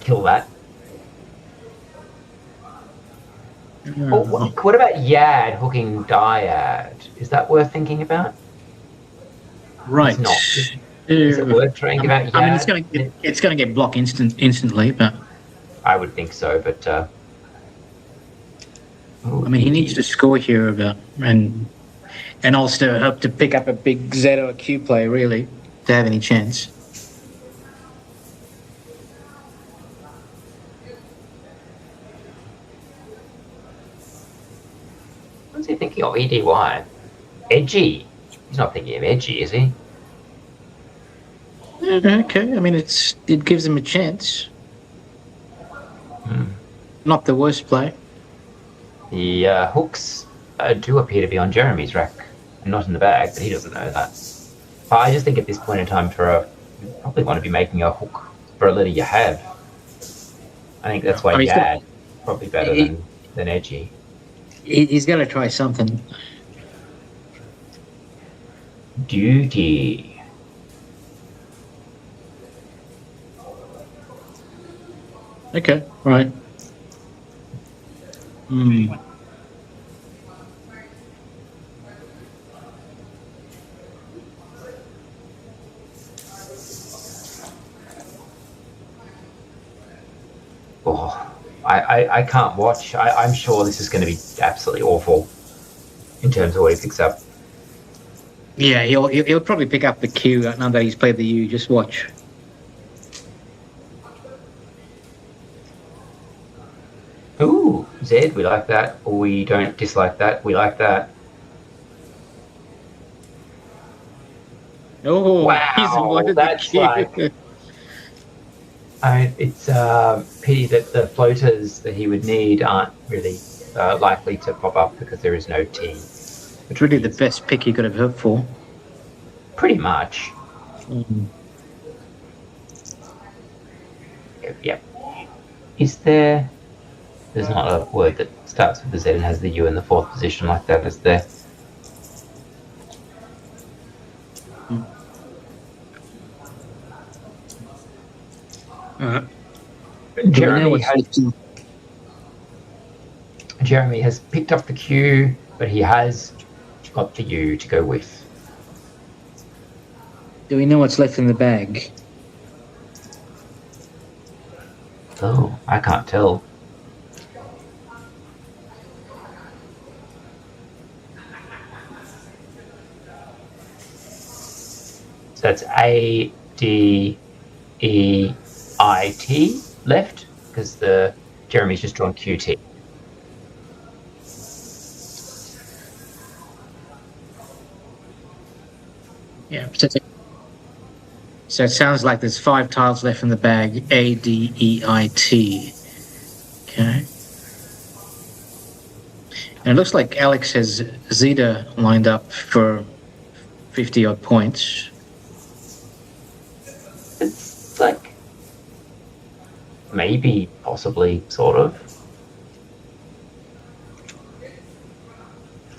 kill that. What about Yad hooking Dyad? Is that worth thinking about? Right. It's not. Is it worth trying to give out? I mean, it's going to get blocked instantly, but I would think so, but. I mean, he needs to score here, and also hope to pick up a big Z or a Q play, really, to have any chance. What's he thinking of? EDY? Edgy? He's not thinking of edgy, is he? Okay, I mean, it gives him a chance. Not the worst play. The hooks do appear to be on Jeremy's rack, and not in the bag, but he doesn't know that. But I just think at this point in time, you probably want to be making a hook for a letter you have. I think that's why Yad probably better than edgy. He's got to try something. Duty. Okay, right. Oh, I can't watch. I'm sure this is going to be absolutely awful in terms of what he picks up. Yeah, he'll probably pick up the Q now that he's played the U. Just watch. Ooh, Zed, we like that. Or we don't dislike that. We like that. Oh, wow, he's avoided that's the Q. like... it's a pity that the floaters that he would need aren't really likely to pop up because there is no T. It's really the best pick you could have hoped for. Pretty much. Yep. Is there... There's not a word that starts with the Z and has the U in the fourth position like that, is there? Jeremy has picked up the Q, but he has got the U to go with. Do we know what's left in the bag? Oh, I can't tell. So that's A, D, E, I, T left, because Jeremy's just drawn QT. Yeah, so it sounds like there's 5 tiles left in the bag. A, D, E, I, T. Okay. And it looks like Alex has Zeta lined up for 50 odd points. It's like maybe, possibly, sort of.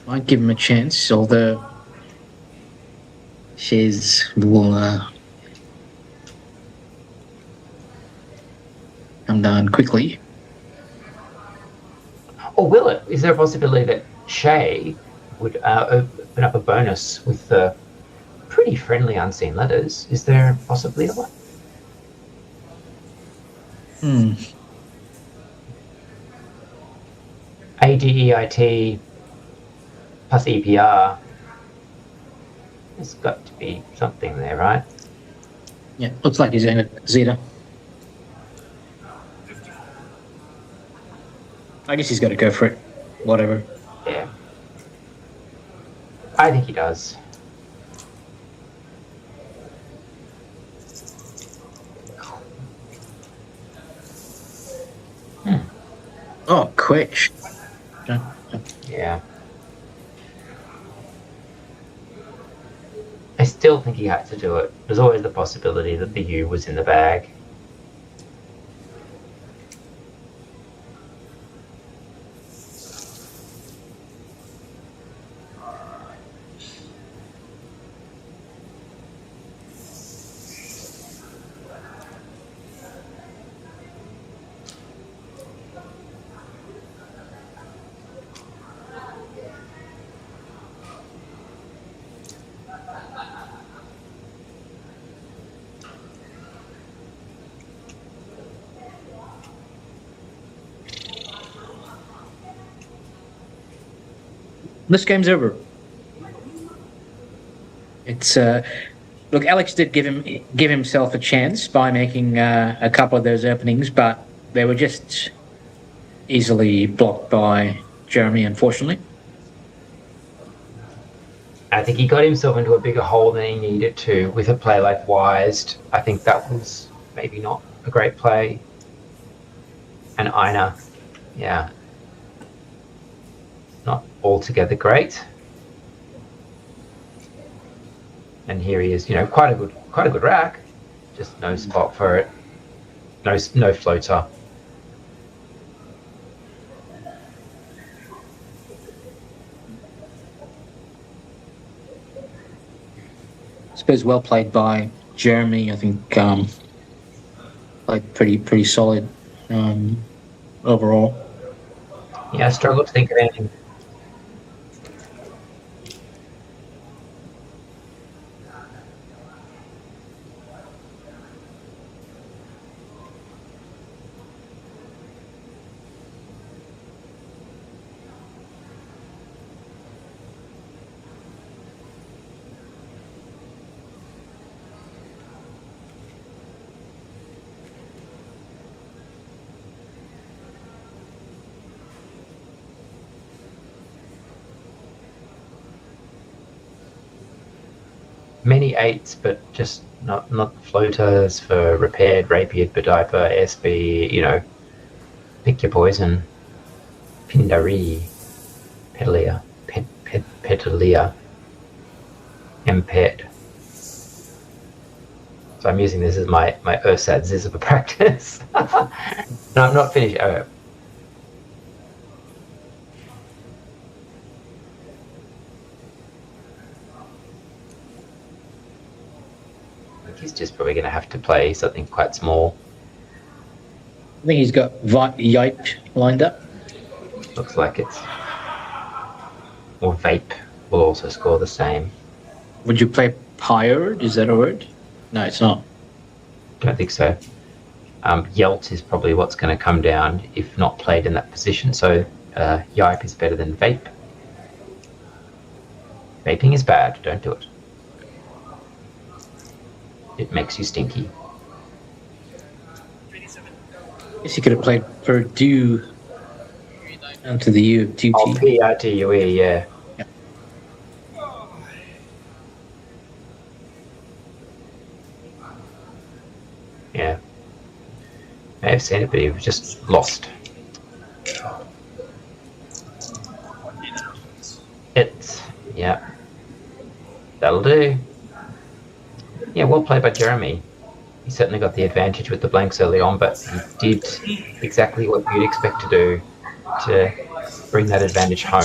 Might give him a chance, although Shiz will come down quickly. Or will it? Is there a possibility that Shay would open up a bonus with the pretty friendly unseen letters? Is there possibly a one? ADEIT plus EPR. There's got to be something there, right? Yeah, looks like he's in it. Zeta. I guess he's got to go for it. Whatever. Yeah. I think he does. Oh, quick. Yeah. I still think he had to do it. There's always the possibility that the U was in the bag. this game's over. It's look, Alex did give himself a chance by making a couple of those openings, but they were just easily blocked by Jeremy, unfortunately. I think he got himself into a bigger hole than he needed to with a play like Wised. I think that was maybe not a great play. And Ina, yeah, not altogether great. And here he is, quite a good rack, just no spot for it, no floater. I suppose well played by Jeremy. I think like pretty solid overall. Yeah, I struggle to think of anything. Many 8s, but just not floaters for repaired, rapier, Bodiper, SB, pick your poison. Pindari, Pedalia, Pedalia, Imped. So I'm using this as my Ursad Zizza practice. No, I'm not finished. Oh. He's just probably going to have to play something quite small. I think he's got Yipe lined up. Looks like it's... Or Vape will also score the same. Would you play Pyred? Is that a word? No, it's not. Don't think so. Yelt is probably what's going to come down if not played in that position. So Yipe is better than Vape. Vaping is bad. Don't do it. It makes you stinky. Guess you could have played Purdue onto the U of duty. Oh, Prdue, yeah. Yeah. I have seen it, but he was just lost. Yeah. That'll do. Yeah, well played by Jeremy. He certainly got the advantage with the blanks early on, but he did exactly what you'd expect to do to bring that advantage home.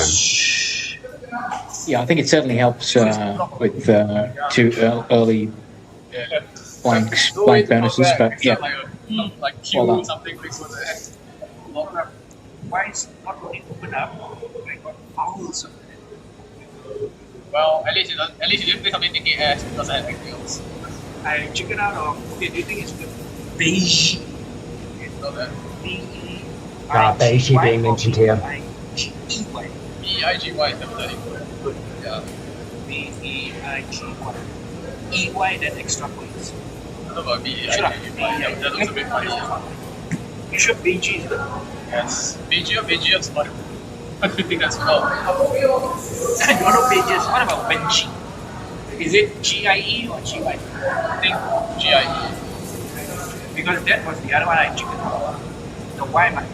Yeah, I think it certainly helps with two early blank bonuses, but yeah. Like Well done. something big for the why is not only open up, like fouls? Well, at least you didn't play something thinking ass because I had anything else. I chicken out of, okay, do you think it's good? Beige. Beige being mentioned here. B-E-I-G-Y. B-E-I-G-Y is definitely good. Yeah. B-E-I-G-Y. E-Y, then extra points. I don't know about B-E-I-G-Y. Yeah, that looks a bit funny. You should BG is good. Yes. BG or BG is fun. I think that's well. I don't know pages. What about Benji? Is it G-I-E or G-Y? I think G-I-E. Because that was the other one I checked. The Y man.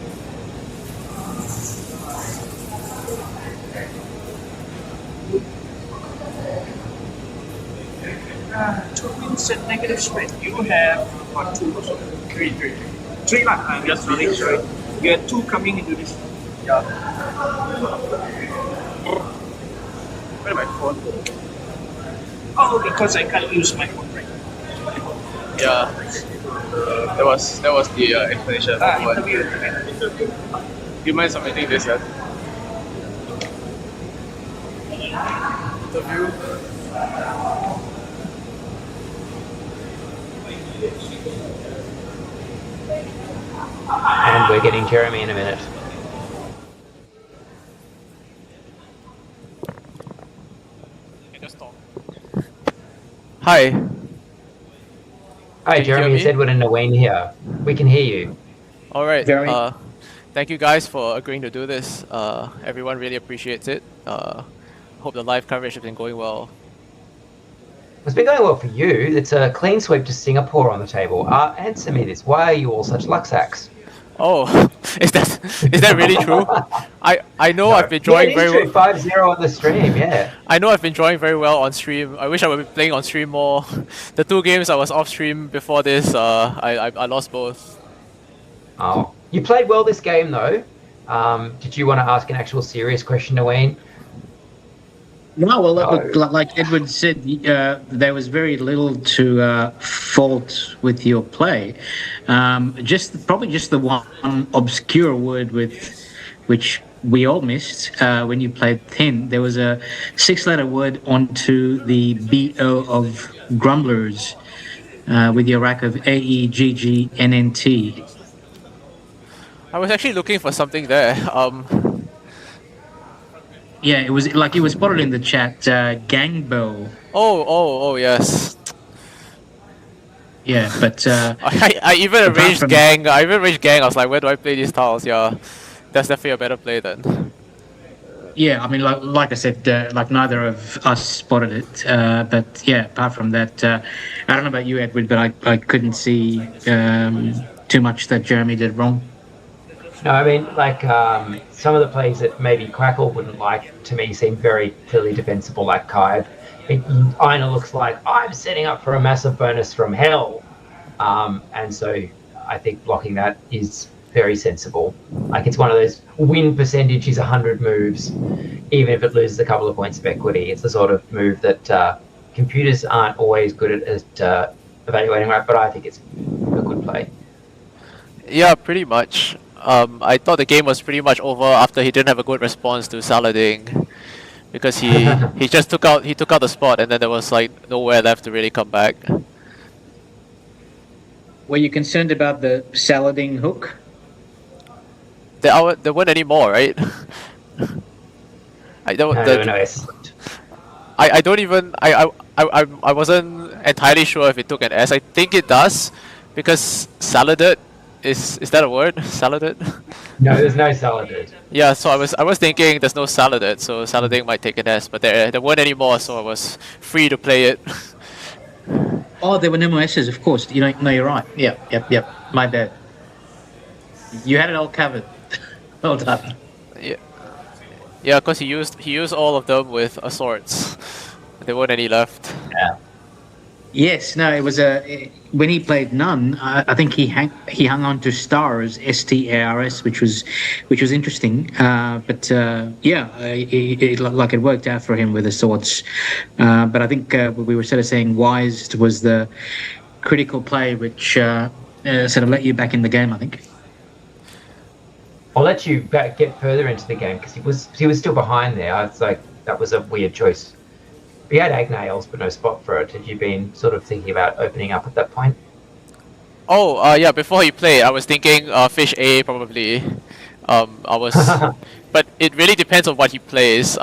Two wins and negative spread. You have what, two or so? Three. Three lah. I'm just running sorry. You had two coming into this. Yeah. Where my phone? Oh, because I can't use my phone right. Yeah. That was the explanation. Interview. Do you mind submitting this yet? Interview. And we're getting Jeremy in a minute. Hi. Hi, Can you hear Jeremy. It's me? Edward and Naween here. We can hear you. All right. Very- Thank you guys for agreeing to do this. Everyone really appreciates it. Hope the live coverage has been going well. It's been going well for you. It's a clean sweep to Singapore on the table. Answer me this. Why are you all such luck sacks? Oh, is that really true? I know I've been drawing very well. 5-0 on the stream, yeah. I know I've been drawing very well on stream. I wish I would be playing on stream more. The 2 games I was off stream before this, I lost both. Oh, you played well this game though. Did you want to ask an actual serious question, Naween? No, well, like Edward said, there was very little to fault with your play. Probably just the one obscure word which we all missed when you played thin. There was a 6-letter word onto the BO of Grumblers with your rack of AEGGNNT. I was actually looking for something there. Yeah, it was spotted in the chat. Gangbo. Oh, yes. Yeah, but I even arranged from- gang. I was like, where do I play these tiles? Yeah, that's definitely a better play then. yeah, I mean, like I said, like neither of us spotted it. But yeah, apart from that, I don't know about you, Edward, but I couldn't see too much that Jeremy did wrong. No, I mean, like some of the plays that maybe Crackle wouldn't like to me seem very clearly defensible, like Kai. Ina looks like I'm setting up for a massive bonus from hell. And so I think blocking that is very sensible. Like it's one of those win percentage is 100 moves, even if it loses a couple of points of equity. It's the sort of move that computers aren't always good at evaluating, right? But I think it's a good play. Yeah, pretty much. I thought the game was pretty much over after he didn't have a good response to Salading, because he just took out the spot and then there was like nowhere left to really come back. Were you concerned about the Salading hook? There weren't any more, right? I don't. I don't even. I wasn't entirely sure if it took an S. I think it does, because Saladed is that a word? Saladed? No, there's no Saladed. Yeah, so I was thinking there's no Saladed, so Salading might take an S, but there weren't any more, so I was free to play it. Oh, there were no more S's, of course. You know, no, you're right. Yep. My bad. You had it all covered. Well done. Yeah, because he used all of them with assorts. There weren't any left. Yeah. Yes, no, it was when he played none. I think he hung on to stars, STARS, which was interesting. But it worked out for him with the swords. But I think we were sort of saying Wise was the critical play, which sort of let you back in the game, I think. I'll let you get further into the game because he was still behind there. It's like that was a weird choice. We had egg nails, but no spot for it. Had you been sort of thinking about opening up at that point? Oh, yeah. Before he played, I was thinking fish A probably. But it really depends on what he plays.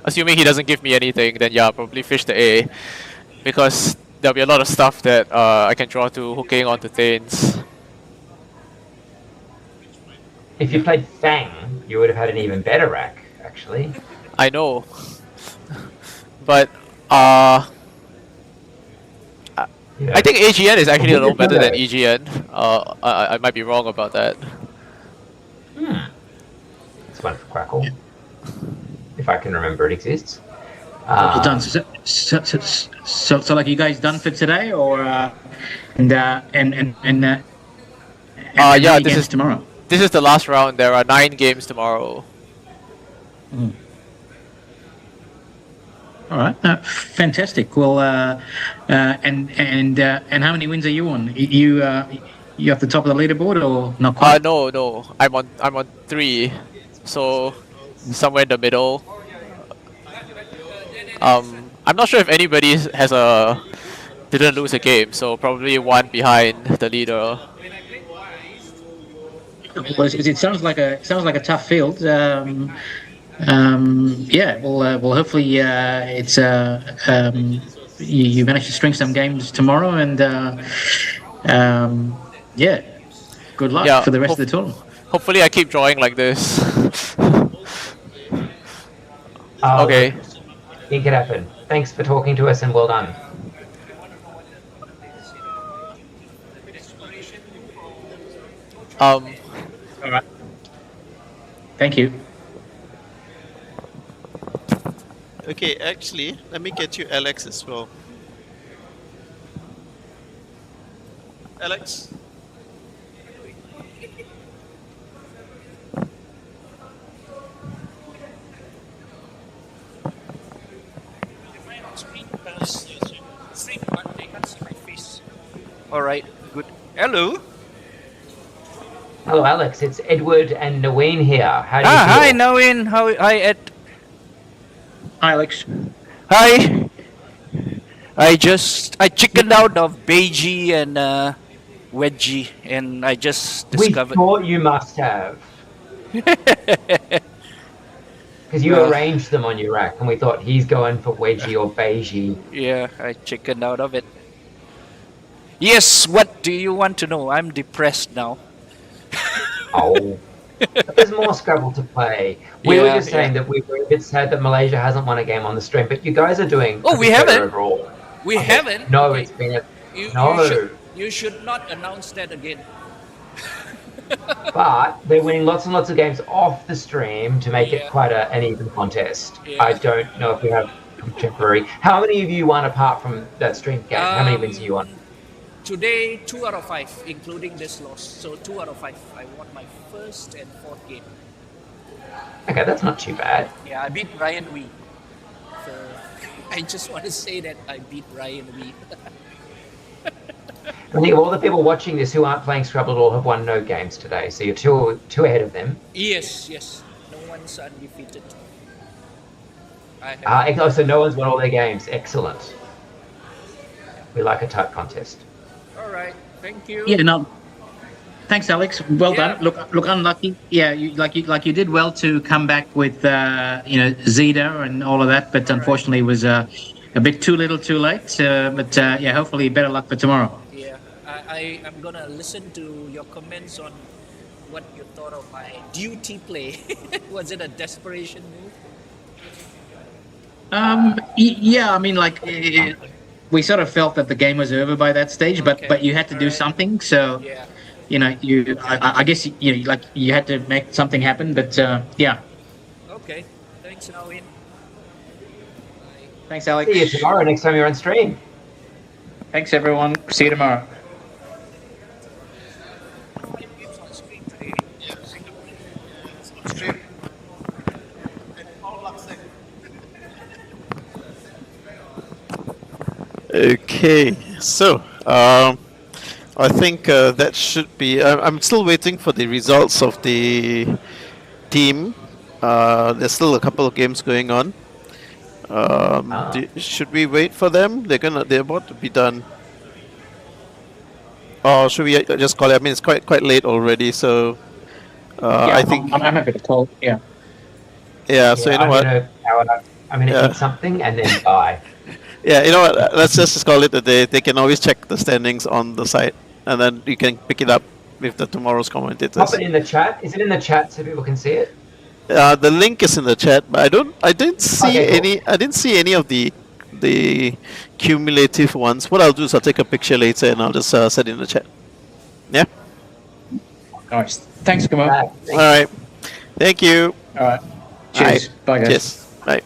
Assuming he doesn't give me anything, then yeah, probably fish the A, because there'll be a lot of stuff that I can draw to hooking onto Thanes. If you played Fang, you would have had an even better rack, actually. I know. But I think AGN is actually a little better than EGN. I might be wrong about that. It's one for Crackle. If I can remember it exists. Done. So like you guys done for today, or yeah, this is tomorrow. This is the last round. There are 9 games tomorrow. All right, fantastic. Well, and how many wins are you on? You at the top of the leaderboard or not quite? No. I'm on 3, so somewhere in the middle. I'm not sure if anybody didn't lose a game, so probably 1 behind the leader. Well, it sounds like a tough field. Yeah, well, hopefully it's you manage to string some games tomorrow, and yeah, good luck Yeah, for the rest of the tournament. hopefully I keep drawing like this. Oh, Okay. Think it happen. Thanks for talking to us and well done. All right. Thank you. Okay, actually, let me get you Alex as well. Alex? All right, good. Hello. Hello, Alex. It's Edward and Naween here. How do you feel? Hi, Naween. Hi, Ed. Hi, Alex. Hi. I chickened out of Beiji and Wedgie, and I just discovered. We thought you must have. Because you Well- arranged them on your rack, and we thought he's going for Wedgie or Beiji. Yeah, I chickened out of it. Yes, what do you want to know? I'm depressed now. Oh. But there's more Scrabble to play. We were Yeah, just saying that we were a bit sad that Malaysia hasn't won a game on the stream, but you guys are doing Oh, a we bit better haven't? overall. We haven't? No, Okay. it's been a... You, No. you should not announce that again. But they're winning lots and lots of games off the stream to make Yeah. it quite an even contest. Yeah. I don't know if we have contemporary. How many of you won apart from that stream game? How many wins are you on? Today, 2 out of 5, including this loss. So 2 out of 5. I won my first and fourth game. Okay, that's not too bad. Yeah, I beat Ryan Wee. So I just want to say that I beat Ryan Wee. I think all the people watching this who aren't playing Scrabble at all have won no games today, so you're two ahead of them. Yes. No one's undefeated. I have So no one's won all their games. Excellent. We like a tight contest. All right, thank you. Yeah, no. Thanks, Alex. Well Yeah. done. Look, unlucky. Yeah, you did well to come back with Zeta and all of that, but unfortunately it was a bit too little, too late. But yeah, hopefully better luck for tomorrow. Yeah, I'm gonna listen to your comments on what you thought of my duty play. Was it a desperation move? Yeah, I mean, we sort of felt that the game was over by that stage, but you had to do something. So, Yeah. I guess you had to make something happen. But yeah, Okay. Thanks, Naween. thanks, Alex. See you tomorrow next time you're on stream. Thanks, everyone. See you tomorrow. Okay, so I think that should be. I'm still waiting for the results of the team. There's still a couple of games going on. Should we wait for them? They're about to be done. Or should we just call it? I mean, it's quite late already, so Yeah, I think. I'm happy to call. Yeah. Yeah. So you know what? I'm gonna Yeah. eat something and then die. Yeah, you know what? Let's just call it a day. They can always check the standings on the site, and then you can pick it up with the tomorrow's commentators. Pop it in the chat. Is it in the chat so people can see it? The link is in the chat, but I didn't see Okay, cool. any. I didn't see any of the cumulative ones. What I'll do is I'll take a picture later and I'll just set it in the chat. Yeah. All right. Thanks, Kumar. All right. Thank you. All right. Cheers. Bye, guys. Cheers. Bye.